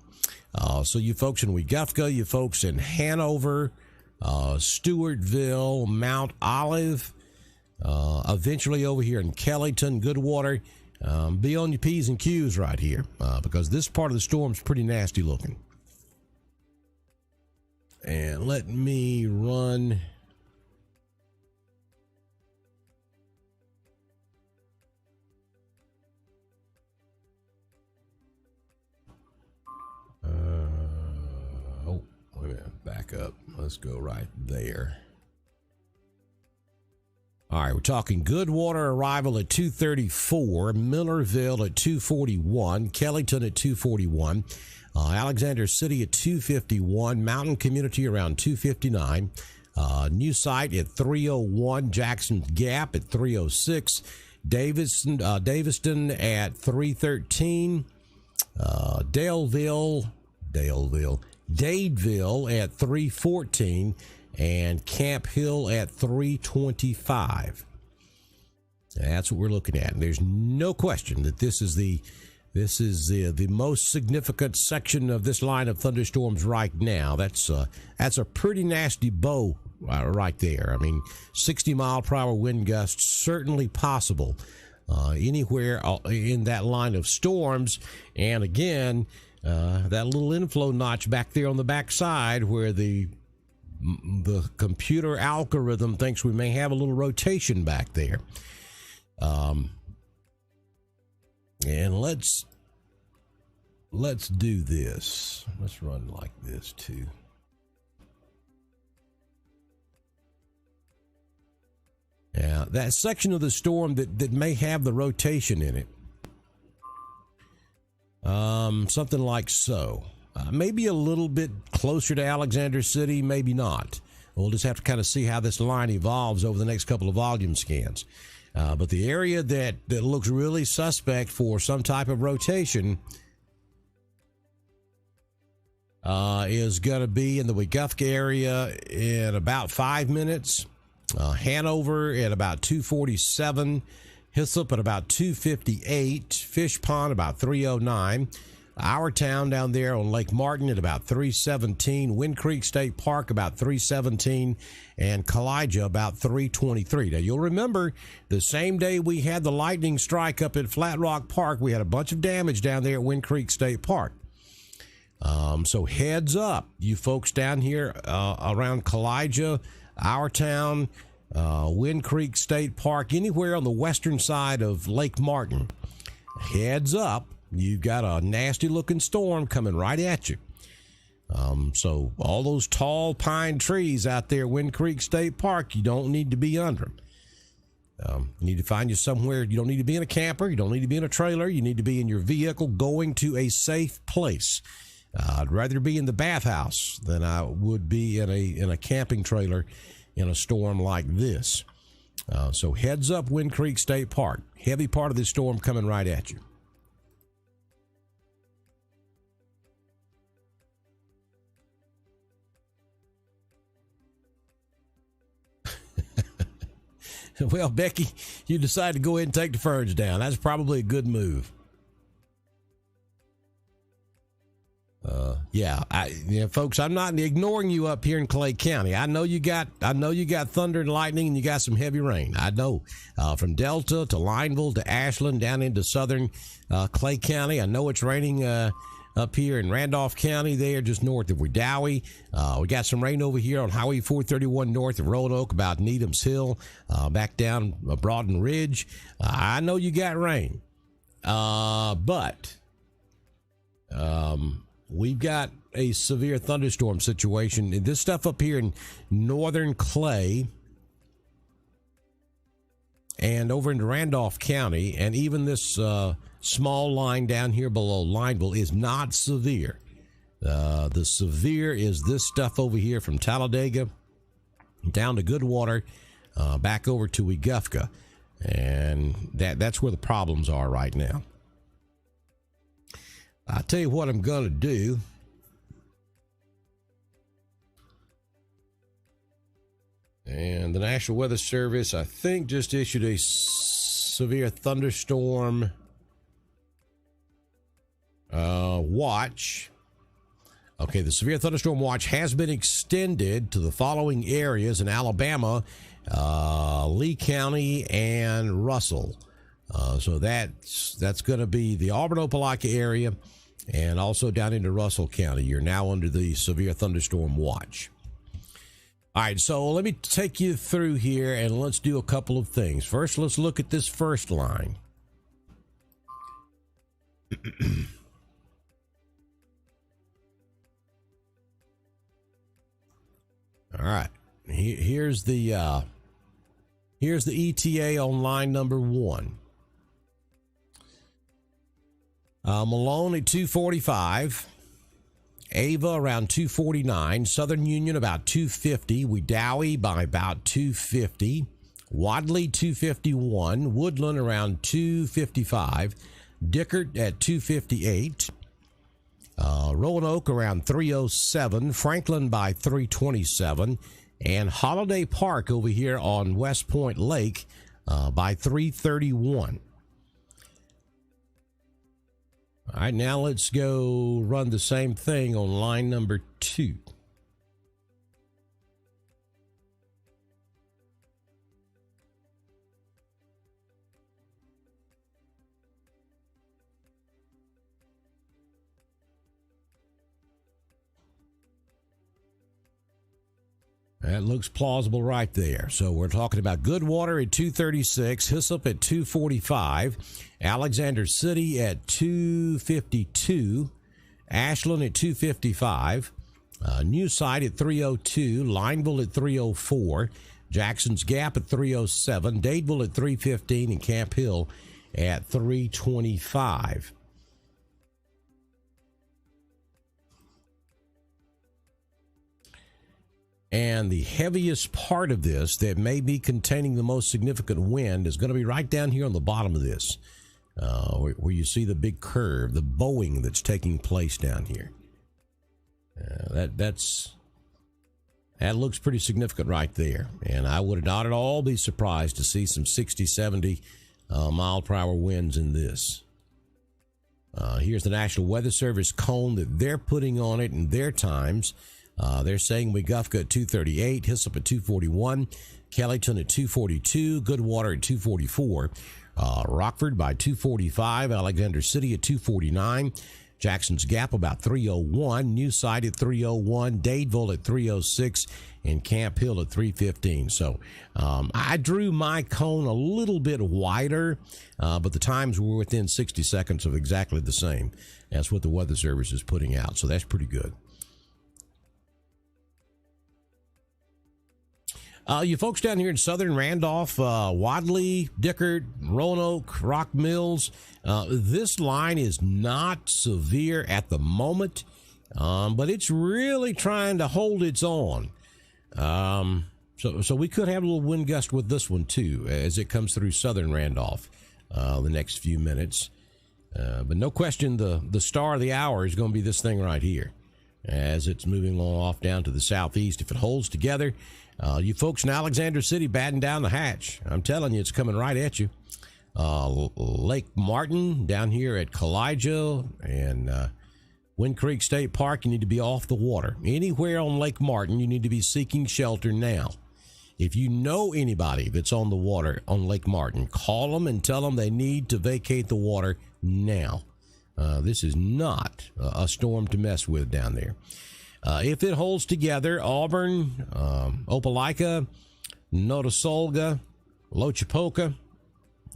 So you folks in Weguffca, you folks in Hanover, Stewartville, Mount Olive, eventually over here in Kellyton, Goodwater, be on your P's and Q's right here, because this part of the storm's pretty nasty looking. And let me run wait a minute, back up. Let's go right there. All right, we're talking Goodwater arrival at 2:34, Millerville at 2:41, Kellyton at 2:41, Alexander City at 2:51, Mountain Community around 2:59, New Site at 3:01, Jackson Gap at 3:06, Davison at 3:13, Dadeville at 3:14, and Camp Hill at 3:25. That's what we're looking at. And there's no question that this is the most significant section of this line of thunderstorms right now. That's a pretty nasty bow right there. I mean, 60-mile-per-hour wind gusts certainly possible anywhere in that line of storms. And again, that little inflow notch back there on the backside where the computer algorithm thinks we may have a little rotation back there. And let's do this. Let's run like this too. Yeah, that section of the storm that may have the rotation in it. Something like so. Maybe a little bit closer to Alexander City, maybe not. We'll just have to kind of see how this line evolves over the next couple of volume scans. But the area that looks really suspect for some type of rotation is going to be in the Weguffca area in about 5 minutes. Hanover at about 2:47. Hyslop at about 2:58. Fish Pond about 3:09. Our town down there on Lake Martin at about 3:17. Wind Creek State Park about 3:17. And Kalijah about 3:23. Now, you'll remember the same day we had the lightning strike up at Flat Rock Park, we had a bunch of damage down there at Wind Creek State Park. So heads up, you folks down here around Kalijah, our town, Wind Creek State Park, anywhere on the western side of Lake Martin. Heads up, you've got a nasty looking storm coming right at you. So all those tall pine trees out there, Wind Creek State Park, you don't need to be under them. You need to find you somewhere. You don't need to be in a camper. You don't need to be in a trailer. You need to be in your vehicle going to a safe place. I'd rather be in the bathhouse than I would be in a camping trailer in a storm like this. So heads up, Wind Creek State Park. Heavy part of this storm coming right at you. Well, Becky, you decided to go ahead and take the ferns down. That's probably a good move. Folks, I'm not ignoring you up here in Clay County. I know you got thunder and lightning, and you got some heavy rain. I know, from Delta to Lineville to Ashland down into southern Clay County. I know it's raining up here in Randolph County there, just north of Wedowee. We got some rain over here on Highway 431 north of Roanoke, about Needham's Hill, back down Broaden Ridge. I know you got rain, but we've got a severe thunderstorm situation. This stuff up here in northern Clay and over into Randolph County, and even this small line down here below Lineville is not severe. The severe is this stuff over here from Talladega down to Goodwater, back over to Weguffka, and that's where the problems are right now. I'll tell you what I'm going to do. And the National Weather Service, I think, just issued a severe thunderstorm watch. Okay, the severe thunderstorm watch has been extended to the following areas in Alabama, Lee County and Russell. So that's going to be the Auburn-Opelika area and also down into Russell County. You're now under the severe thunderstorm watch. All right, so let me take you through here and let's do a couple of things. First, let's look at this first line. All right, here's the ETA on line number 1. Malone at 245. Ava around 249, Southern Union about 250, Wedowee by about 250, Wadley 251, Woodland around 255, Dickert at 258, Roanoke around 307, Franklin by 327, and Holiday Park over here on West Point Lake by 331. All right, now let's go run the same thing on line number 2. That looks plausible right there. So we're talking about Goodwater at 236, Hyssop at 245, Alexander City at 252, Ashland at 255, New Site at 302, Lineville at 304, Jackson's Gap at 307, Dadeville at 315, and Camp Hill at 325. And the heaviest part of this that may be containing the most significant wind is going to be right down here on the bottom of this, where you see the big curve, the bowing that's taking place down here. That looks pretty significant right there. And I would not at all be surprised to see some 60, 70 mile per hour winds in this. Here's the National Weather Service cone that they're putting on it in their times. They're saying Weguffka at 238, Hyssop at 241, Kellyton at 242, Goodwater at 244, Rockford by 245, Alexander City at 249, Jackson's Gap about 301, New Site at 301, Dadeville at 306, and Camp Hill at 315. So I drew my cone a little bit wider, but the times were within 60 seconds of exactly the same as what the Weather Service is putting out. So that's pretty good. You folks down here in southern Randolph, Wadley, Dickert, Roanoke, Rock Mills, this line is not severe at the moment, but it's really trying to hold its own. So we could have a little wind gust with this one too, as it comes through southern Randolph the next few minutes. But no question, the star of the hour is going to be this thing right here, as it's moving off down to the southeast. If it holds together, you folks in Alexander City batten down the hatch. I'm telling you, it's coming right at you. Lake Martin down here at Kalijah and Wind Creek State Park, you need to be off the water. Anywhere on Lake Martin, you need to be seeking shelter now. If you know anybody that's on the water on Lake Martin, call them and tell them they need to vacate the water now. This is not a storm to mess with down there. If it holds together, Auburn, Opelika, Notasulga, Lochapoka,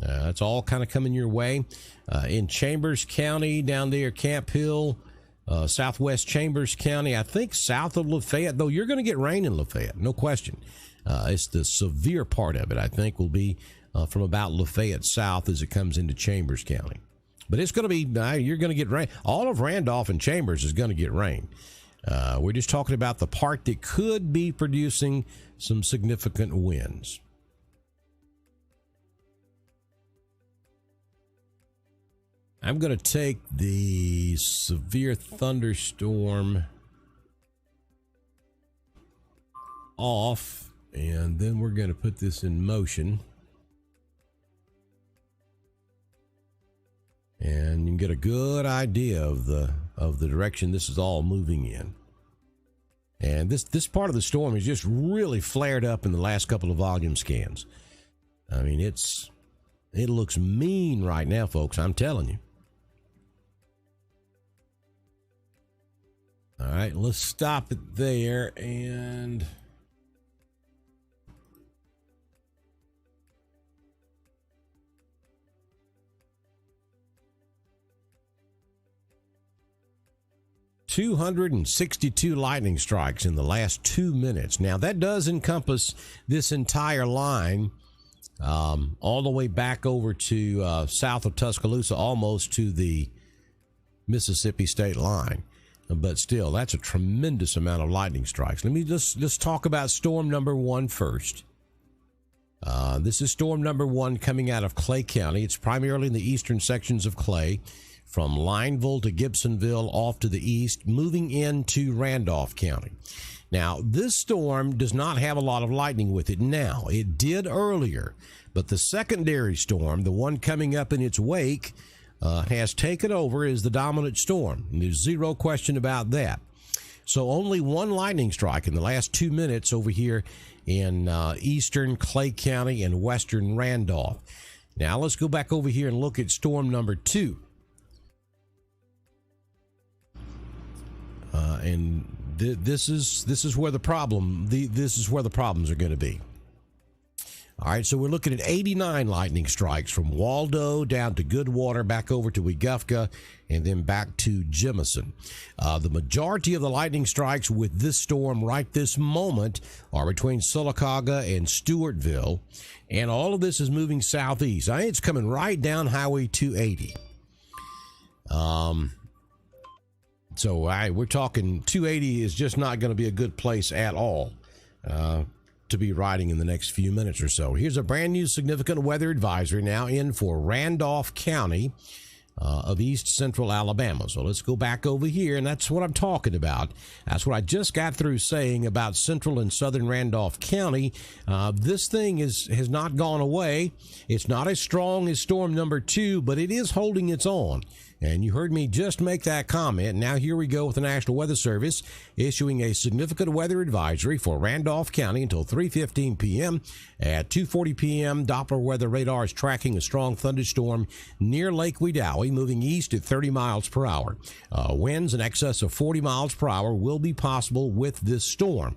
it's all kind of coming your way. In Chambers County down there, Camp Hill, southwest Chambers County, I think south of Lafayette, though you're going to get rain in Lafayette, no question. It's the severe part of it, I think, will be from about Lafayette south as it comes into Chambers County. But it's going to be, you're going to get rain. All of Randolph and Chambers is going to get rain. We're just talking about the part that could be producing some significant winds. I'm going to take the severe thunderstorm off, and then we're going to put this in motion. And you can get a good idea of the direction this is all moving in. And this part of the storm is just really flared up in the last couple of volume scans. I mean, it looks mean right now, folks, I'm telling you. All right, let's stop it there and $262 lightning strikes in the last 2 minutes. Now, that does encompass this entire line all the way back over to south of Tuscaloosa, almost to the Mississippi state line. But still, that's a tremendous amount of lightning strikes. Let me just talk about storm number 1 first. This is storm number 1 coming out of Clay County. It's primarily in the eastern sections of Clay, from Lineville to Gibsonville off to the east, moving into Randolph County. Now, this storm does not have a lot of lightning with it now. It did earlier, but the secondary storm, the one coming up in its wake, has taken over as the dominant storm. And there's zero question about that. So only one lightning strike in the last 2 minutes over here in eastern Clay County and western Randolph. Now let's go back over here and look at storm number 2. And this is where the problems are going to be. All right, so we're looking at 89 lightning strikes from Waldo down to Goodwater, back over to Weguffka, and then back to Jemison. The majority of the lightning strikes with this storm right this moment are between Sylacauga and Stewartville, and all of this is moving southeast. I think it's coming right down Highway 280. So we're talking 280 is just not going to be a good place at all to be riding in the next few minutes or so. Here's a brand new significant weather advisory now in for Randolph County of east central Alabama. So let's go back over here, and that's what I'm talking about. That's what I just got through saying about central and southern Randolph County. This thing has not gone away. It's not as strong as storm number 2, but it is holding its own. And you heard me just make that comment. Now here we go with the National Weather Service issuing a significant weather advisory for Randolph County until 3:15 p.m. At 2:40 p.m., Doppler weather radar is tracking a strong thunderstorm near Lake Wedowee, moving east at 30 miles per hour. Winds in excess of 40 miles per hour will be possible with this storm.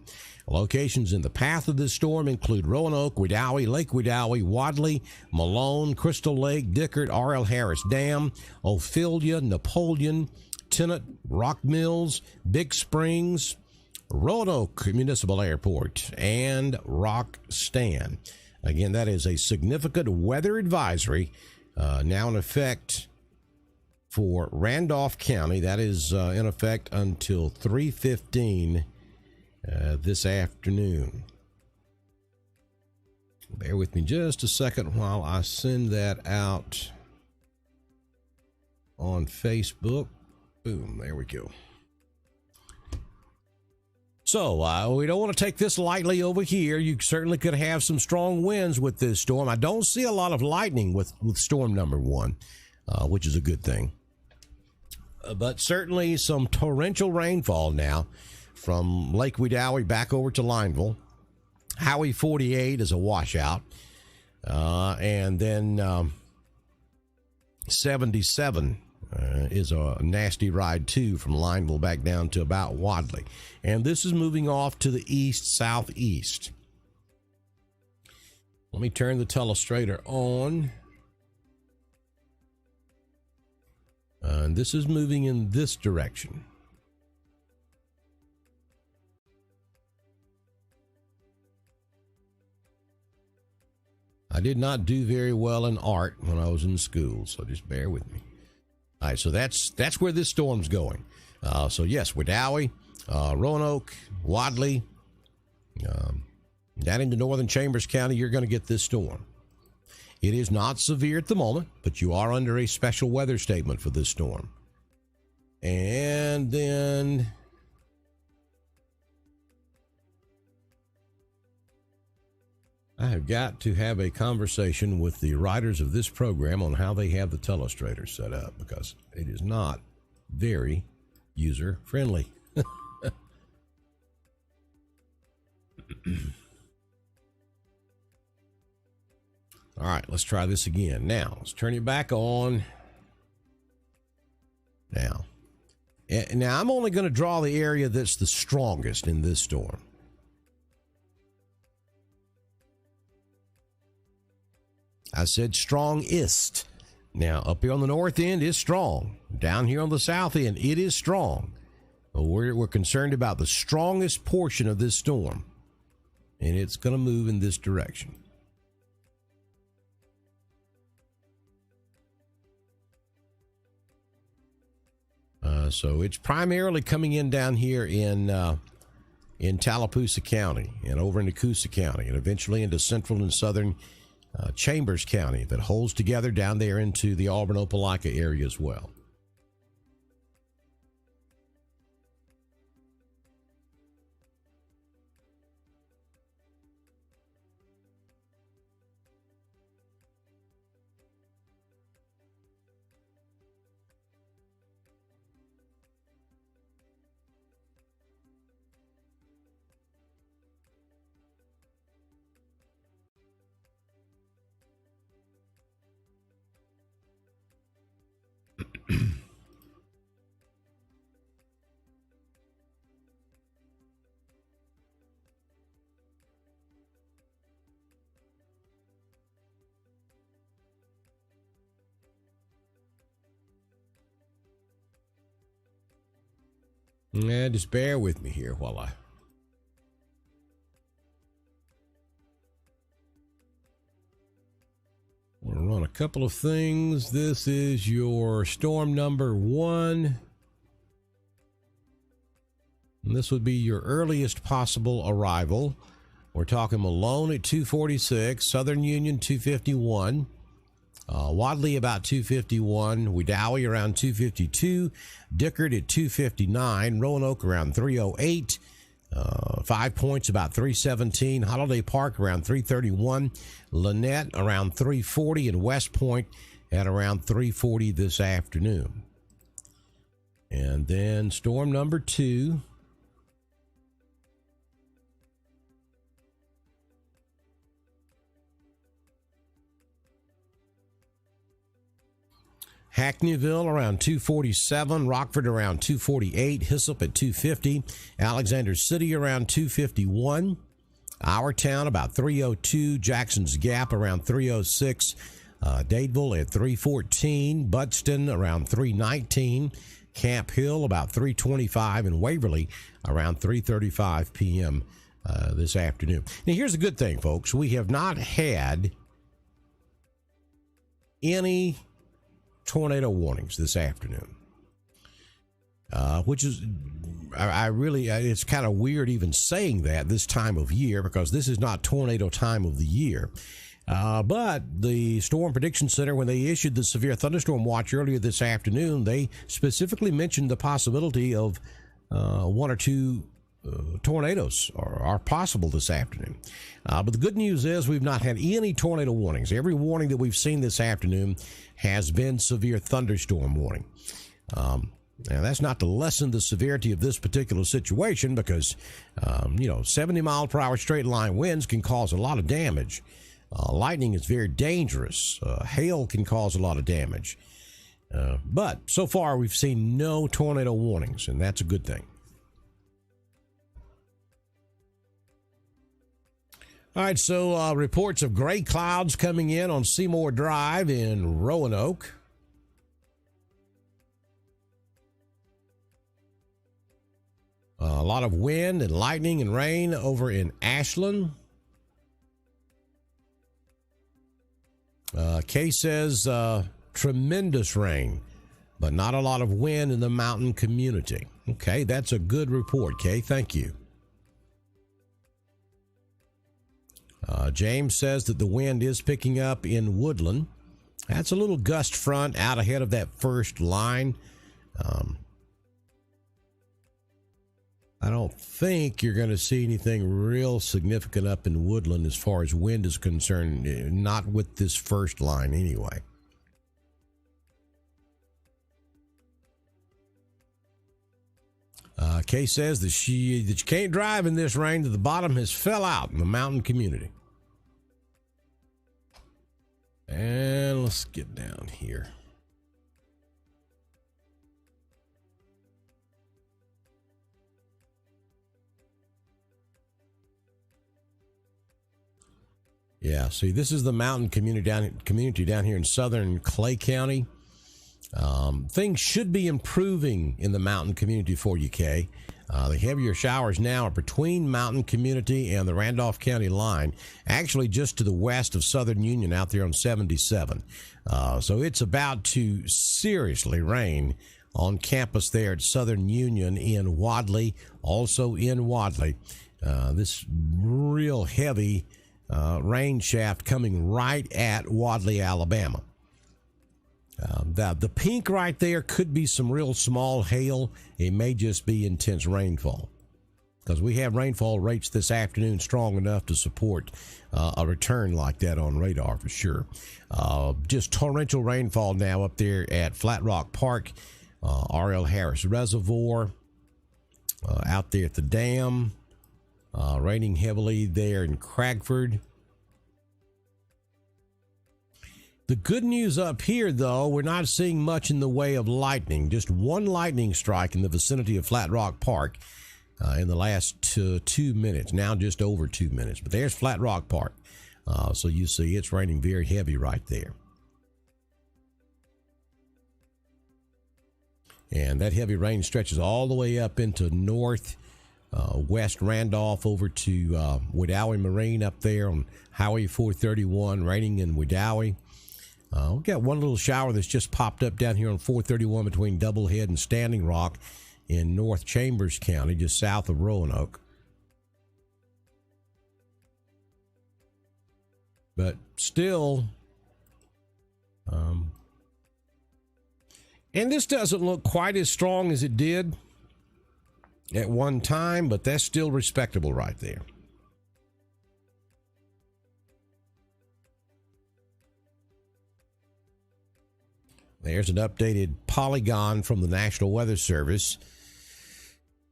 Locations in the path of this storm include Roanoke, Wedowee, Lake Wedowee, Wadley, Malone, Crystal Lake, Dickert, R.L. Harris Dam, Ophelia, Napoleon, Tennant, Rock Mills, Big Springs, Roanoke Municipal Airport, and Rock Stand. Again, that is a significant weather advisory now in effect for Randolph County. That is in effect until 3:15 this afternoon. Bear with me just a second while I send that out on Facebook. Boom, there we go. So we don't want to take this lightly over here. You certainly could have some strong winds with this storm. I don't see a lot of lightning with storm number 1, which is a good thing. But certainly some torrential rainfall now from Lake Wedowee back over to Lineville. Highway 48 is a washout. And then 77 is a nasty ride too, from Lineville back down to about Wadley. And this is moving off to the east-southeast. Let me turn the telestrator on. And this is moving in this direction. I did not do very well in art when I was in school, so just bear with me. All right, so that's where this storm's going. So yes, Wedowee, Roanoke, Wadley, down into northern Chambers County, you're going to get this storm. It is not severe at the moment, but you are under a special weather statement for this storm. And then I have got to have a conversation with the writers of this program on how they have the telestrator set up, because it is not very user friendly. All right, let's try this again. Now, let's turn it back on. Now, I'm only going to draw the area that's the strongest in this storm. I said strongest. Now, up here on the north end is strong. Down here on the south end, it is strong. But we're concerned about the strongest portion of this storm. And it's going to move in this direction. So it's primarily coming in down here in Tallapoosa County and over into Coosa County and eventually into central and southern Chambers County that holds together down there into the Auburn-Opelika area as well. Yeah, just bear with me here while I want to run a couple of things. This is your storm number 1. And this would be your earliest possible arrival. We're talking Malone at 2:46, Southern Union 2:51. Wadley about 2:51, Wedowee around 2:52, Dickard at 2:59, Roanoke around 3:08, 5 Points about 3:17, Holiday Park around 3:31, Lynette around 3:40, and West Point at around 3:40 this afternoon. And then storm number 2. Hackneyville around 2:47, Rockford around 2:48, Hyssop at 2:50, Alexander City around 2:51, Our Town about 3:02, Jackson's Gap around 3:06, Dadeville at 3:14, Budston around 3:19, Camp Hill about 3:25, and Waverly around 3:35 p.m. This afternoon. Now, here's the good thing, folks. We have not had any tornado warnings this afternoon, which is, I really, it's kind of weird even saying that this time of year, because this is not tornado time of the year. But the Storm Prediction Center, when they issued the severe thunderstorm watch earlier this afternoon, they specifically mentioned the possibility of 1 or 2 tornadoes are possible this afternoon. But the good news is we've not had any tornado warnings. Every warning that we've seen this afternoon has been severe thunderstorm warning. Now, that's not to lessen the severity of this particular situation, because, 70-mile-per-hour straight-line winds can cause a lot of damage. Lightning is very dangerous. Hail can cause a lot of damage. But so far, we've seen no tornado warnings, and that's a good thing. All right, so reports of gray clouds coming in on Seymour Drive in Roanoke. A lot of wind and lightning and rain over in Ashland. Kay says tremendous rain, but not a lot of wind in the mountain community. Okay, that's a good report, Kay. Thank you. James says that the wind is picking up in Woodland. That's a little gust front out ahead of that first line. I don't think you're going to see anything real significant up in Woodland as far as wind is concerned, not with this first line anyway. Kay says that you can't drive in this rain, that the bottom has fell out in the mountain community. And let's get down here. Yeah, see, this is the mountain community down here in southern Clay County. Things should be improving in the mountain community for you, Kay. The heavier showers now are between mountain community and the Randolph County line, actually just to the west of Southern Union out there on 77. So it's about to seriously rain on campus there at Southern Union in Wadley, also in Wadley. This real heavy rain shaft coming right at Wadley, Alabama. The pink right there could be some real small hail. It may just be intense rainfall, because we have rainfall rates this afternoon strong enough to support a return like that on radar for sure. Just torrential rainfall now up there at Flat Rock Park, R.L. Harris Reservoir, out there at the dam, raining heavily there in Cragford. The good news up here, though, we're not seeing much in the way of lightning. Just one lightning strike in the vicinity of Flat Rock Park in the last 2 minutes. Now just over 2 minutes. But there's Flat Rock Park. So you see it's raining very heavy right there. And that heavy rain stretches all the way up into north West Randolph over to Wedowee Marine up there on Highway 431, raining in Wedowee. We've got one little shower that's just popped up down here on 431 between Doublehead and Standing Rock in North Chambers County, just south of Roanoke. But still, and this doesn't look quite as strong as it did at one time, but that's still respectable right there. There's an updated polygon from the National Weather Service.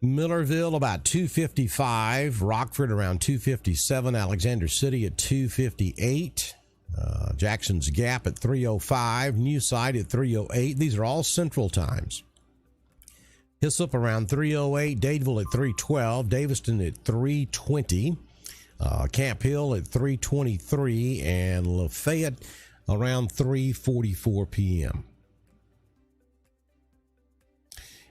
Millerville about 255, Rockford around 257, Alexander City at 258, Jackson's Gap at 305, Newside at 308. These are all central times. Hyssop around 308, Dadeville at 312, Daviston at 320, Camp Hill at 323, and Lafayette around 3:44 p.m.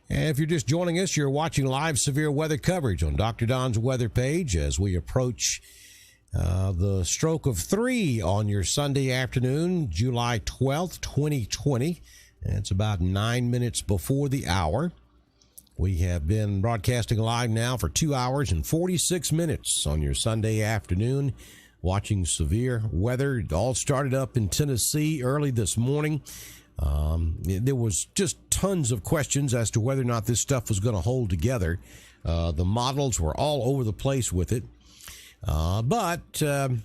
And if you're just joining us, you're watching live severe weather coverage on Dr. Don's weather page as we approach the stroke of 3 on your Sunday afternoon, July 12th, 2020. And it's about 9 minutes before the hour. We have been broadcasting live now for 2 hours and 46 minutes on your Sunday afternoon, watching severe weather. It all started up in Tennessee early this morning. There was just tons of questions as to whether or not this stuff was going to hold together. The models were all over the place with it. But the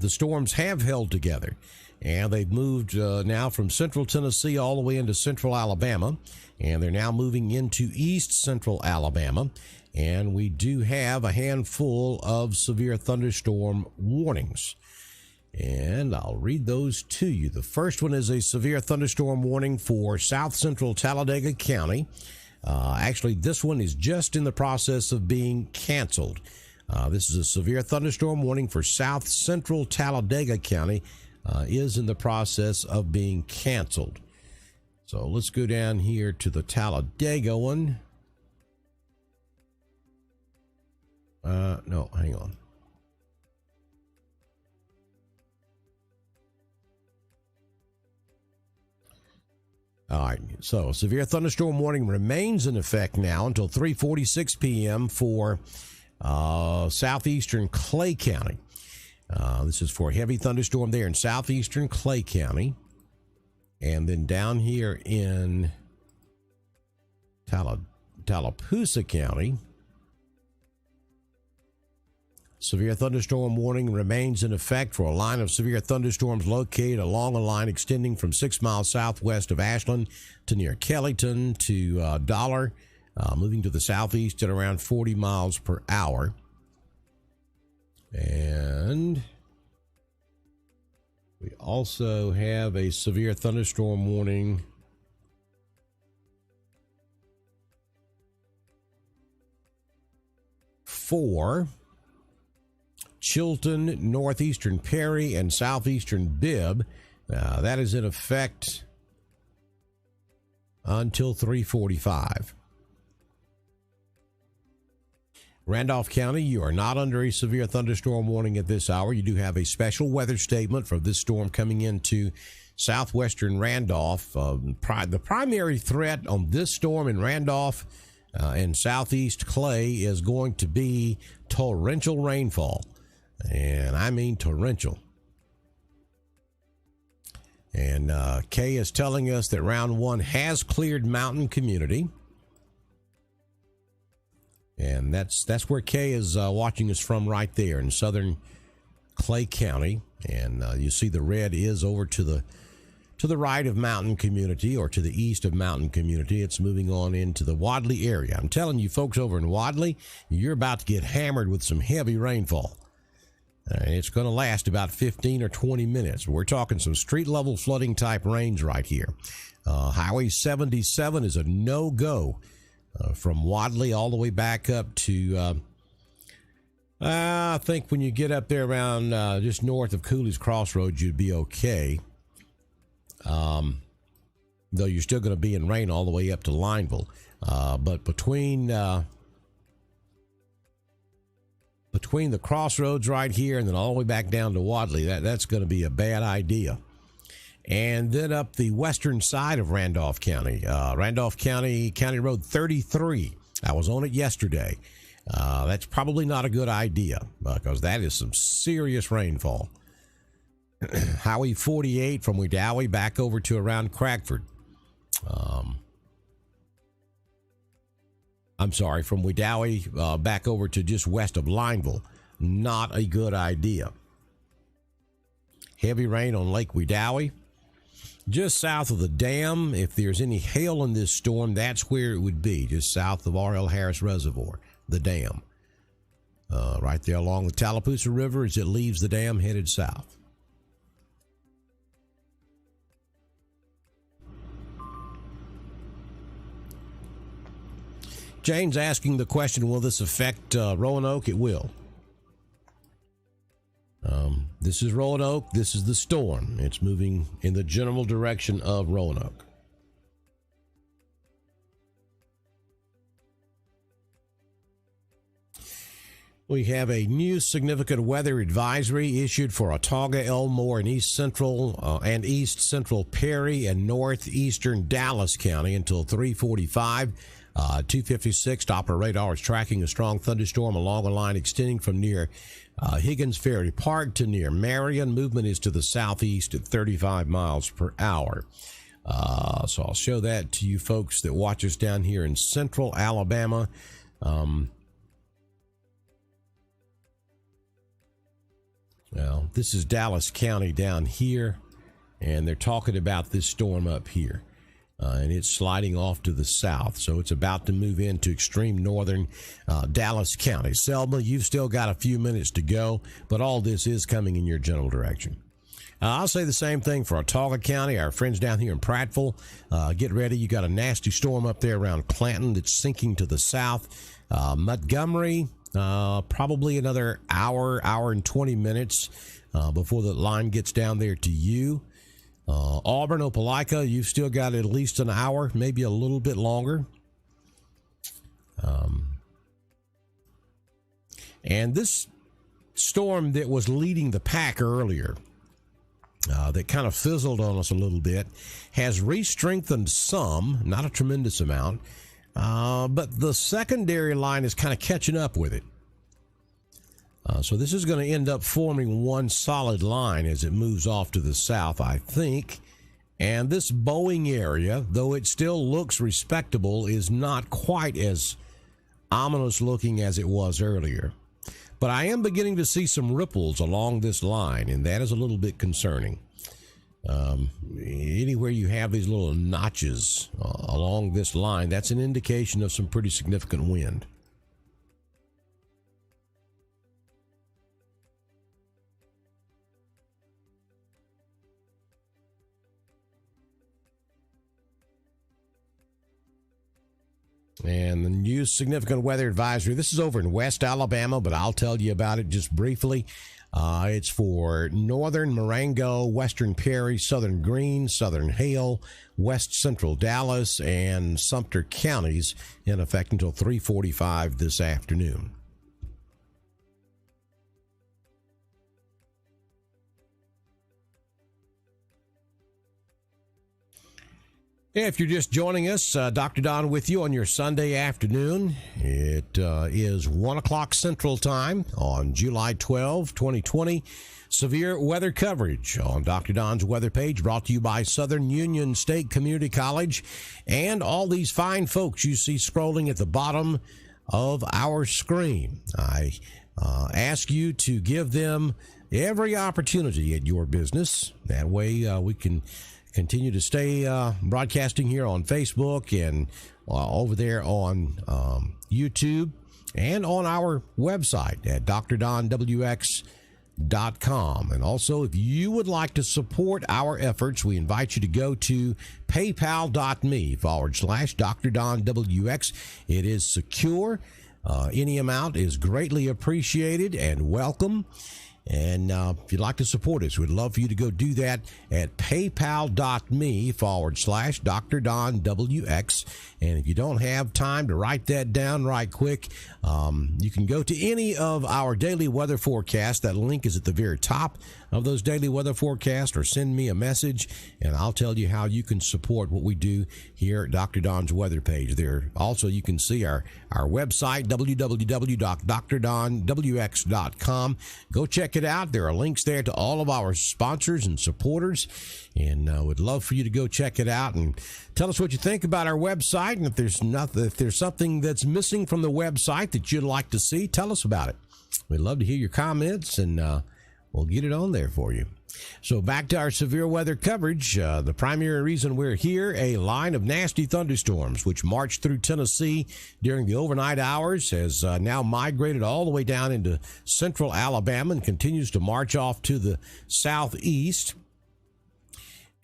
storms have held together, and they've moved now from central Tennessee all the way into central Alabama, and they're now moving into east central Alabama. And we do have a handful of severe thunderstorm warnings. and I'll read those to you. The first one is a severe thunderstorm warning for south central Talladega County. Actually, this one is just in the process of being canceled. This is a severe thunderstorm warning for south central Talladega County, is in the process of being canceled. So let's go down here to the Talladega one. No, hang on. All right, so severe thunderstorm warning remains in effect now until 3:46 p.m. for southeastern Clay County. This is for a heavy thunderstorm there in southeastern Clay County. And then down here in Tallapoosa County, severe thunderstorm warning remains in effect for a line of severe thunderstorms located along a line extending from 6 miles southwest of Ashland to near Kellyton to Dollar, moving to the southeast at around 40 miles per hour. And we also have a severe thunderstorm warning for Chilton, northeastern Perry, and southeastern Bibb. That is in effect until 3:45. Randolph County, you are not under a severe thunderstorm warning at this hour. You do have a special weather statement for this storm coming into southwestern Randolph. The primary threat on this storm in Randolph and southeast Clay is going to be torrential rainfall. And I mean torrential. And Kay is telling us that round one has cleared Mountain Community. And that's where Kay is watching us from, right there in southern Clay County. And you see the red is over to the right of Mountain Community, or to the east of Mountain Community. It's moving on into the Wadley area. I'm telling you folks over in Wadley, you're about to get hammered with some heavy rainfall. It's going to last about 15 or 20 minutes. We're talking some street level flooding type rains right here. Highway 77 is a no-go. From Wadley all the way back up to, I think when you get up there around just north of Cooley's Crossroads, you'd be okay. Though you're still going to be in rain all the way up to Lineville. But between the crossroads right here and then all the way back down to Wadley, that's going to be a bad idea. And then up the western side of Randolph County, County Road 33. I was on it yesterday. That's probably not a good idea because that is some serious rainfall. Highway 48 from Wedowee back over to around Crackford. I'm sorry, from Wedowee back over to just west of Lineville. Not a good idea. Heavy rain on Lake Wedowee. Just south of the dam, if there's any hail in this storm, that's where it would be, just south of R.L. Harris Reservoir, the dam. Right there along the Tallapoosa River as it leaves the dam headed south. Jane's asking the question, will this affect Roanoke? It will. This is Roanoke. This is the storm. It's moving in the general direction of Roanoke. We have a new significant weather advisory issued for Autauga, Elmore, and East Central Perry and northeastern Dallas County until 3:45. 256 Doppler radar is tracking a strong thunderstorm along a line extending from near Higgins Ferry Park to near Marion. Movement is to the southeast at 35 miles per hour. So I'll show that to you folks that watch us down here in central Alabama. Well, this is Dallas County down here, and they're talking about this storm up here. And it's sliding off to the south, so it's about to move into extreme northern Dallas County. Selma, you've still got a few minutes to go, but all this is coming in your general direction. I'll say the same thing for Autauga County, our friends down here in Prattville. Get ready. You got a nasty storm up there around Clanton that's sinking to the south. Montgomery, probably another hour and 20 minutes before the line gets down there to you. Auburn, Opelika, you've still got at least an hour, maybe a little bit longer. And this storm that was leading the pack earlier, that kind of fizzled on us a little bit, has re-strengthened some, not a tremendous amount, but the secondary line is kind of catching up with it. So this is going to end up forming one solid line as it moves off to the south, I think. And this Boeing area, though it still looks respectable, is not quite as ominous looking as it was earlier. But I am beginning to see some ripples along this line, and that is a little bit concerning. Anywhere you have these little notches along this line, that's an indication of some pretty significant wind. And the new significant weather advisory, this is over in West Alabama, but I'll tell you about it just briefly. It's for northern Marengo, western Perry, southern Greene, southern Hale, west central Dallas, and Sumter counties, in effect until 3:45 this afternoon. If you're just joining us, Dr. Don with you on your Sunday afternoon. It is 1 o'clock Central Time on July 12, 2020. Severe weather coverage on Dr. Don's weather page, brought to you by Southern Union State Community College and all these fine folks you see scrolling at the bottom of our screen. I ask you to give them every opportunity at your business. That way we can continue to stay broadcasting here on Facebook and over there on YouTube and on our website at drdonwx.com. And also, if you would like to support our efforts, we invite you to go to paypal.me/drdonwx. It is secure. Any amount is greatly appreciated and welcome. And if you'd like to support us, we'd love for you to go do that at paypal.me/drdonwx. And if you don't have time to write that down right quick, you can go to any of our daily weather forecasts. That link is at the very top of those daily weather forecasts, or send me a message and I'll tell you how you can support what we do here at Dr. Don's weather page. There also you can see our website, www.drdonwx.com. Go check it out. There are links there to all of our sponsors and supporters, and would love for you to go check it out and tell us what you think about our website. And if there's something that's missing from the website that you'd like to see, tell us about it. We'd love to hear your comments, and we'll get it on there for you. So back to our severe weather coverage. The primary reason we're here, a line of nasty thunderstorms which marched through Tennessee during the overnight hours, has now migrated all the way down into central Alabama and continues to march off to the southeast.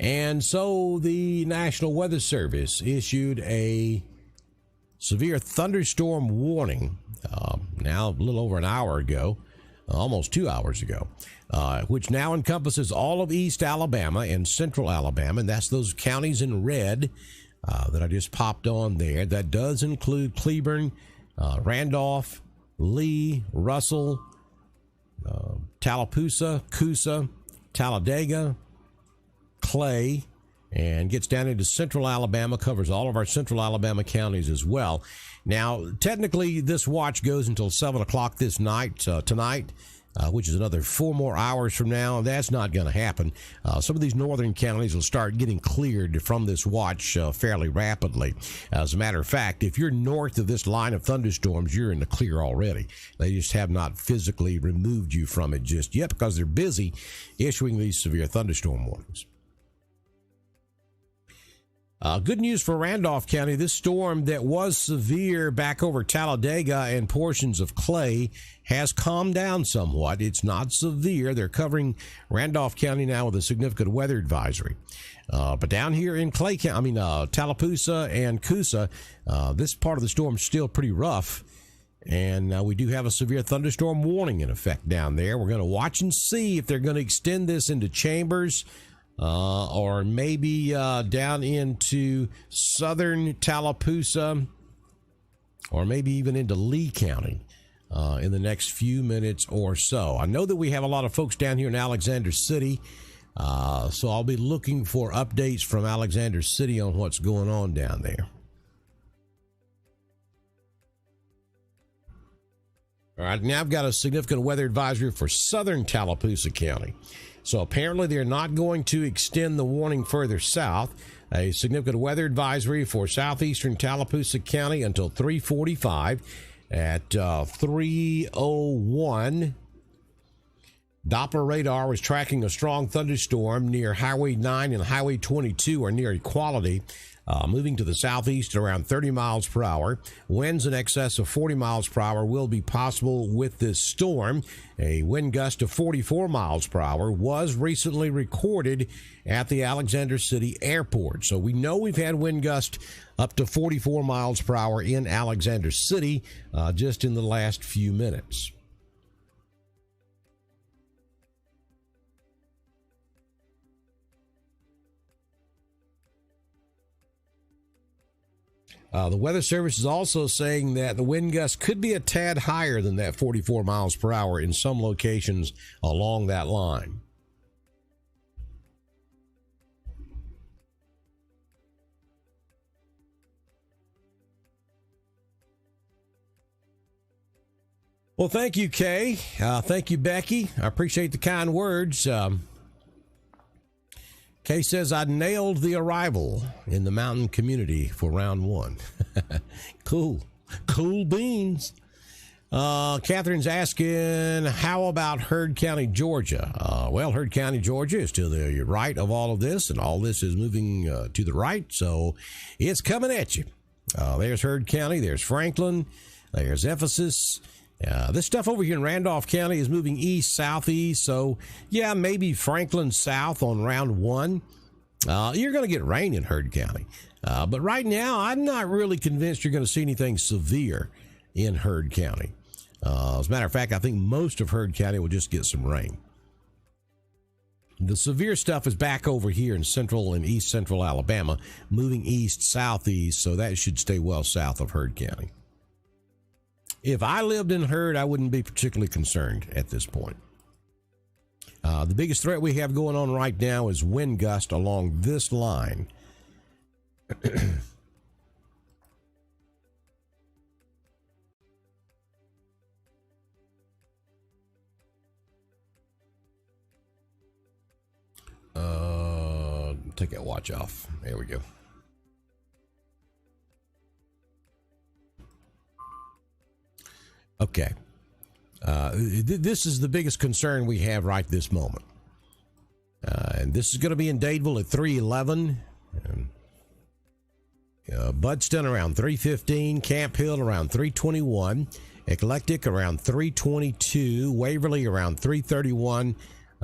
And so the National Weather Service issued a severe thunderstorm warning now a little over an hour ago, almost 2 hours ago, which now encompasses all of East Alabama and Central Alabama, and that's those counties in red that I just popped on there. That does include Cleburne, Randolph, Lee, Russell, Tallapoosa, Coosa, Talladega, Clay, and gets down into Central Alabama, covers all of our Central Alabama counties as well. Now, technically, this watch goes until 7 o'clock this night, tonight, which is another 4 more hours from now, and that's not going to happen. Some of these northern counties will start getting cleared from this watch fairly rapidly. As a matter of fact, if you're north of this line of thunderstorms, you're in the clear already. They just have not physically removed you from it just yet because they're busy issuing these severe thunderstorm warnings. Good news for Randolph County. This storm that was severe back over Talladega and portions of Clay has calmed down somewhat. It's not severe. They're covering Randolph County now with a significant weather advisory. But down here in Clay County, Tallapoosa and Coosa, this part of the storm is still pretty rough. And we do have a severe thunderstorm warning in effect down there. We're going to watch and see if they're going to extend this into Chambers, or maybe down into southern Tallapoosa, or maybe even into Lee County in the next few minutes or so. I know that we have a lot of folks down here in Alexander City, so I'll be looking for updates from Alexander City on what's going on down there. All right, now I've got a significant weather advisory for southern Tallapoosa County. So apparently they're not going to extend the warning further south. A significant weather advisory for southeastern Tallapoosa County until 3:45. At 3:01, Doppler radar was tracking a strong thunderstorm near Highway 9 and Highway 22 are near equality. Moving to the southeast at around 30 miles per hour. Winds in excess of 40 miles per hour will be possible with this storm. A wind gust of 44 miles per hour was recently recorded at the Alexander City Airport. So we know we've had wind gust up to 44 miles per hour in Alexander City just in the last few minutes. The Weather Service is also saying that the wind gust could be a tad higher than that 44 miles per hour in some locations along that line. Well, thank you, Kay. Thank you, Becky. I appreciate the kind words. Kay says, I nailed the arrival in the mountain community for round one. Cool beans. Catherine's asking, how about Heard County, Georgia? Well, Heard County, Georgia is to the right of all of this, and all this is moving to the right, so it's coming at you. There's Heard County, there's Franklin, there's Ephesus. This stuff over here in Randolph County is moving east, southeast, so yeah, maybe Franklin south on round one. You're going to get rain in Heard County. But right now, I'm not really convinced you're going to see anything severe in Heard County. As a matter of fact, I think most of Heard County will just get some rain. The severe stuff is back over here in central and east central Alabama, moving east, southeast, so that should stay well south of Heard County. If I lived in Heard, I wouldn't be particularly concerned at this point. The biggest threat we have going on right now is wind gust along this line. Take that watch off. There we go. Okay. This is the biggest concern we have right this moment. And this is going to be in Dadeville at 3:11. Budston around 3:15. Camp Hill around 3:21. Eclectic around 3:22. Waverly around 3:31.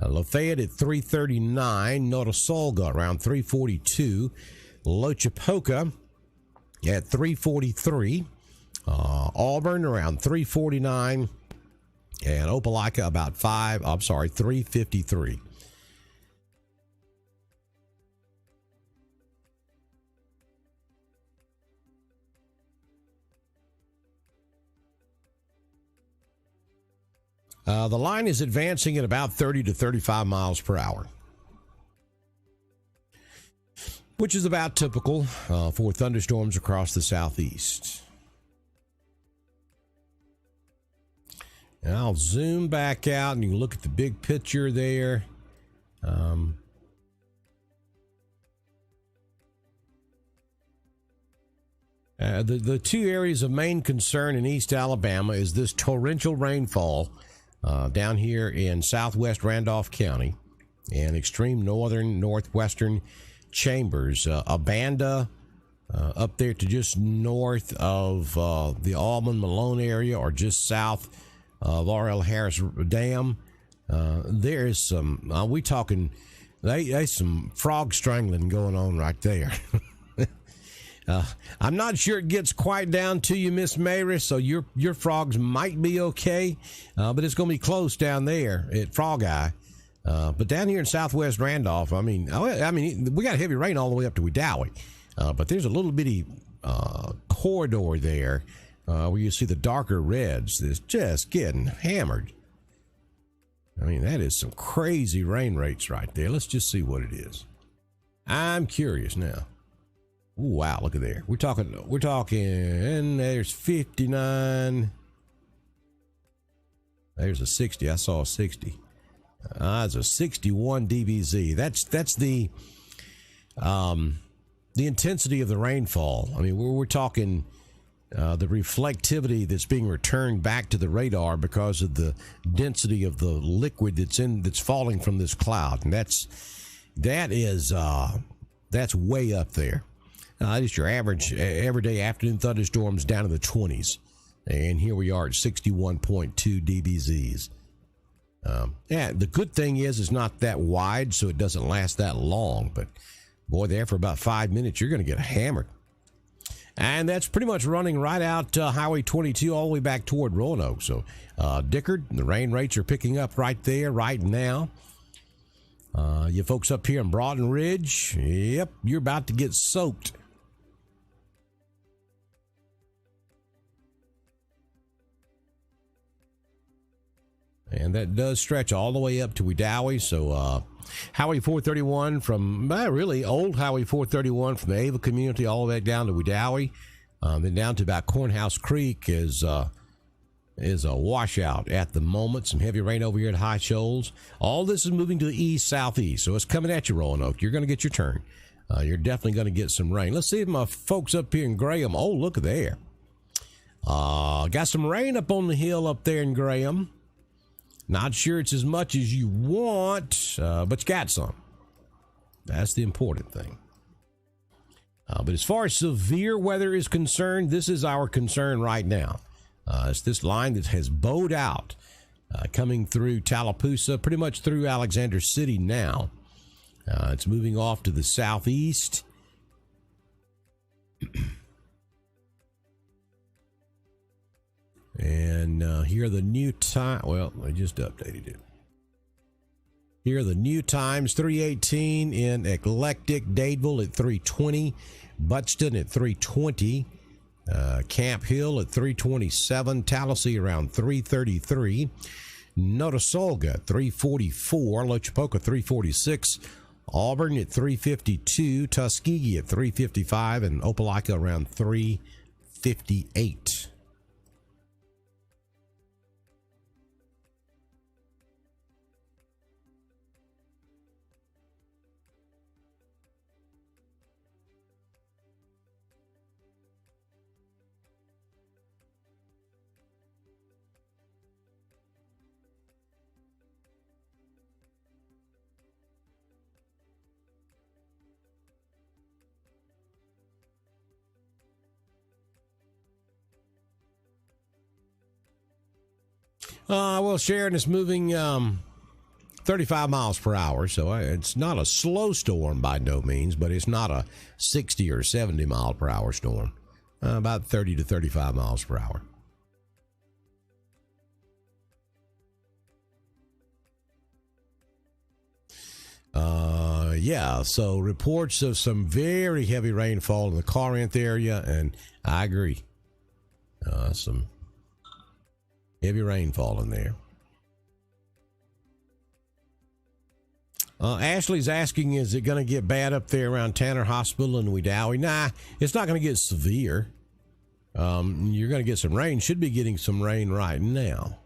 Lafayette at 3:39. Notasulga around 3:42. Lochapoka at 3:43. Auburn around 3:49, and Opelika about 3:53. The line is advancing at about 30 to 35 miles per hour, which is about typical for thunderstorms across the southeast. And I'll zoom back out and you can look at the big picture there. The two areas of main concern in East Alabama is this torrential rainfall down here in southwest Randolph County and extreme northern, northwestern Chambers, Abanda, up there to just north of the Almond Malone area, or just south of R.L. Harris Dam. There is some, we talking, there's some frog strangling going on right there. I'm not sure it gets quite down to you, Miss Mary, so your frogs might be okay, but it's going to be close down there at Frog Eye. But down here in southwest Randolph, I mean, we got heavy rain all the way up to Wedowee, but there's a little bitty corridor there where you see the darker reds that's just getting hammered. I mean, that is some crazy rain rates right there. Let's just see what it is. I'm curious now. Ooh, wow, look at there. We're talking, and there's 59. There's a 60. I saw a 60. It's a 61 dBz. That's the intensity of the rainfall. I mean, we're talking the reflectivity that's being returned back to the radar because of the density of the liquid that's falling from this cloud, and that's way up there. Just your average everyday afternoon thunderstorms down in the 20s, and here we are at 61.2 dBz's. The good thing is it's not that wide, so it doesn't last that long. But boy, there for about 5 minutes, you're going to get hammered. And that's pretty much running right out Highway 22 all the way back toward Roanoke. So Dickard, the rain rates are picking up right there right now. You folks up here in Broughton Ridge, yep, you're about to get soaked. And that does stretch all the way up to Wedowee. So Highway 431 from really old Highway 431 from the Ava community all the way down to Wedowee. Then down to about Cornhouse Creek is a washout at the moment. Some heavy rain over here at High Shoals. All this is moving to the east-southeast, so it's coming at you, Roanoke. You're going to get your turn. You're definitely going to get some rain. Let's see if my folks up here in Graham. Oh, look at there. Got some rain up on the hill up there in Graham. Not sure it's as much as you want, but you got some. That's the important thing. But as far as severe weather is concerned, this is our concern right now. It's this line that has bowed out, coming through Tallapoosa, pretty much through Alexander City now. It's moving off to the southeast. And here are the new time. Well, I just updated it. Here are the new times: 3:18 in Eclectic, Dadeville at 3:20, Buxton at 3:20, Camp Hill at 3:27, Tallahassee around 3:33, Notasulga 3:44, Lochapoka 3:46, Auburn at 3:52, Tuskegee at 3:55, and Opelika around 3:58. Well, Sharon is moving 35 miles per hour, so it's not a slow storm by no means, but it's not a 60 or 70 mile per hour storm. About 30 to 35 miles per hour. Yeah, so reports of some very heavy rainfall in the Corinth area, and I agree. Some heavy rainfall in there. Ashley's asking, is it going to get bad up there around Tanner Hospital and Wedowee? Nah, it's not going to get severe. You're going to get some rain. Should be getting some rain right now.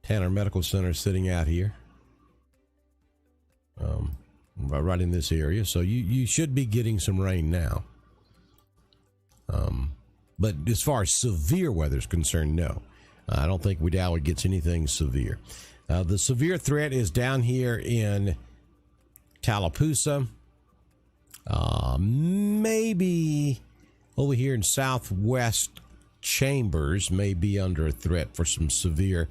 Tanner Medical Center sitting out here. Right in this area. So you should be getting some rain now. But as far as severe weather is concerned, no. I don't think Wedowee gets anything severe. The severe threat is down here in Tallapoosa, maybe over here in southwest Chambers may be under a threat for some severe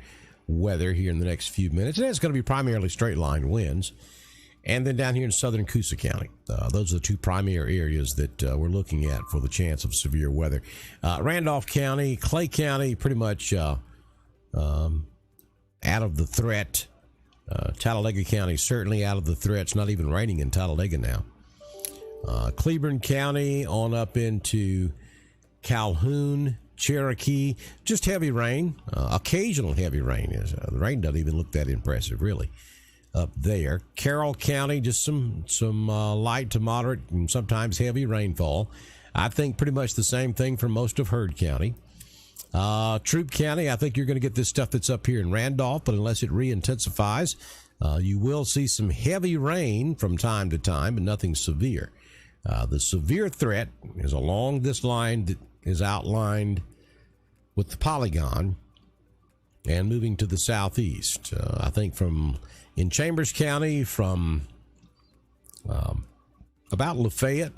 weather here in the next few minutes. And it's going to be primarily straight line winds. And then down here in southern Coosa County, those are the two primary areas that we're looking at for the chance of severe weather. Randolph County, Clay County, pretty much out of the threat. Talladega County, certainly out of the threat. It's not even raining in Talladega now. Cleburne County on up into Calhoun, Cherokee, just heavy rain, occasional heavy rain. The rain doesn't even look that impressive, really, up there. Carroll County, just some light to moderate and sometimes heavy rainfall. I think pretty much the same thing for most of Heard County. Troup County, I think you're going to get this stuff that's up here in Randolph, but unless it re-intensifies, you will see some heavy rain from time to time, but nothing severe. The severe threat is along this line that is outlined with the polygon and moving to the southeast. I think in Chambers County, from about Lafayette,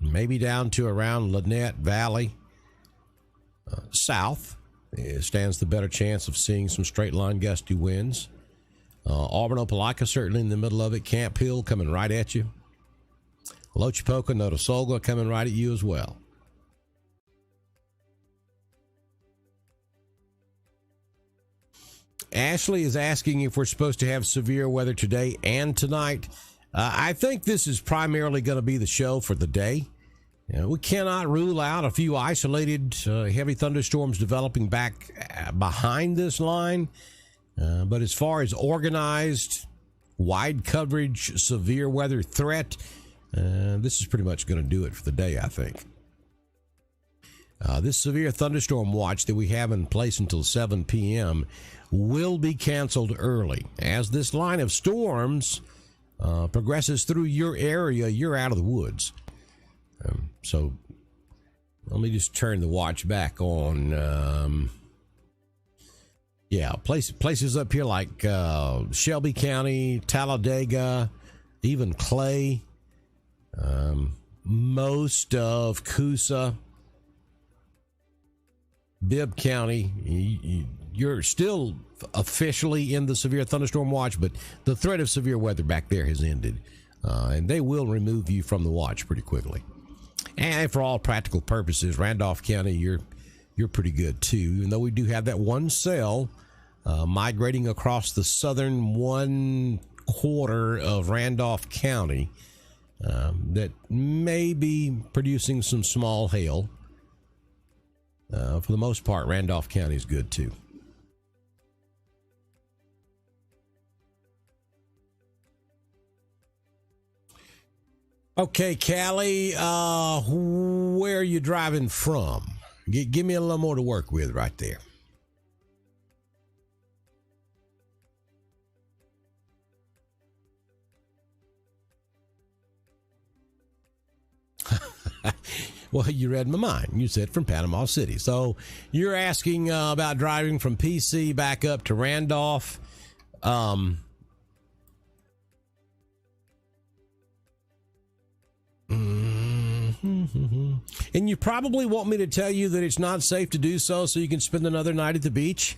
maybe down to around Lynette Valley, south, stands the better chance of seeing some straight line gusty winds. Auburn, Opelika, certainly in the middle of it. Camp Hill coming right at you. Lochapoka, Notasulga coming right at you as well. Ashley is asking if we're supposed to have severe weather today and tonight. I think this is primarily going to be the show for the day. We cannot rule out a few isolated heavy thunderstorms developing back behind this line. But as far as organized, wide coverage, severe weather threat, this is pretty much going to do it for the day, I think. This severe thunderstorm watch that we have in place until 7 p.m. will be canceled early. As this line of storms progresses through your area, you're out of the woods. So let me just turn the watch back on. Places up here like Shelby County, Talladega, even Clay, most of Coosa, Bibb County. You're still officially in the severe thunderstorm watch, but the threat of severe weather back there has ended, and they will remove you from the watch pretty quickly. And for all practical purposes, Randolph County, you're pretty good too, even though we do have that one cell migrating across the southern 1/4 of Randolph County that may be producing some small hail. For the most part, Randolph County is good too. Okay, Callie, where are you driving from? Give me a little more to work with right there. Well, you read my mind. You said from Panama City. So you're asking about driving from PC back up to Randolph. And you probably want me to tell you that it's not safe to do so you can spend another night at the beach?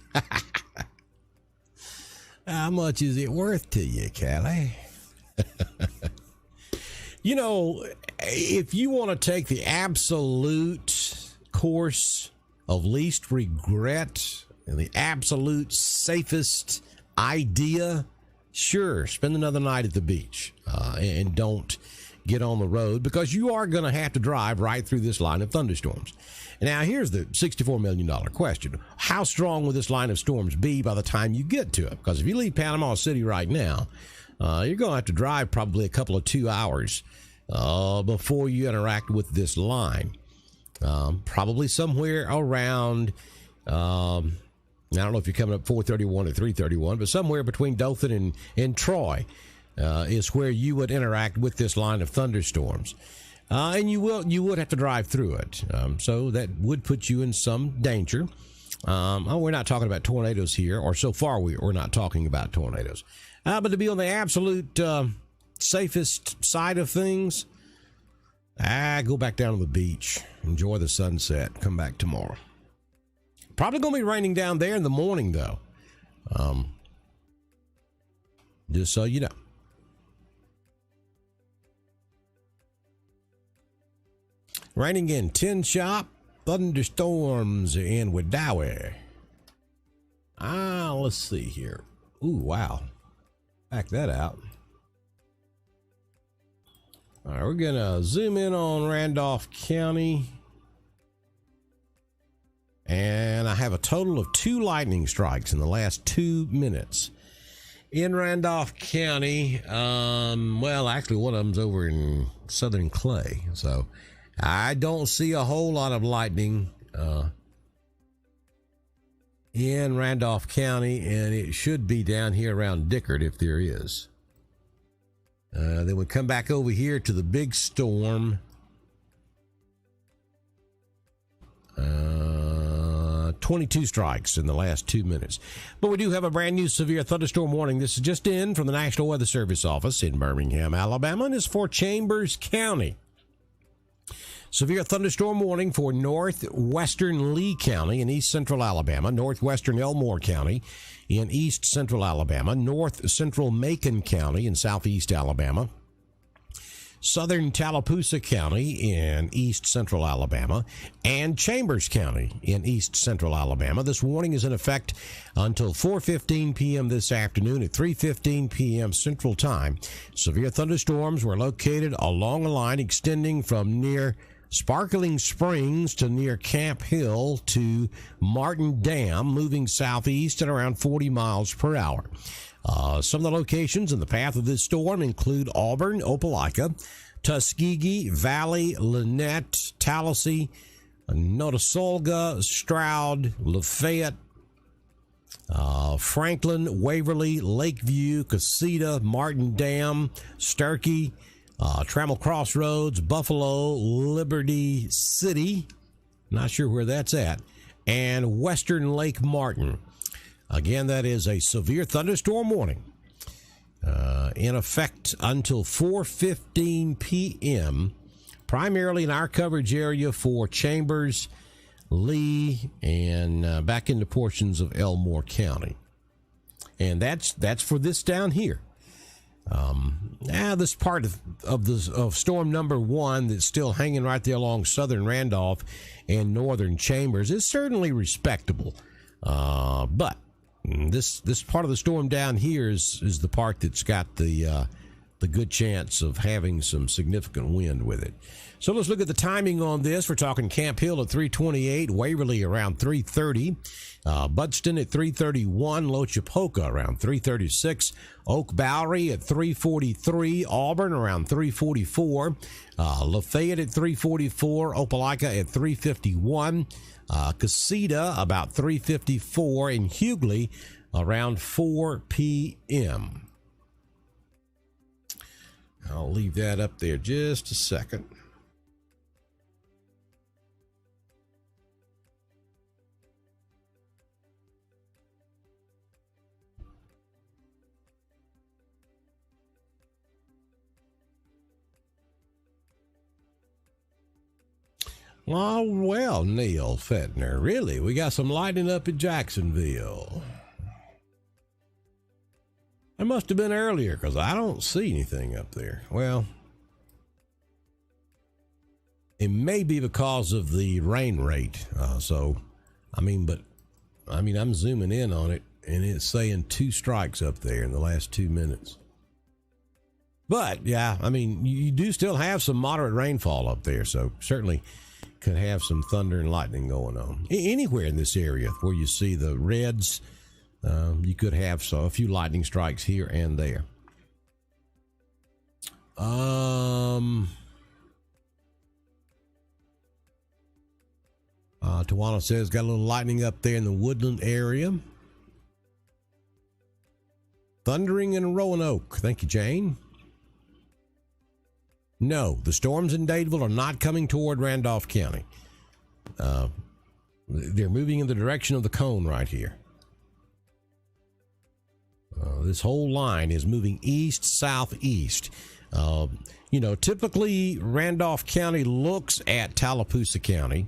How much is it worth to you, Callie? You know, if you want to take the absolute course of least regret and the absolute safest idea, sure, spend another night at the beach and don't get on the road, because you are going to have to drive right through this line of thunderstorms. Now, here's the $64 million question. How strong will this line of storms be by the time you get to it? Because if you leave Panama City right now, you're going to have to drive probably a couple of 2 hours before you interact with this line. Probably somewhere around, I don't know if you're coming up 431 or 331, but somewhere between Dothan and Troy is where you would interact with this line of thunderstorms. And you would have to drive through it. So that would put you in some danger. We're not talking about tornadoes here, or so far we're not talking about tornadoes. But to be on the absolute safest side of things, go back down to the beach, enjoy the sunset, come back tomorrow. Probably going to be raining down there in the morning, though. Just so you know. Raining in Tin Shop, thunderstorms in Wedowee. Let's see here. Ooh, wow. Back that out. All right, we're going to zoom in on Randolph County. And I have a total of 2 lightning strikes in the last 2 minutes. In Randolph County, well, actually one of them's over in Southern Clay. So I don't see a whole lot of lightning in Randolph County, and it should be down here around Dickard if there is. Then we come back over here to the big storm. 22 strikes in the last 2 minutes. But we do have a brand new severe thunderstorm warning. This is just in from the National Weather Service office in Birmingham, Alabama, and is for Chambers County. Severe thunderstorm warning for northwestern Lee County in east central Alabama, northwestern Elmore County in east central Alabama, north central Macon County in southeast Alabama, southern Tallapoosa County in east central Alabama, and Chambers County in east central Alabama. This warning is in effect until 4:15 p.m. this afternoon. At 3:15 p.m. Central Time, severe thunderstorms were located along a line extending from near Sparkling Springs to near Camp Hill to Martin Dam, moving southeast at around 40 miles per hour. Some of the locations in the path of this storm include Auburn, Opelika, Tuskegee, Valley, Lynette, Tallahassee, Notasulga, Stroud, Lafayette, Franklin, Waverly, Lakeview, Casita, Martin Dam, Sturkey, Trammell Crossroads, Buffalo, Liberty City, not sure where that's at, and Western Lake Martin. Again, that is a severe thunderstorm warning in effect until 4:15 p.m., primarily in our coverage area for Chambers, Lee, and back into portions of Elmore County. And that's for this down here. This part of storm number 1 that's still hanging right there along southern Randolph and northern Chambers is certainly respectable. But this part of the storm down here is the part that's got the good chance of having some significant wind with it. So let's look at the timing on this. We're talking Camp Hill at 3:28, Waverly around 3:30, Budston at 3:31, Lochapoka around 3:36, Oak Bowery at 3:43, Auburn around 3:44, Lafayette at 3:44, Opelika at 3:51, Casita about 3:54, and Hughley around 4 p.m. I'll leave that up there just a second. Oh, well, Neil Fetner, really? We got some lightning up at Jacksonville. It must have been earlier, because I don't see anything up there. Well, it may be because of the rain rate. I'm zooming in on it, and it's saying 2 strikes up there in the last 2 minutes. But, yeah, you do still have some moderate rainfall up there, so certainly could have some thunder and lightning going on. Anywhere in this area where you see the reds, you could have a few lightning strikes here and there. Tawana says got a little lightning up there in the Woodland area. Thundering in Roanoke. Thank you, Jane. No, the storms in Dadeville are not coming toward Randolph County. They're moving in the direction of the cone right here. This whole line is moving east, southeast. Typically Randolph County looks at Tallapoosa County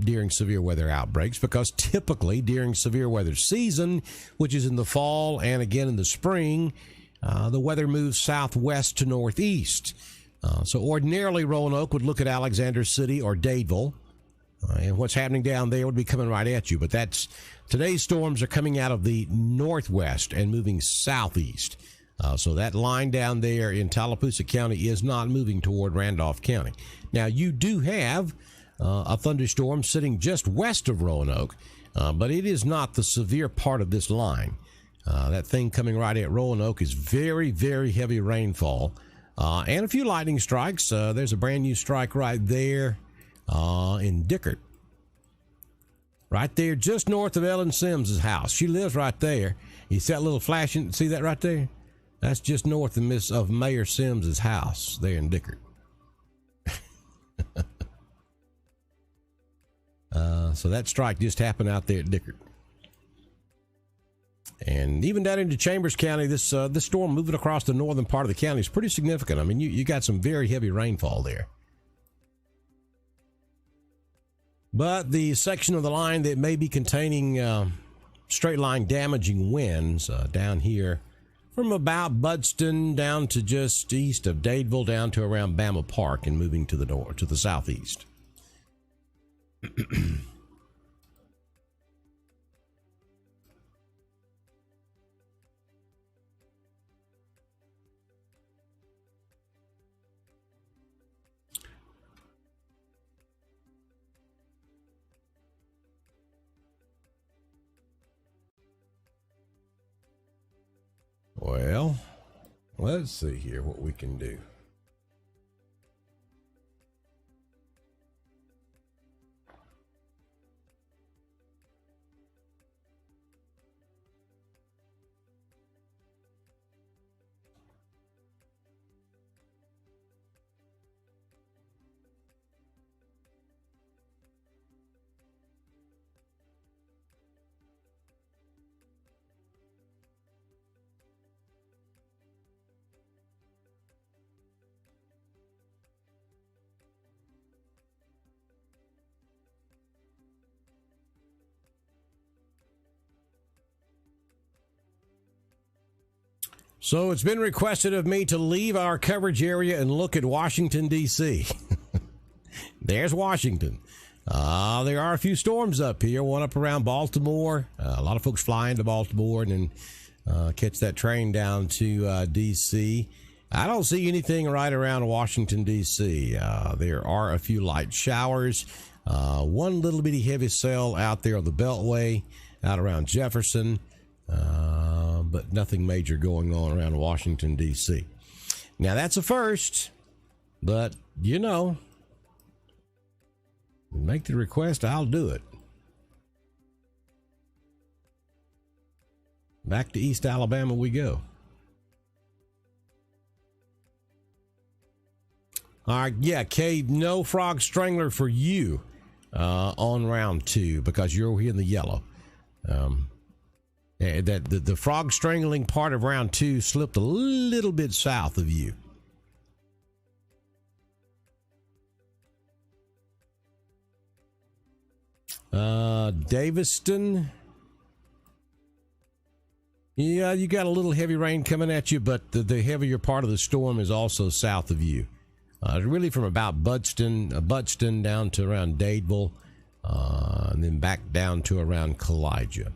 during severe weather outbreaks, because typically during severe weather season, which is in the fall and again in the spring, the weather moves southwest to northeast. So ordinarily Roanoke would look at Alexander City or Dadeville, and what's happening down there would be coming right at you. But today's storms are coming out of the northwest and moving southeast. So that line down there in Tallapoosa County is not moving toward Randolph County. Now, you do have a thunderstorm sitting just west of Roanoke, but it is not the severe part of this line. That thing coming right at Roanoke is very, very heavy rainfall and a few lightning strikes. There's a brand new strike right there in Dickert. Right there, just north of Ellen Sims' house. She lives right there. You see that little flashing? See that right there? That's just north of Mayor Sims' house there in Dickert. So that strike just happened out there at Dickert. And even down into Chambers County, this storm moving across the northern part of the county is pretty significant. I mean, you got some very heavy rainfall there. But the section of the line that may be containing straight line damaging winds down here from about Budston down to just east of Dadeville down to around Bama Park and moving to the north, to the southeast. Well, let's see here what we can do. So it's been requested of me to leave our coverage area and look at Washington, D.C. There's Washington. There are a few storms up here, one up around Baltimore. A lot of folks flying to Baltimore and then catch that train down to D.C. I don't see anything right around Washington, D.C. There are a few light showers. One little bitty heavy cell out there on the Beltway, out around Jefferson. But nothing major going on around Washington, D.C. Now, that's a first, but, make the request, I'll do it. Back to East Alabama we go. All right, yeah, Kay, no frog strangler for you on round 2 because you're here in the yellow. That the frog strangling part of round 2 slipped a little bit south of you. Daviston. Yeah, you got a little heavy rain coming at you, but the heavier part of the storm is also south of you. Really from about Budston down to around Dadeville, and then back down to around Kalijah.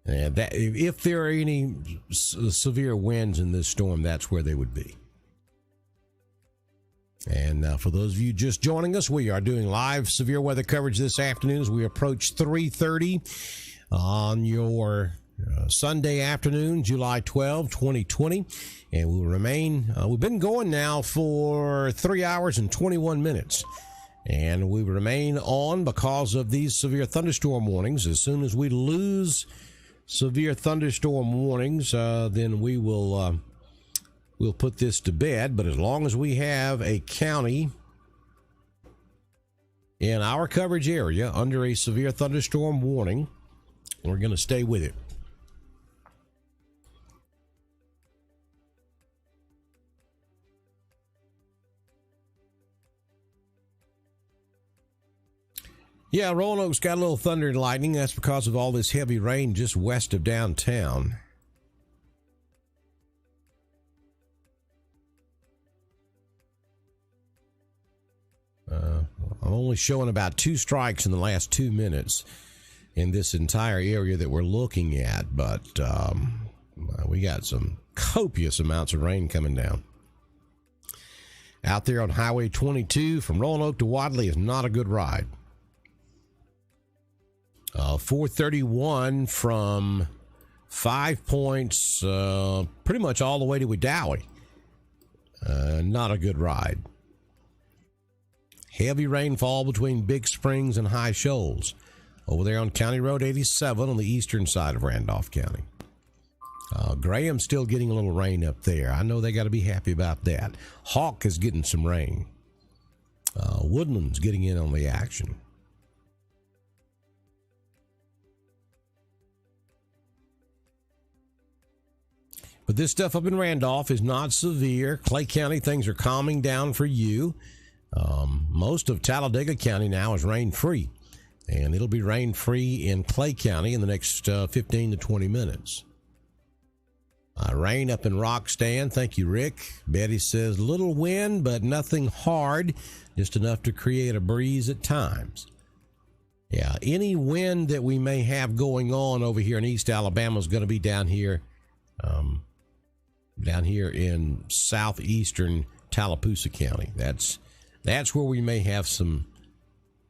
And that, if there are any severe winds in this storm, that's where they would be. And for those of you just joining us, we are doing live severe weather coverage this afternoon as we approach 3:30 on your Sunday afternoon, July 12, 2020. And we'll remain, we've been going now for 3 hours and 21 minutes. And we remain on because of these severe thunderstorm warnings. As soon as we lose severe thunderstorm warnings, then we will we'll put this to bed. But as long as we have a county in our coverage area under a severe thunderstorm warning. We're going to stay with it. Yeah, Roanoke's got a little thunder and lightning. That's because of all this heavy rain just west of downtown. I'm only showing about 2 strikes in the last 2 minutes in this entire area that we're looking at, but we got some copious amounts of rain coming down. Out there on Highway 22 from Roanoke to Wadley is not a good ride. 431 from 5 Points, pretty much all the way to Wedowee. Not a good ride. Heavy rainfall between Big Springs and High Shoals over there on County Road 87 on the eastern side of Randolph County. Graham's still getting a little rain up there. I know they got to be happy about that. Hawk is getting some rain. Woodland's getting in on the action. But this stuff up in Randolph is not severe. Clay County, things are calming down for you. Most of Talladega County now is rain-free, and it'll be rain-free in Clay County in the next 15 to 20 minutes. Rain up in Rockstand. Thank you, Rick. Betty says, little wind, but nothing hard, just enough to create a breeze at times. Yeah, any wind that we may have going on over here in East Alabama is going to be down here in southeastern Tallapoosa County. That's where we may have some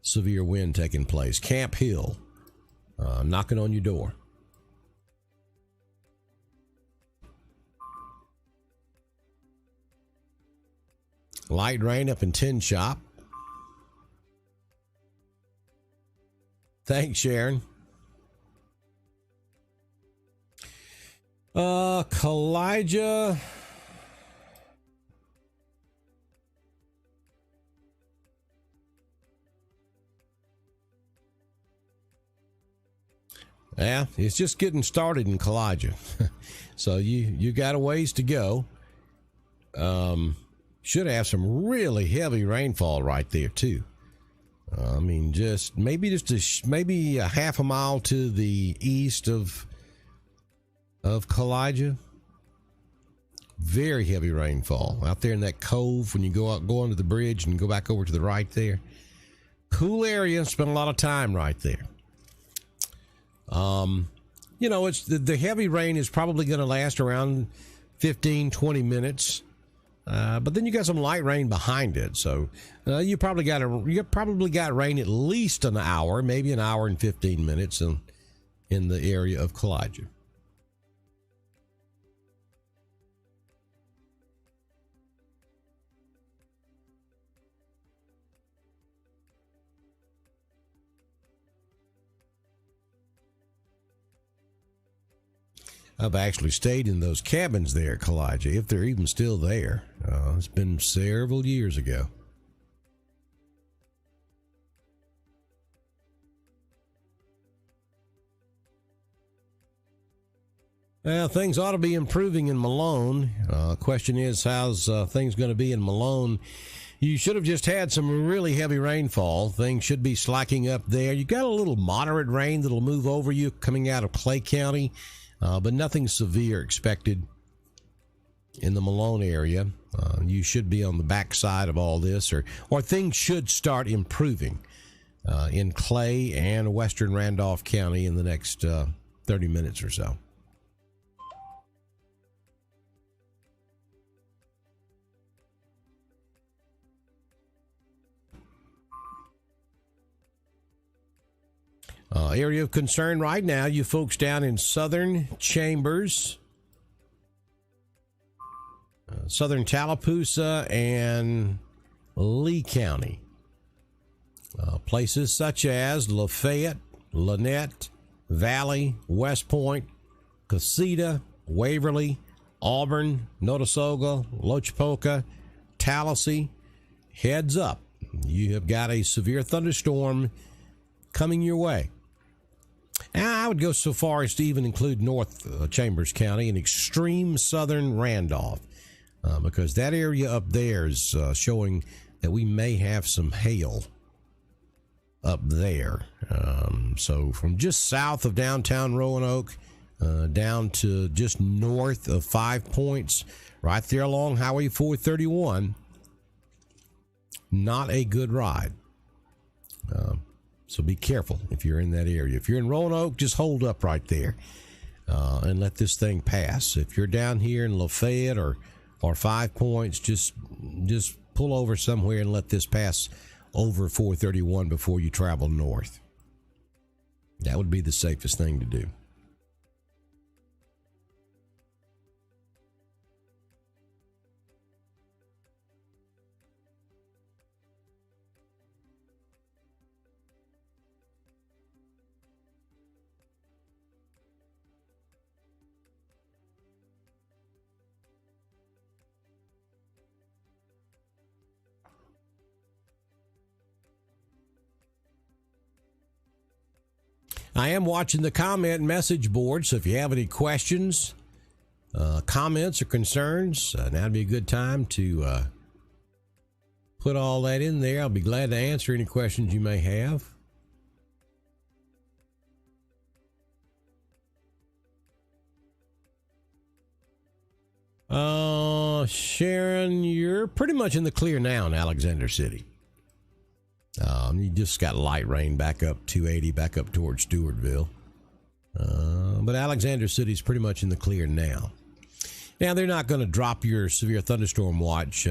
severe wind taking place. Camp Hill, knocking on your door. Light rain up in Tin Shop. Thanks, Sharon. Kalijah. Yeah, it's just getting started in Kalijah. So you got a ways to go. Should have some really heavy rainfall right there too. I mean, maybe a half a mile to the east of Kalijah. Very heavy rainfall out there in that cove when you go under the bridge and go back over to the right there. Cool area. Spent a lot of time right there. It's the heavy rain is probably going to last around 15, 20 minutes. But then you got some light rain behind it. So, you probably got rain at least an hour, maybe an hour and 15 minutes in the area of Kalijah. I've actually stayed in those cabins there at Kalijah, if they're even still there. It's been several years ago. Well, things ought to be improving in Malone. Question is, how's things going to be in Malone? You should have just had some really heavy rainfall. Things should be slacking up there. You got a little moderate rain that'll move over you coming out of Clay County. But nothing severe expected in the Malone area. You should be on the backside of all this, or things should start improving in Clay and western Randolph County in the next 30 minutes or so. Area of concern right now, you folks down in Southern Chambers, Southern Tallapoosa, and Lee County. Places such as Lafayette, Lynette, Valley, West Point, Casita, Waverly, Auburn, Notasoga, Lochapoka, Tallahassee. Heads up. You have got a severe thunderstorm coming your way. And I would go so far as to even include North Chambers County and extreme southern Randolph, because that area up there is showing that we may have some hail up there. So from just south of downtown Roanoke down to just north of 5 Points, right there along Highway 431, not a good ride. So be careful if you're in that area. If you're in Roanoke, just hold up right there and let this thing pass. If you're down here in Lafayette or 5 Points, just pull over somewhere and let this pass over 431 before you travel north. That would be the safest thing to do. I am watching the comment message board, so if you have any questions, comments, or concerns, now'd be a good time to put all that in there. I'll be glad to answer any questions you may have. Sharon, you're pretty much in the clear now in Alexander City. You just got light rain back up 280, back up towards Stewartville. But Alexander City's pretty much in the clear now. Now, they're not going to drop your severe thunderstorm watch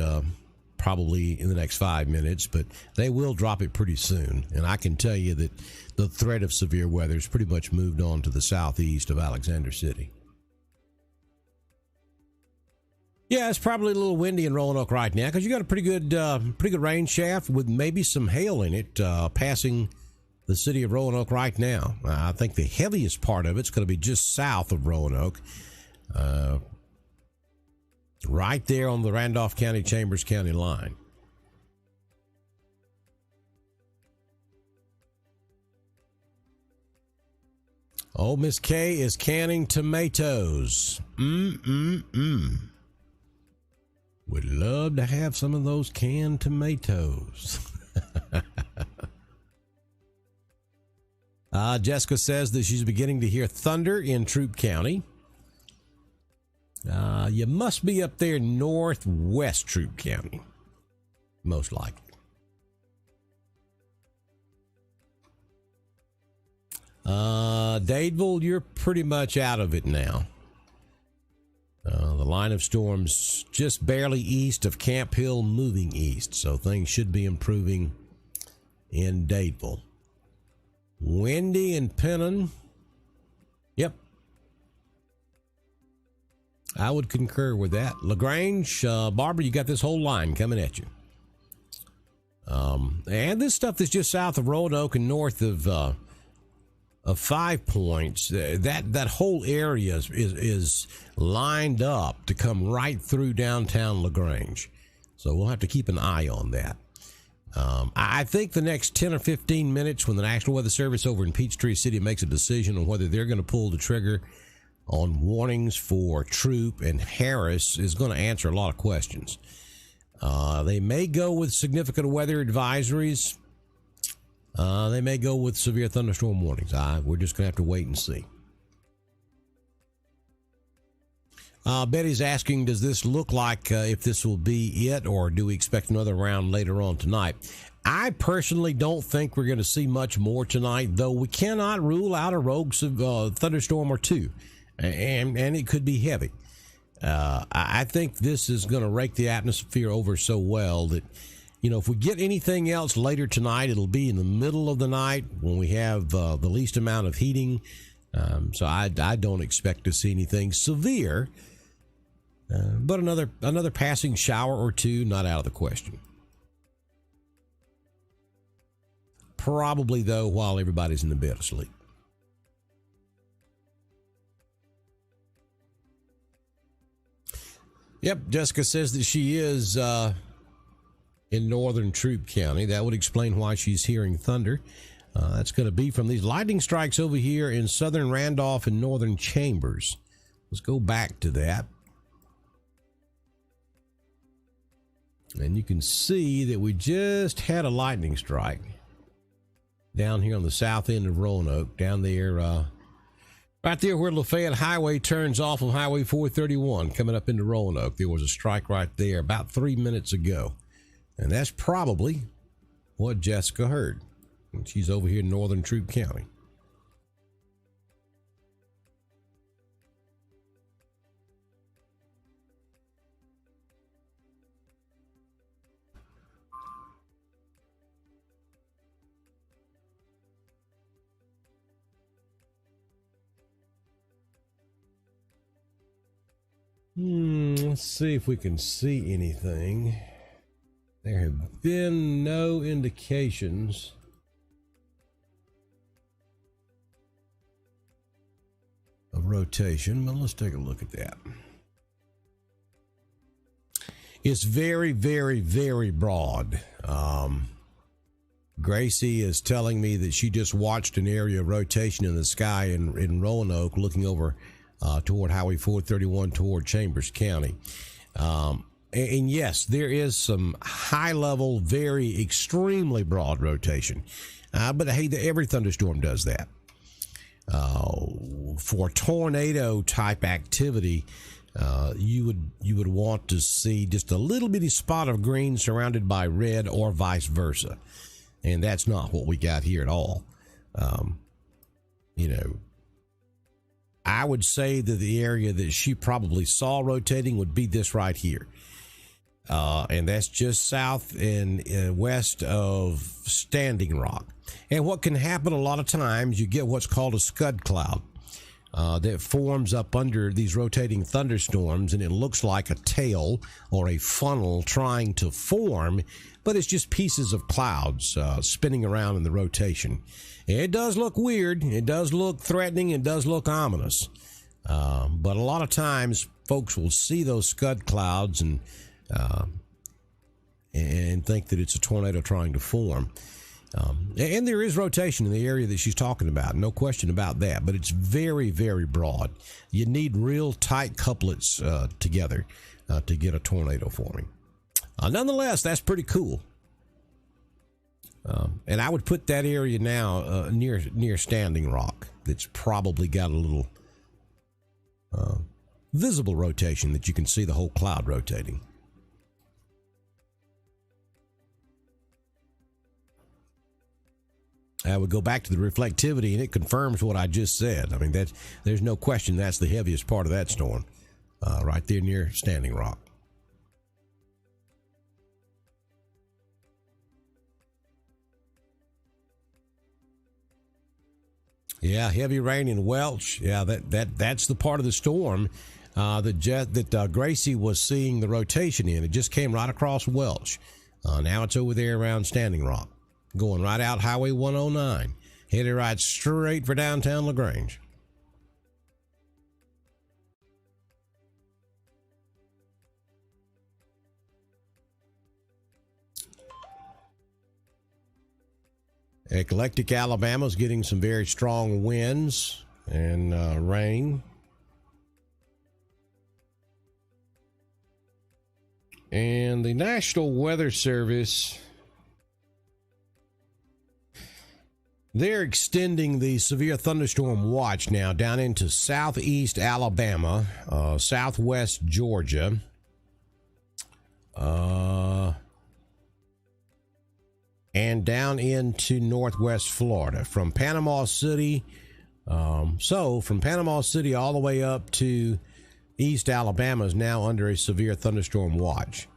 probably in the next 5 minutes, but they will drop it pretty soon. And I can tell you that the threat of severe weather has pretty much moved on to the southeast of Alexander City. Yeah, it's probably a little windy in Roanoke right now because you got a pretty good rain shaft with maybe some hail in it passing the city of Roanoke right now. I think the heaviest part of it's going to be just south of Roanoke, right there on the Randolph County Chambers County line. Oh, Miss K is canning tomatoes. Would love to have some of those canned tomatoes. Jessica says that she's beginning to hear thunder in Troup County. You must be up there northwest Troup County, most likely. Dadeville, you're pretty much out of it now. The line of storms just barely east of Camp Hill, moving east, so things should be improving in Dadeville. Windy and Pennon. Yep. I would concur with that. LaGrange, Barbara, you got this whole line coming at you. And this stuff that's just south of Roanoke and north of 5 Points, that whole area is lined up to come right through downtown LaGrange. So we'll have to keep an eye on that. I think the next 10 or 15 minutes, when the National Weather Service over in Peachtree City makes a decision on whether they're going to pull the trigger on warnings for Troup and Harris, is going to answer a lot of questions. They may go with significant weather advisories. They may go with severe thunderstorm warnings. We're just going to have to wait and see. Betty's asking, does this look like if this will be it, or do we expect another round later on tonight? I personally don't think we're going to see much more tonight, though we cannot rule out a rogue thunderstorm or two, and it could be heavy. I think this is going to rake the atmosphere over so well that, you know, if we get anything else later tonight, it'll be in the middle of the night when we have the least amount of heating. So I don't expect to see anything severe, but another passing shower or two, not out of the question. Probably, though, while everybody's in the bed asleep. Yep, Jessica says that she is in northern Troup County. That would explain why she's hearing thunder. That's going to be from these lightning strikes over here in southern Randolph and northern Chambers. Let's go back to that. And you can see that we just had a lightning strike down here on the south end of Roanoke, down there, right there where Lafayette Highway turns off of Highway 431, coming up into Roanoke. There was a strike right there about 3 minutes ago. And that's probably what Jessica heard. And she's over here in northern Troup County. Let's see if we can see anything. There have been no indications of rotation, but let's take a look at that. It's very, very, very broad. Gracie is telling me that she just watched an area of rotation in the sky in Roanoke, looking over toward Highway 431 toward Chambers County. And yes, there is some high level, very extremely broad rotation. But hey, every thunderstorm does that. For tornado type activity, you would want to see just a little bitty spot of green surrounded by red, or vice versa. And that's not what we got here at all. I would say that the area that she probably saw rotating would be this right here. And that's just south and west of Standing Rock. And what can happen a lot of times, you get what's called a scud cloud that forms up under these rotating thunderstorms, and it looks like a tail or a funnel trying to form, but it's just pieces of clouds spinning around in the rotation. It does look weird. It does look threatening. It does look ominous. But a lot of times folks will see those scud clouds and think that it's a tornado trying to form. And there is rotation in the area that she's talking about, no question about that, but it's very, very broad. You need real tight couplets together to get a tornado forming. Nonetheless, that's pretty cool. And I would put that area now near Standing Rock. That's probably got a little visible rotation that you can see the whole cloud rotating. I would go back to the reflectivity, and it confirms what I just said. I mean, there's no question that's the heaviest part of that storm, right there near Standing Rock. Yeah, heavy rain in Welch. Yeah, that's the part of the storm that Gracie was seeing the rotation in. It just came right across Welch. Now it's over there around Standing Rock, going right out Highway 109, headed right straight for downtown LaGrange. Eclectic Alabama's getting some very strong winds and rain. And the National Weather Service, they're extending the severe thunderstorm watch now down into southeast Alabama, southwest Georgia, and down into northwest Florida from Panama City. So from Panama City all the way up to East Alabama is now under a severe thunderstorm watch.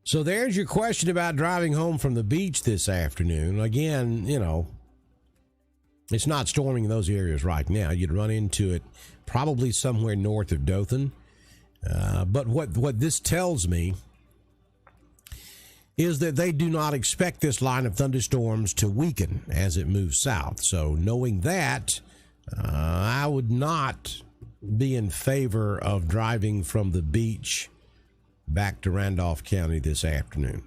So there's your question about driving home from the beach this afternoon. Again, it's not storming in those areas right now. You'd run into it probably somewhere north of Dothan. But what this tells me is that they do not expect this line of thunderstorms to weaken as it moves south. So knowing that, I would not be in favor of driving from the beach back to Randolph County this afternoon.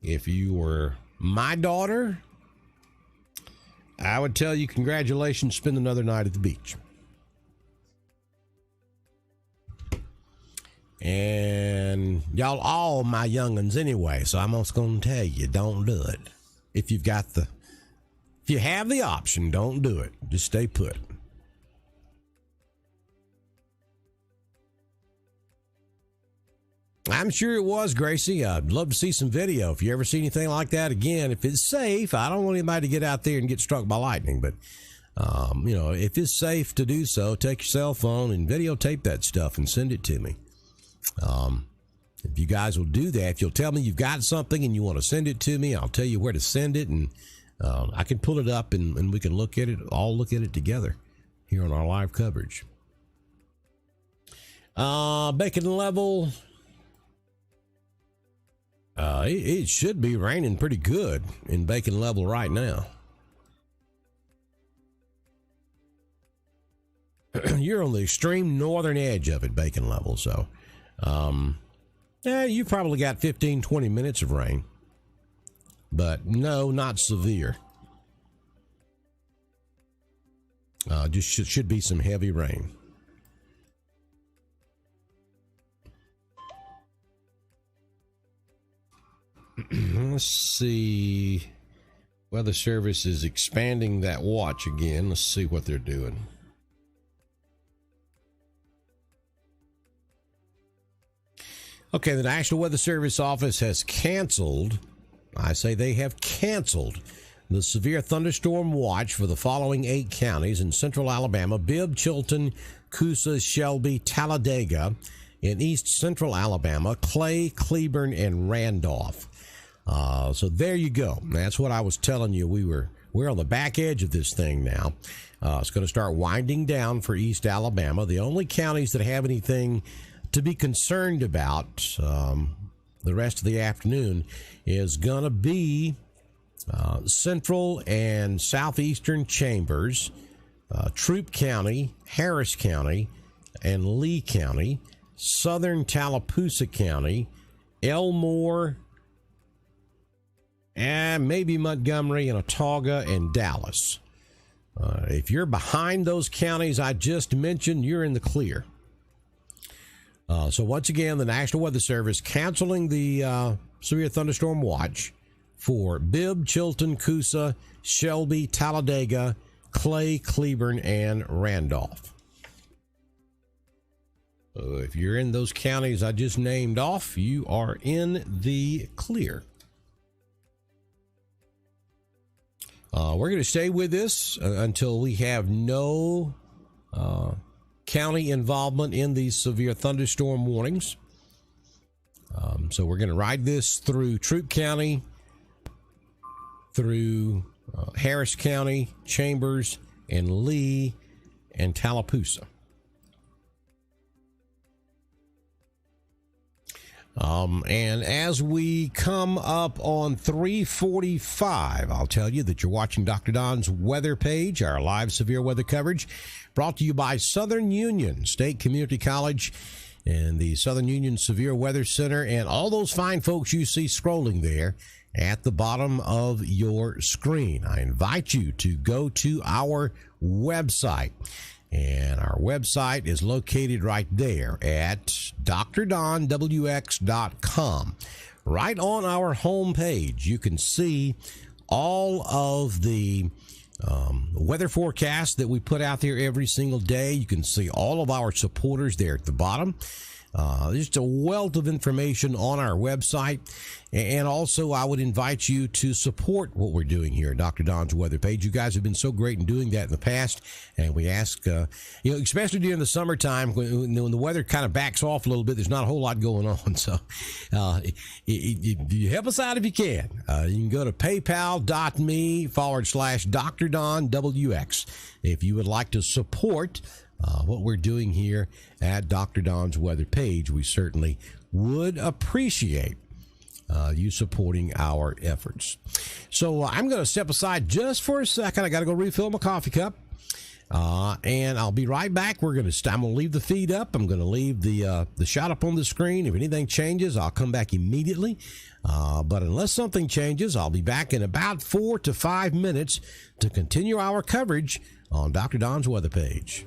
If you were my daughter, I would tell you congratulations, spend another night at the beach. And y'all all my young'uns anyway, so I'm just going to tell you, don't do it. If you have the option, don't do it. Just stay put. I'm sure it was, Gracie. I'd love to see some video. If you ever see anything like that again, if it's safe, I don't want anybody to get out there and get struck by lightning, but if it's safe to do so, take your cell phone and videotape that stuff and send it to me. If you guys will do that, if you'll tell me you've got something and you want to send it to me, I'll tell you where to send it, and I can pull it up and we can look at it together here on our live coverage. Bacon level. It should be raining pretty good in Bacon level right now. You're on the extreme northern edge of it, Bacon level, so you probably got 15-20 minutes of rain, but no, not severe. Just should be some heavy rain. Let's see. Weather Service is expanding that watch again. Let's see what they're doing. Okay, the National Weather Service office has canceled. I say they have canceled the severe thunderstorm watch for the following 8 counties in central Alabama: Bibb, Chilton, Coosa, Shelby, Talladega. In east central Alabama, Clay, Cleburne, and Randolph. So there you go. That's what I was telling you. We're on the back edge of this thing now. It's going to start winding down for East Alabama. The only counties that have anything to be concerned about the rest of the afternoon is going to be Central and Southeastern Chambers, Troup County, Harris County, and Lee County, Southern Tallapoosa County, Elmore, and maybe Montgomery and Autauga and Dallas. If you're behind those counties I just mentioned, you're in the clear. So once again, the National Weather Service canceling the severe thunderstorm watch for Bibb, Chilton, Coosa, Shelby, Talladega, Clay, Cleburne, and Randolph. If you're in those counties I just named off, you are in the clear. We're going to stay with this until we have no county involvement in these severe thunderstorm warnings. So we're going to ride this through Troup County, through Harris County, Chambers, and Lee, and Tallapoosa. And as we come up on 3:45, I'll tell you that you're watching Dr. Don's weather page, our live severe weather coverage, brought to you by Southern Union State Community College and the Southern Union Severe Weather Center, and all those fine folks you see scrolling there at the bottom of your screen. I invite you to go to our website. And our website is located right there at drdonwx.com. Right on our homepage, you can see all of the weather forecasts that we put out there every single day. You can see all of our supporters there at the bottom. Just a wealth of information on our website. And also, I would invite you to support what we're doing here at Dr. Don's weather page. You guys have been so great in doing that in the past. And we ask, especially during the summertime when the weather kind of backs off a little bit, there's not a whole lot going on. So you help us out if you can. You can go to paypal.me/Dr. Don WX if you would like to support what we're doing here at Dr. Don's weather page. We certainly would appreciate you supporting our efforts. So I'm going to step aside just for a second. I got to go refill my coffee cup. And I'll be right back. I'm going to leave the feed up. I'm going to leave the shot up on the screen. If anything changes, I'll come back immediately. But unless something changes, I'll be back in about 4 to 5 minutes to continue our coverage on Dr. Don's weather page.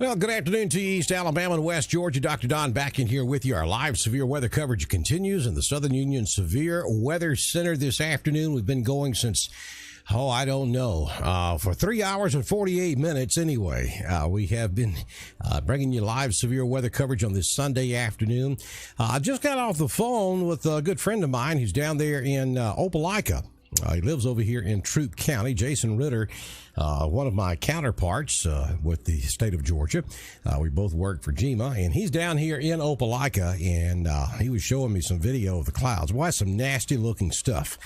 Well, good afternoon to you, East Alabama and West Georgia. Dr. Don back in here with you. Our live severe weather coverage continues in the Southern Union Severe Weather Center this afternoon. We've been going since, I don't know, for 3 hours and 48 minutes anyway. We have been bringing you live severe weather coverage on this Sunday afternoon. I just got off the phone with a good friend of mine who's down there in Opelika. He lives over here in Troup County. Jason Ritter, one of my counterparts with the state of Georgia. We both work for GEMA, and he's down here in Opelika, and he was showing me some video of the clouds. Why, some nasty looking stuff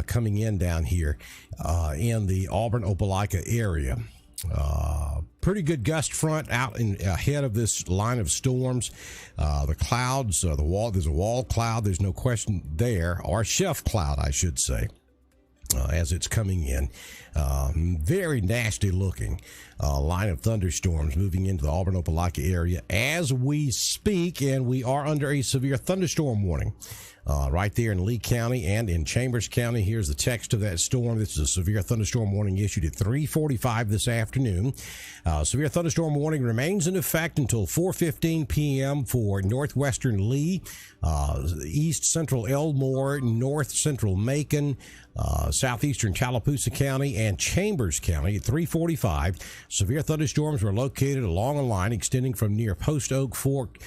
coming in down here in the Auburn-Opelika area. Pretty good gust front out ahead of this line of storms. The clouds, there's a wall cloud, there's no question there, or shelf cloud, I should say. As it's coming in. Very nasty looking line of thunderstorms moving into the Auburn-Opelika area as we speak, and we are under a severe thunderstorm warning right there in Lee County and in Chambers County. Here's the text of that storm. This is a severe thunderstorm warning issued at 3:45 this afternoon. Severe thunderstorm warning remains in effect until 4:15 p.m. for northwestern Lee, east central Elmore, north central Macon, southeastern Tallapoosa County, and Chambers County at 3:45. Severe thunderstorms were located along a line extending from near Post Oak Fork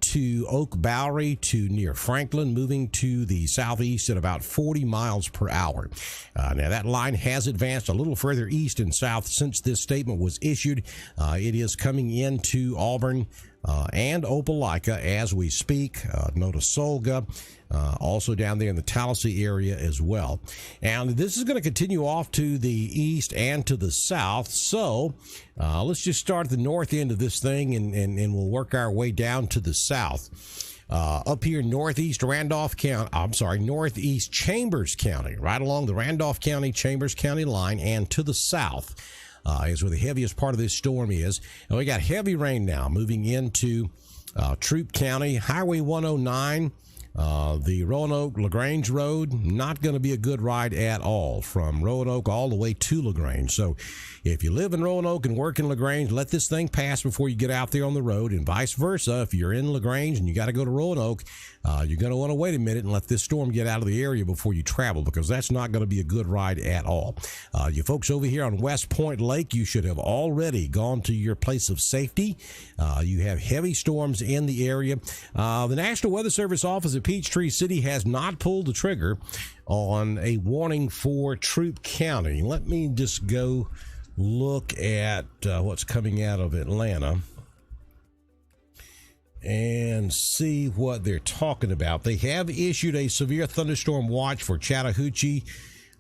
to Oak Bowery to near Franklin, moving to the southeast at about 40 miles per hour. Now, that line has advanced a little further east and south since this statement was issued. It is coming into Auburn and Opelika as we speak. Notasulga, also down there in the Tallahassee area as well. And this is going to continue off to the east and to the south. So let's just start at the north end of this thing and we'll work our way down to the south. Up here in northeast Chambers County, right along the Randolph County, Chambers County line, and to the south is where the heaviest part of this storm is. And we got heavy rain now moving into Troup County, Highway 109. The Roanoke-LaGrange Road, not going to be a good ride at all from Roanoke all the way to LaGrange. So if you live in Roanoke and work in LaGrange, let this thing pass before you get out there on the road, and vice versa. If you're in LaGrange and you got to go to Roanoke, you're going to want to wait a minute and let this storm get out of the area before you travel, because that's not going to be a good ride at all. You folks over here on West Point Lake, you should have already gone to your place of safety. You have heavy storms in the area. The National Weather Service office at Peachtree City has not pulled the trigger on a warning for Troup County. Let me just go look at what's coming out of Atlanta and see what they're talking about. They have issued a severe thunderstorm watch for Chattahoochee,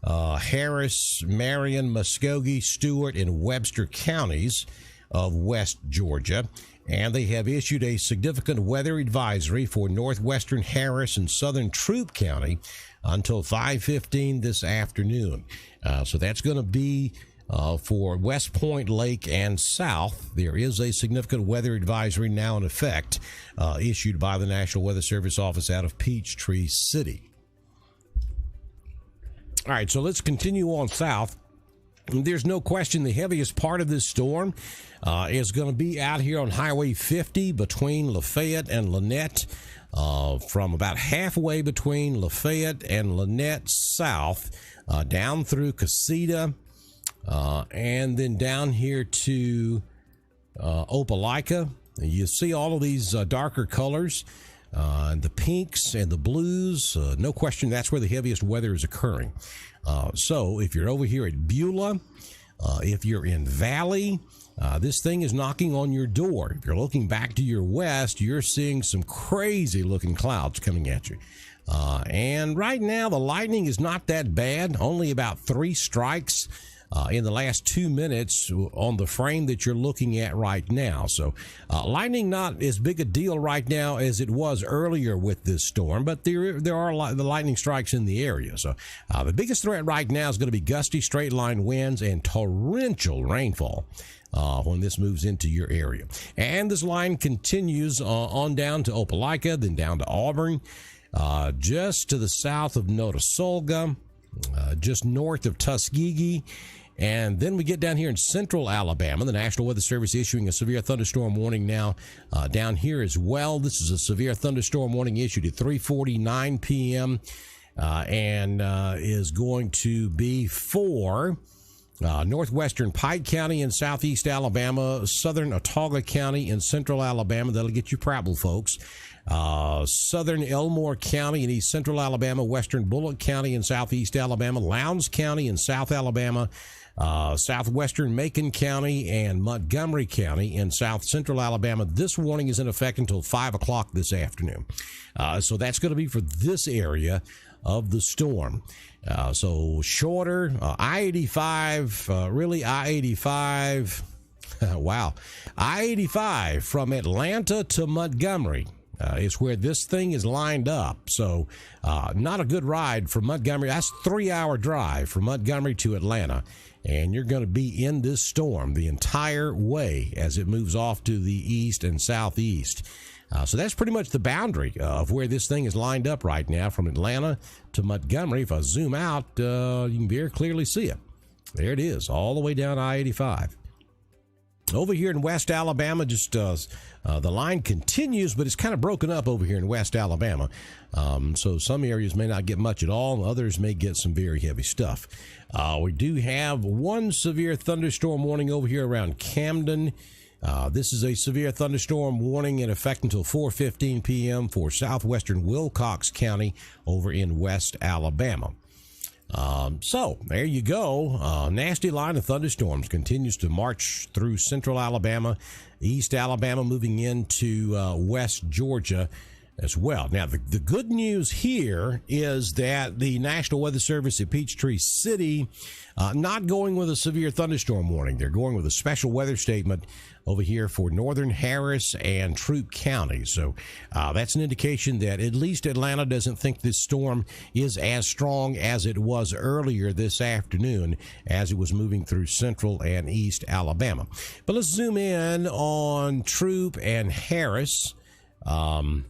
Harris, Marion, Muskogee, Stewart, and Webster counties of West Georgia. And they have issued a significant weather advisory for northwestern Harris and southern Troup County until 5:15 this afternoon. So that's going to be for West Point Lake and south. There is a significant weather advisory now in effect, issued by the National Weather Service office out of Peachtree City. All right, so let's continue on south. There's no question the heaviest part of this storm is going to be out here on Highway 50 between Lafayette and Lanett, from about halfway between Lafayette and Lanett south, down through Casita, and then down here to Opelika. You see all of these darker colors, the pinks and the blues. No question that's where the heaviest weather is occurring. So if you're over here at Beulah, if you're in Valley, this thing is knocking on your door. If you're looking back to your west, you're seeing some crazy looking clouds coming at you. And right now the lightning is not that bad, only about 3 strikes in the last 2 minutes on the frame that you're looking at right now. So lightning not as big a deal right now as it was earlier with this storm, but there are the lightning strikes in the area. So the biggest threat right now is going to be gusty straight line winds and torrential rainfall when this moves into your area. And this line continues on down to Opelika, then down to Auburn, just to the south of Notasulga, just north of Tuskegee, And then we get down here in central Alabama. The National Weather Service issuing a severe thunderstorm warning now down here as well. This is a severe thunderstorm warning issued at 3:49 p.m. And is going to be for northwestern Pike County in southeast Alabama, southern Autauga County in central Alabama. That'll get you Prattville, folks. Southern Elmore County in east central Alabama, western Bullock County in southeast Alabama, Lowndes County in south Alabama, southwestern Macon County and Montgomery County in south central Alabama. This warning is in effect until 5 o'clock this afternoon. So that's going to be for this area of the storm. So shorter, I-85, really I-85, wow, I-85 from Atlanta to Montgomery is where this thing is lined up. So not a good ride from Montgomery. That's a 3-hour drive from Montgomery to Atlanta. And you're going to be in this storm the entire way as it moves off to the east and southeast. So that's pretty much the boundary of where this thing is lined up right now from Atlanta to Montgomery. If I zoom out, you can very clearly see it. There it is, all the way down I-85. Over here in West Alabama, just the line continues, but it's kind of broken up over here in West Alabama. So some areas may not get much at all, and others may get some very heavy stuff. We do have one severe thunderstorm warning over here around Camden. This is a severe thunderstorm warning in effect until 4:15 p.m. for southwestern Wilcox County over in West Alabama. So there you go. Nasty line of thunderstorms continues to march through central Alabama, east Alabama, moving into west Georgia as well. Now, the good news here is that the National Weather Service at Peachtree City not going with a severe thunderstorm warning. They're going with a special weather statement over here for northern Harris and Troup County. So that's an indication that at least Atlanta doesn't think this storm is as strong as it was earlier this afternoon as it was moving through central and east Alabama. But let's zoom in on Troup and Harris. Kind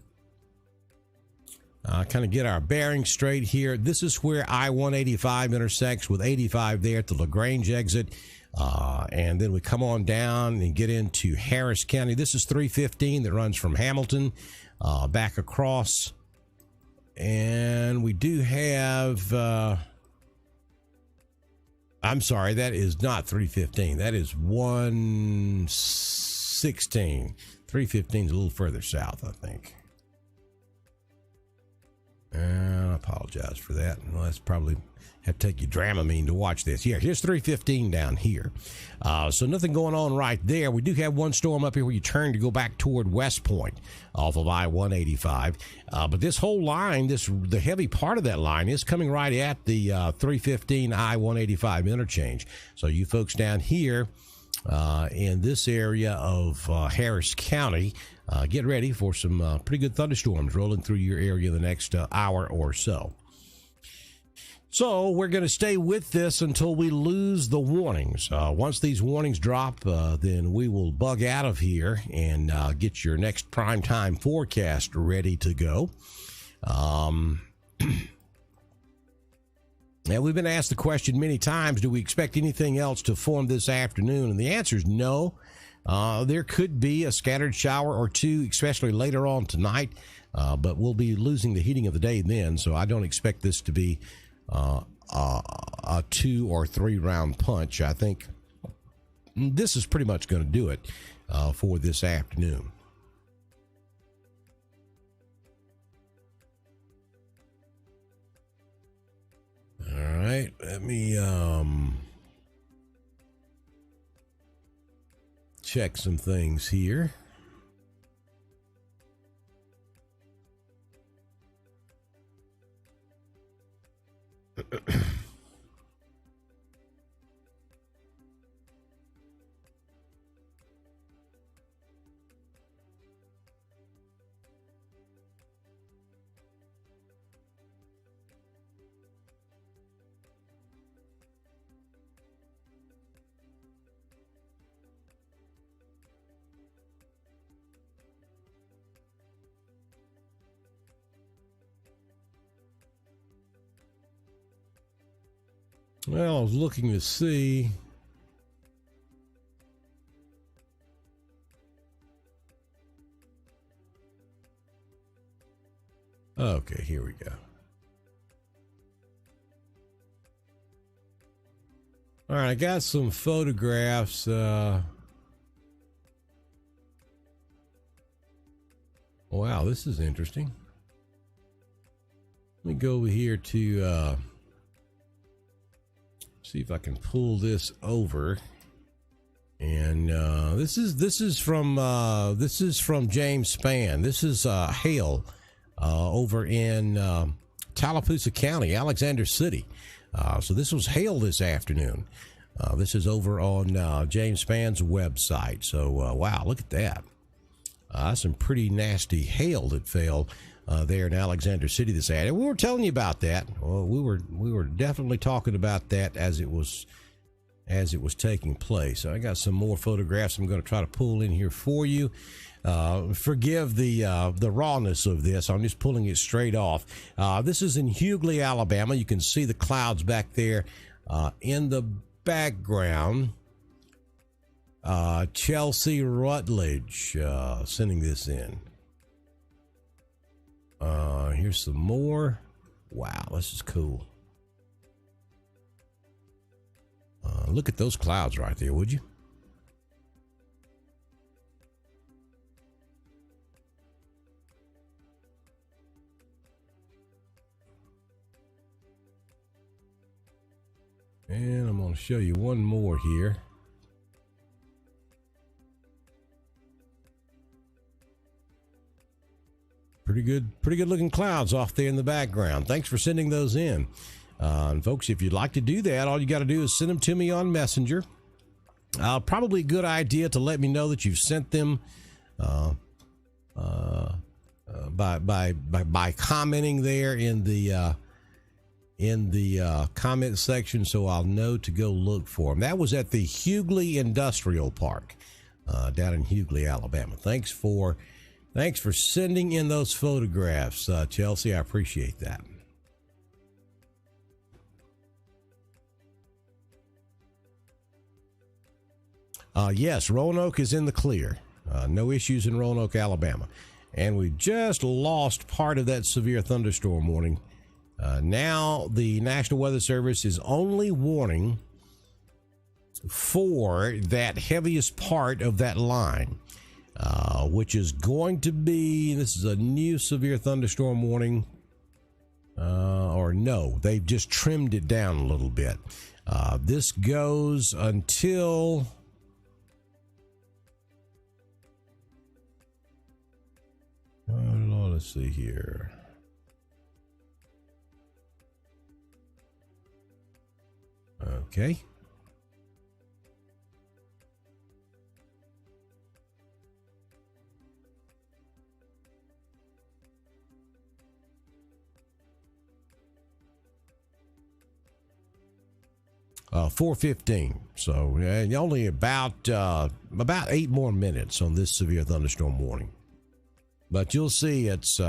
of get our bearings straight here. This is where I-185 intersects with 85 there at the LaGrange exit. And then we come on down and get into Harris County. This is 315 that runs from Hamilton back across. And we do have, I'm sorry, that is not 315. That is 116. 315 is a little further south, I think. I apologize for that. Well, that's probably have to take you Dramamine to watch this. Yeah, here's 315 down here. So nothing going on right there. We do have one storm up here where you turn to go back toward West Point off of I-185. But this whole line, the heavy part of that line is coming right at the 315 I-185 interchange. So you folks down here in this area of Harris County, get ready for some pretty good thunderstorms rolling through your area the next hour or so. So we're going to stay with this until we lose the warnings. Once these warnings drop, then we will bug out of here and get your next primetime forecast ready to go. Now, we've been asked the question many times, do we expect anything else to form this afternoon? And the answer is no. There could be a scattered shower or two, especially later on tonight, but we'll be losing the heating of the day then, so I don't expect this to be a 2 or 3 round punch. I think this is pretty much going to do it for this afternoon. All right, let me check some things here. Well, I was looking to see. Okay, here we go. All right, I got some photographs. Wow, this is interesting. Let me go over here to see if I can pull this over. And this is from James Spann. This is hail over in Tallapoosa County, Alexander City. So this was hail this afternoon. This is over on James Spann's website. So wow, look at that. Some pretty nasty hail that fell there in Alexander City this afternoon. We were telling you about that. Well, we were definitely talking about that as it was taking place. So I got some more photographs I'm going to try to pull in here for you. Forgive the rawness of this. I'm just pulling it straight off. This is in Hughley, Alabama. You can see the clouds back there in the background. Chelsea Rutledge sending this in. Here's some more. Wow, this is cool. Look at those clouds right there, would you? And I'm going to show you one more here. Pretty good looking clouds off there in the background. Thanks for sending those in. And folks, if you'd like to do that, all you got to do is send them to me on Messenger. Probably a good idea to let me know that you've sent them by commenting there in the comment section, so I'll know to go look for them. That was at the Hughley Industrial Park down in Hughley, Alabama. Thanks for sending in those photographs, Chelsea. I appreciate that. Yes, Roanoke is in the clear. No issues in Roanoke, Alabama. And we just lost part of that severe thunderstorm warning. Now the National Weather Service is only warning for that heaviest part of that line, which is going to be, this is a new severe thunderstorm warning, or no, they've just trimmed it down a little bit. This goes until... let's see here. Okay. $4:15. So only about 8 more minutes on this severe thunderstorm warning. But you'll see it's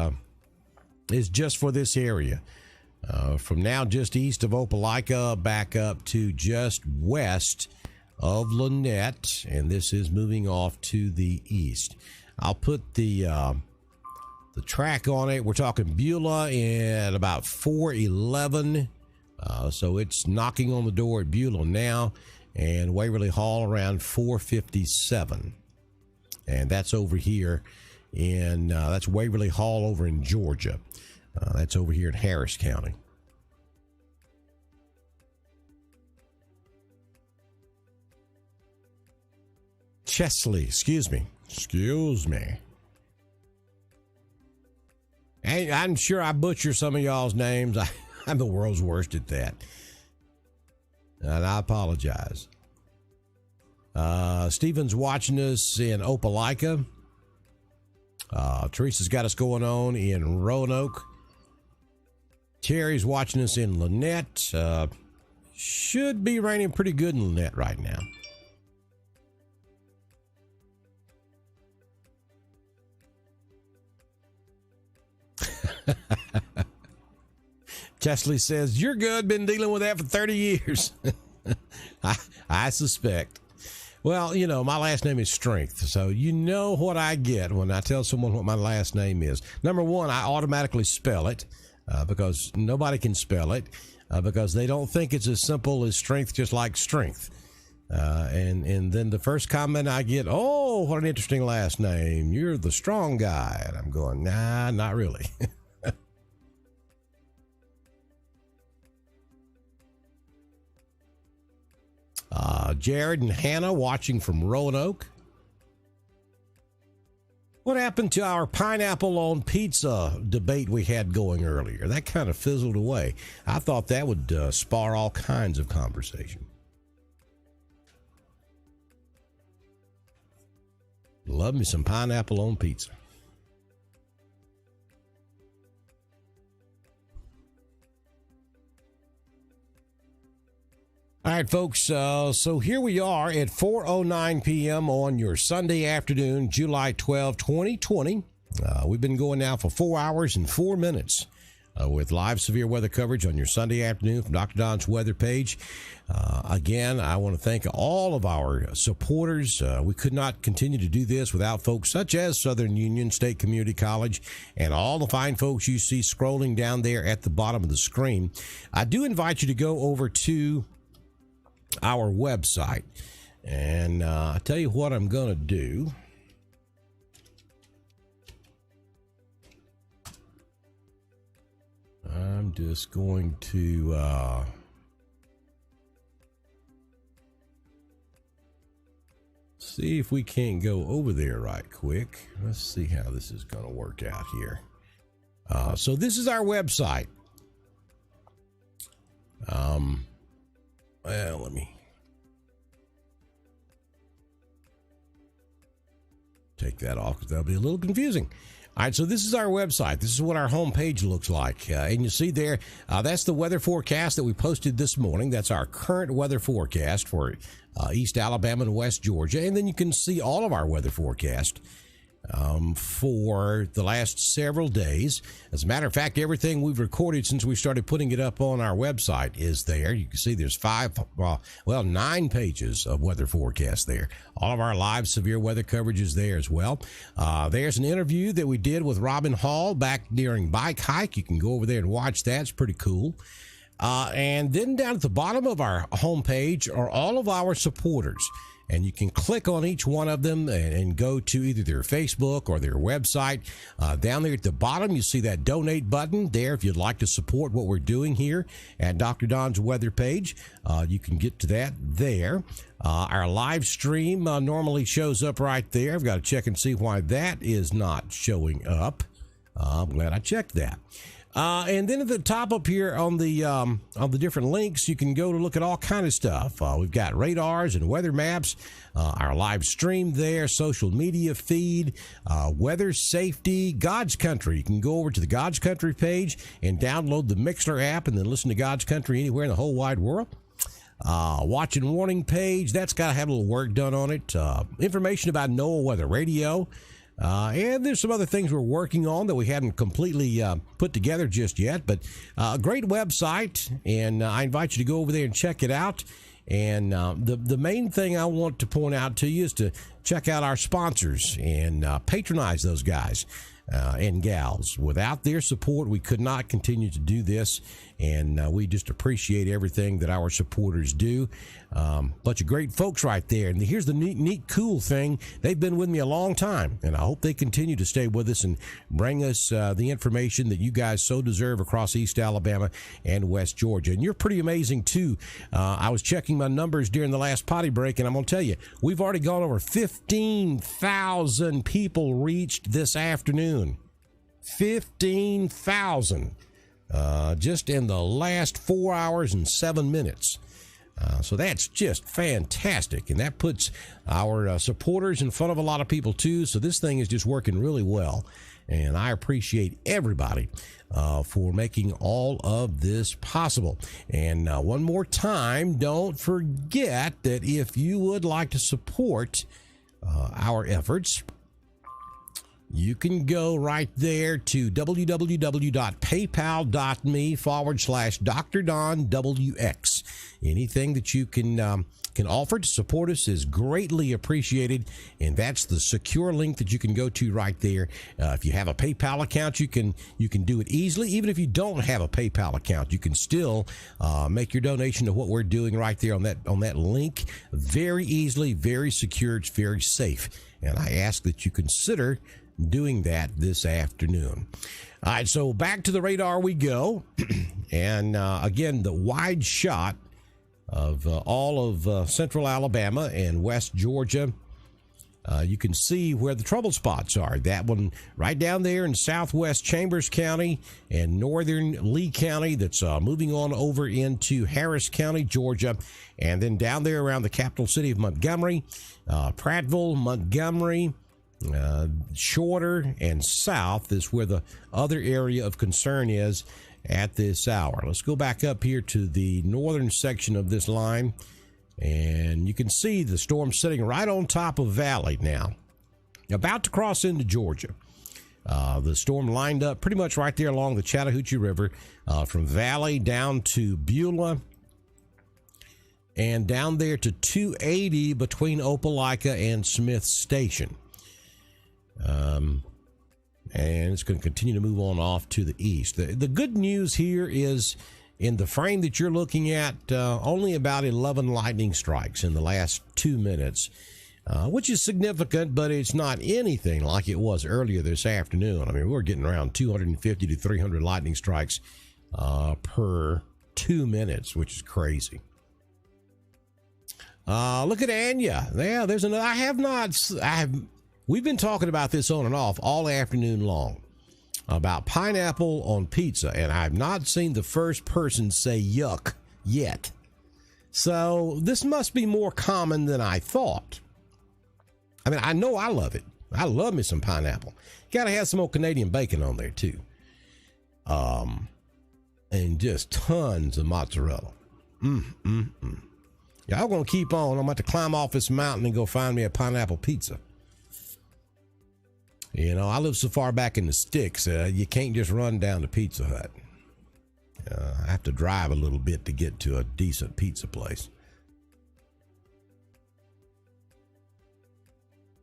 just for this area. From now just east of Opelika back up to just west of Lanett, and this is moving off to the east. I'll put the track on it. We're talking Beulah at about 4:11, so it's knocking on the door at Beulah now, and Waverly Hall around 4:57, and that's over here in that's Waverly Hall over in Georgia. That's over here in Harris County. Chesley, excuse me. And I'm sure I butcher some of y'all's names. I'm the world's worst at that, and I apologize. Stephen's watching us in Opelika. Teresa's got us going on in Roanoke. Terry's watching us in Lanett. Should be raining pretty good in Lanett right now. Chesley says, you're good. Been dealing with that for 30 years. I suspect. Well, you know, my last name is Strength, so you know what I get when I tell someone what my last name is. Number one, I automatically spell it because nobody can spell it because they don't think it's as simple as strength, just like strength. And then the first comment I get, oh, what an interesting last name. You're the strong guy. And I'm going, nah, not really. Jared and Hannah watching from Roanoke. What happened to our pineapple on pizza debate we had going earlier? That kind of fizzled away. I thought that would spar all kinds of conversation. Love me some pineapple on pizza. All right, folks, so here we are at 4:09 p.m. on your Sunday afternoon, July 12, 2020. We've been going now for 4 hours and 4 minutes with live severe weather coverage on your Sunday afternoon from Dr. Don's weather page. Again, I want to thank all of our supporters. We could not continue to do this without folks such as Southern Union State Community College and all the fine folks you see scrolling down there at the bottom of the screen. I do invite you to go over to our website, and I'll tell you what I'm going to do. I'm just going to see if we can't go over there right quick. Let's see how this is going to work out here. So this is our website. Well, let me take that off because that'll be a little confusing. All right, so this is our website. This is what our homepage looks like. And you see there, that's the weather forecast that we posted this morning. That's our current weather forecast for East Alabama and West Georgia. And then you can see all of our weather forecast for the last several days. As a matter of fact, everything we've recorded since we started putting it up on our website is there. You can see there's 9 pages of weather forecast there. All of our live severe weather coverage is there as well. There's an interview that we did with Robin Hall back during Bike Hike. You can go over there and watch that. It's pretty cool. And then down at the bottom of our homepage are all of our supporters. And you can click on each one of them and go to either their Facebook or their website. Down there at the bottom, you see that donate button there. If you'd like to support what we're doing here at Dr. Don's weather page, you can get to that there. Our live stream normally shows up right there. I've got to check and see why that is not showing up. I'm glad I checked that. And then at the top up here on the different links, you can go to look at all kind of stuff. We've got radars and weather maps, our live stream there, social media feed, weather safety, God's Country. You can go over to the God's Country page and download the Mixler app and then listen to God's Country anywhere in the whole wide world. Watch and warning page, that's got to have a little work done on it. Information about NOAA Weather Radio. And there's some other things we're working on that we hadn't completely put together just yet, but a great website, and I invite you to go over there and check it out. And the main thing I want to point out to you is to check out our sponsors and patronize those guys and gals. Without their support, we could not continue to do this, and we just appreciate everything that our supporters do. Bunch of great folks right there. And here's the neat, cool thing. They've been with me a long time, and I hope they continue to stay with us and bring us the information that you guys so deserve across East Alabama and West Georgia. And you're pretty amazing, too. I was checking my numbers during the last potty break, and I'm going to tell you, we've already gone over 15,000 people reached this afternoon. 15,000 just in the last 4 hours and 7 minutes. So that's just fantastic, and that puts our supporters in front of a lot of people too. So this thing is just working really well, and I appreciate everybody for making all of this possible. And one more time, don't forget that if you would like to support our efforts, you can go right there to www.paypal.me/Dr. Don WX. Anything that you can offer to support us is greatly appreciated, and that's the secure link that you can go to right there. If you have a PayPal account, you can do it easily. Even if you don't have a PayPal account, you can still make your donation to what we're doing right there on that link. Very easily, very secure, it's very safe, and I ask that you consider doing that this afternoon. All right, so back to the radar we go, and again, the wide shot of all of central Alabama and West Georgia. You can see where the trouble spots are. That one right down there in southwest Chambers County and northern Lee County, that's moving on over into Harris County, Georgia, and then down there around the capital city of Montgomery, Prattville, Montgomery, Shorter, and south is where the other area of concern is at this hour. Let's go back up here to the northern section of this line, and you can see the storm sitting right on top of Valley now, about to cross into Georgia. The storm lined up pretty much right there along the Chattahoochee River, from Valley down to Beulah, and down there to 280 between Opelika and Smith Station. And it's going to continue to move on off to the east. The good news here is, in the frame that you're looking at, only about 11 lightning strikes in the last 2 minutes, which is significant, but it's not anything like it was earlier this afternoon. I mean, we're getting around 250 to 300 lightning strikes per 2 minutes, which is crazy. Look at Anya. Yeah, there's another. We've been talking about this on and off all afternoon long, about pineapple on pizza, and I've not seen the first person say yuck yet. So this must be more common than I thought. I mean, I know I love it. I love me some pineapple. You gotta have some old Canadian bacon on there too. And just tons of mozzarella. Y'all gonna keep on. I'm about to climb off this mountain and go find me a pineapple pizza. You know, I live so far back in the sticks, you can't just run down to Pizza Hut. I have to drive a little bit to get to a decent pizza place.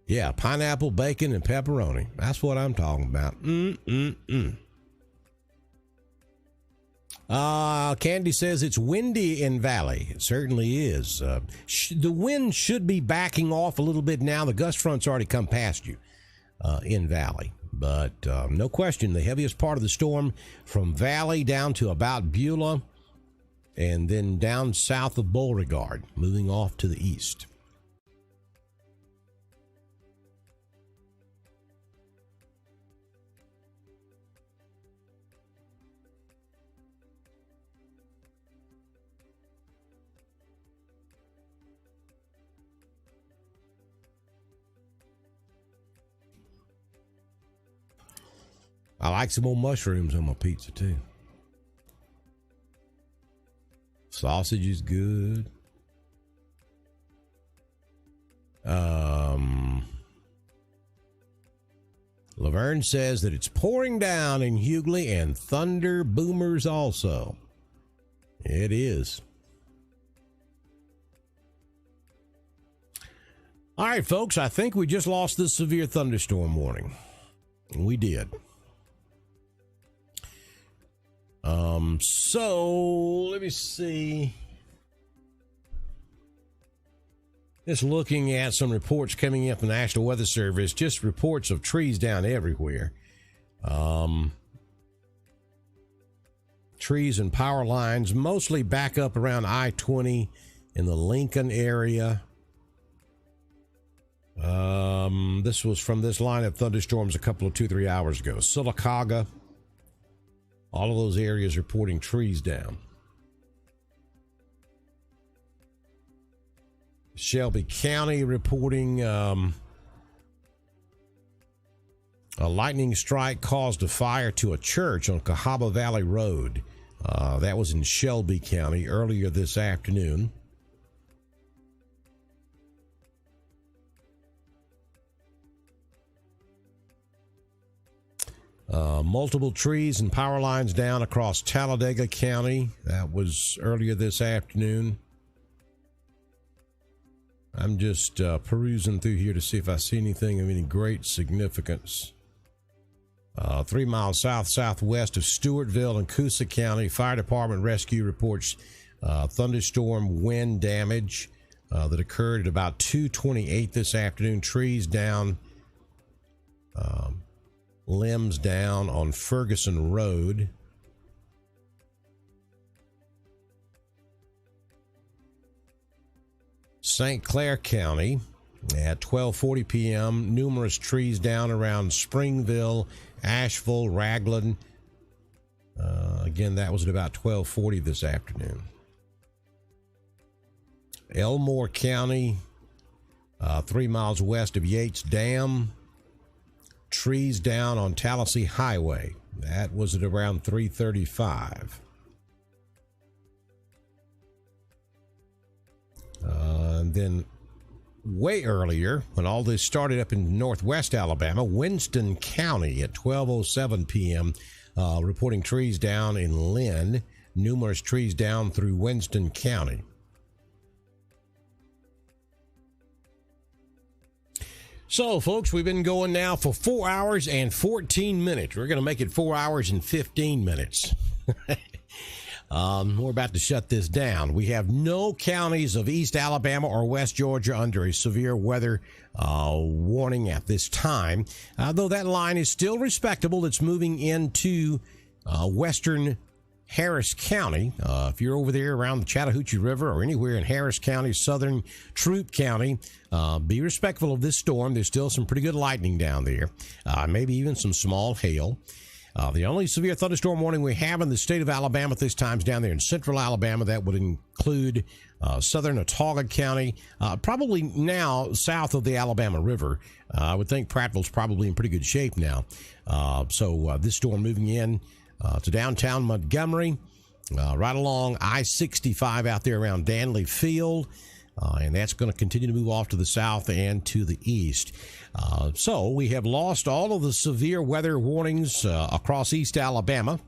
Yeah, pineapple, bacon, and pepperoni. That's what I'm talking about. Candy says it's windy in Valley. It certainly is. The wind should be backing off a little bit now. The gust front's already come past you. In Valley, but no question, the heaviest part of the storm from Valley down to about Beulah, and then down south of Beauregard, moving off to the east. I like some more mushrooms on my pizza too. Sausage is good. Laverne says that it's pouring down in Hughley and thunder boomers also. It is. All right, folks, I think we just lost this severe thunderstorm warning. We did. So let me see. Just looking at some reports coming in from the National Weather Service, just reports of trees down everywhere. Trees and power lines mostly back up around I-20 in the Lincoln area. This was from this line of thunderstorms a couple of 2-3 hours ago. Sylacauga. All of those areas reporting trees down. Shelby County reporting a lightning strike caused a fire to a church on Cahaba Valley Road. That was in Shelby County earlier this afternoon. Multiple trees and power lines down across Talladega County. That was earlier this afternoon. I'm just perusing through here to see if I see anything of any great significance. 3 miles southwest of Stewartville in Coosa County, Fire Department rescue reports thunderstorm wind damage that occurred at about 2:28 this afternoon. Trees down, limbs down on Ferguson Road. St. Clair County at 12:40 p.m. Numerous trees down around Springville, Asheville, Raglan. Again, that was at about 12:40 this afternoon. Elmore County, 3 miles west of Yates Dam. Trees down on Tallahassee Highway. That was at around 3:35. And then way earlier, when all this started up in northwest Alabama, Winston County at 12:07 p.m., reporting trees down in Lynn. Numerous trees down through Winston County. So, folks, we've been going now for 4 hours and 14 minutes. We're going to make it 4 hours and 15 minutes. We're about to shut this down. We have no counties of East Alabama or West Georgia under a severe weather warning at this time, though that line is still respectable. It's moving into western Harris County. If you're over there around the Chattahoochee River or anywhere in Harris County, southern Troup County, be respectful of this storm. There's still some pretty good lightning down there, maybe even some small hail. The only severe thunderstorm warning we have in the state of Alabama at this time is down there in central Alabama. That would include southern Autauga County, probably now south of the Alabama River. I would think Prattville's probably in pretty good shape now. So this storm moving in to downtown Montgomery, right along I-65 out there around Danley Field. And that's going to continue to move off to the south and to the east. So we have lost all of the severe weather warnings across East Alabama.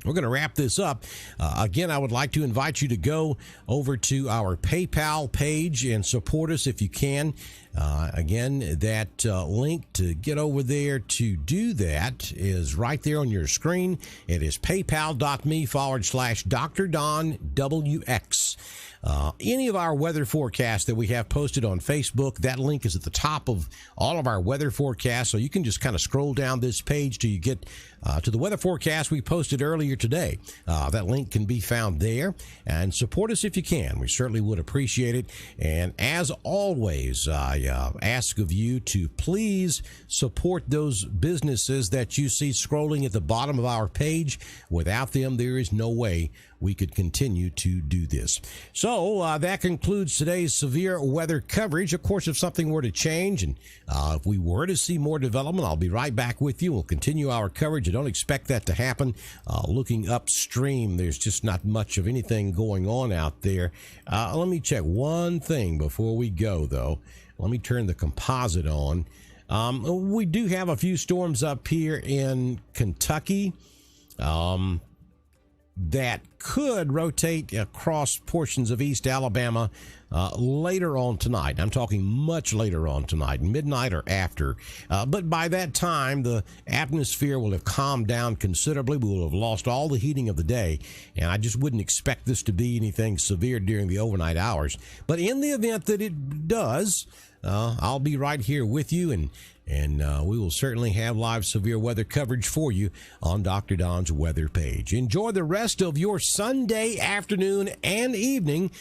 We're going to wrap this up. Again, I would like to invite you to go over to our PayPal page and support us if you can. Again, that link to get over there to do that is right there on your screen. It is paypal.me/Dr. Don WX. Any of our weather forecasts that we have posted on Facebook, that link is at the top of all of our weather forecasts, so you can just kind of scroll down this page till you get to the weather forecast we posted earlier today. That link can be found there, and support us if you can. We certainly would appreciate it. And as always, I ask of you to please support those businesses that you see scrolling at the bottom of our page. Without them, there is no way we could continue to do this. So that concludes today's severe weather coverage. Of course, if something were to change and if we were to see more development, I'll be right back with you. We'll continue our coverage. I don't expect that to happen. Looking upstream, there's just not much of anything going on out there. Let me check one thing before we go, though. Let me turn the composite on. We do have a few storms up here in Kentucky. That could rotate across portions of East Alabama later on tonight. I'm talking much later on tonight, midnight or after. But by that time, the atmosphere will have calmed down considerably. We will have lost all the heating of the day, and I just wouldn't expect this to be anything severe during the overnight hours. But in the event that it does, I'll be right here with you, and we will certainly have live severe weather coverage for you on Dr. Don's weather page. Enjoy the rest of your Sunday afternoon and evening.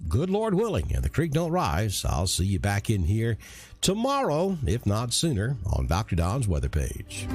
Good Lord willing, and the creek don't rise. I'll see you back in here tomorrow, if not sooner, on Dr. Don's weather page.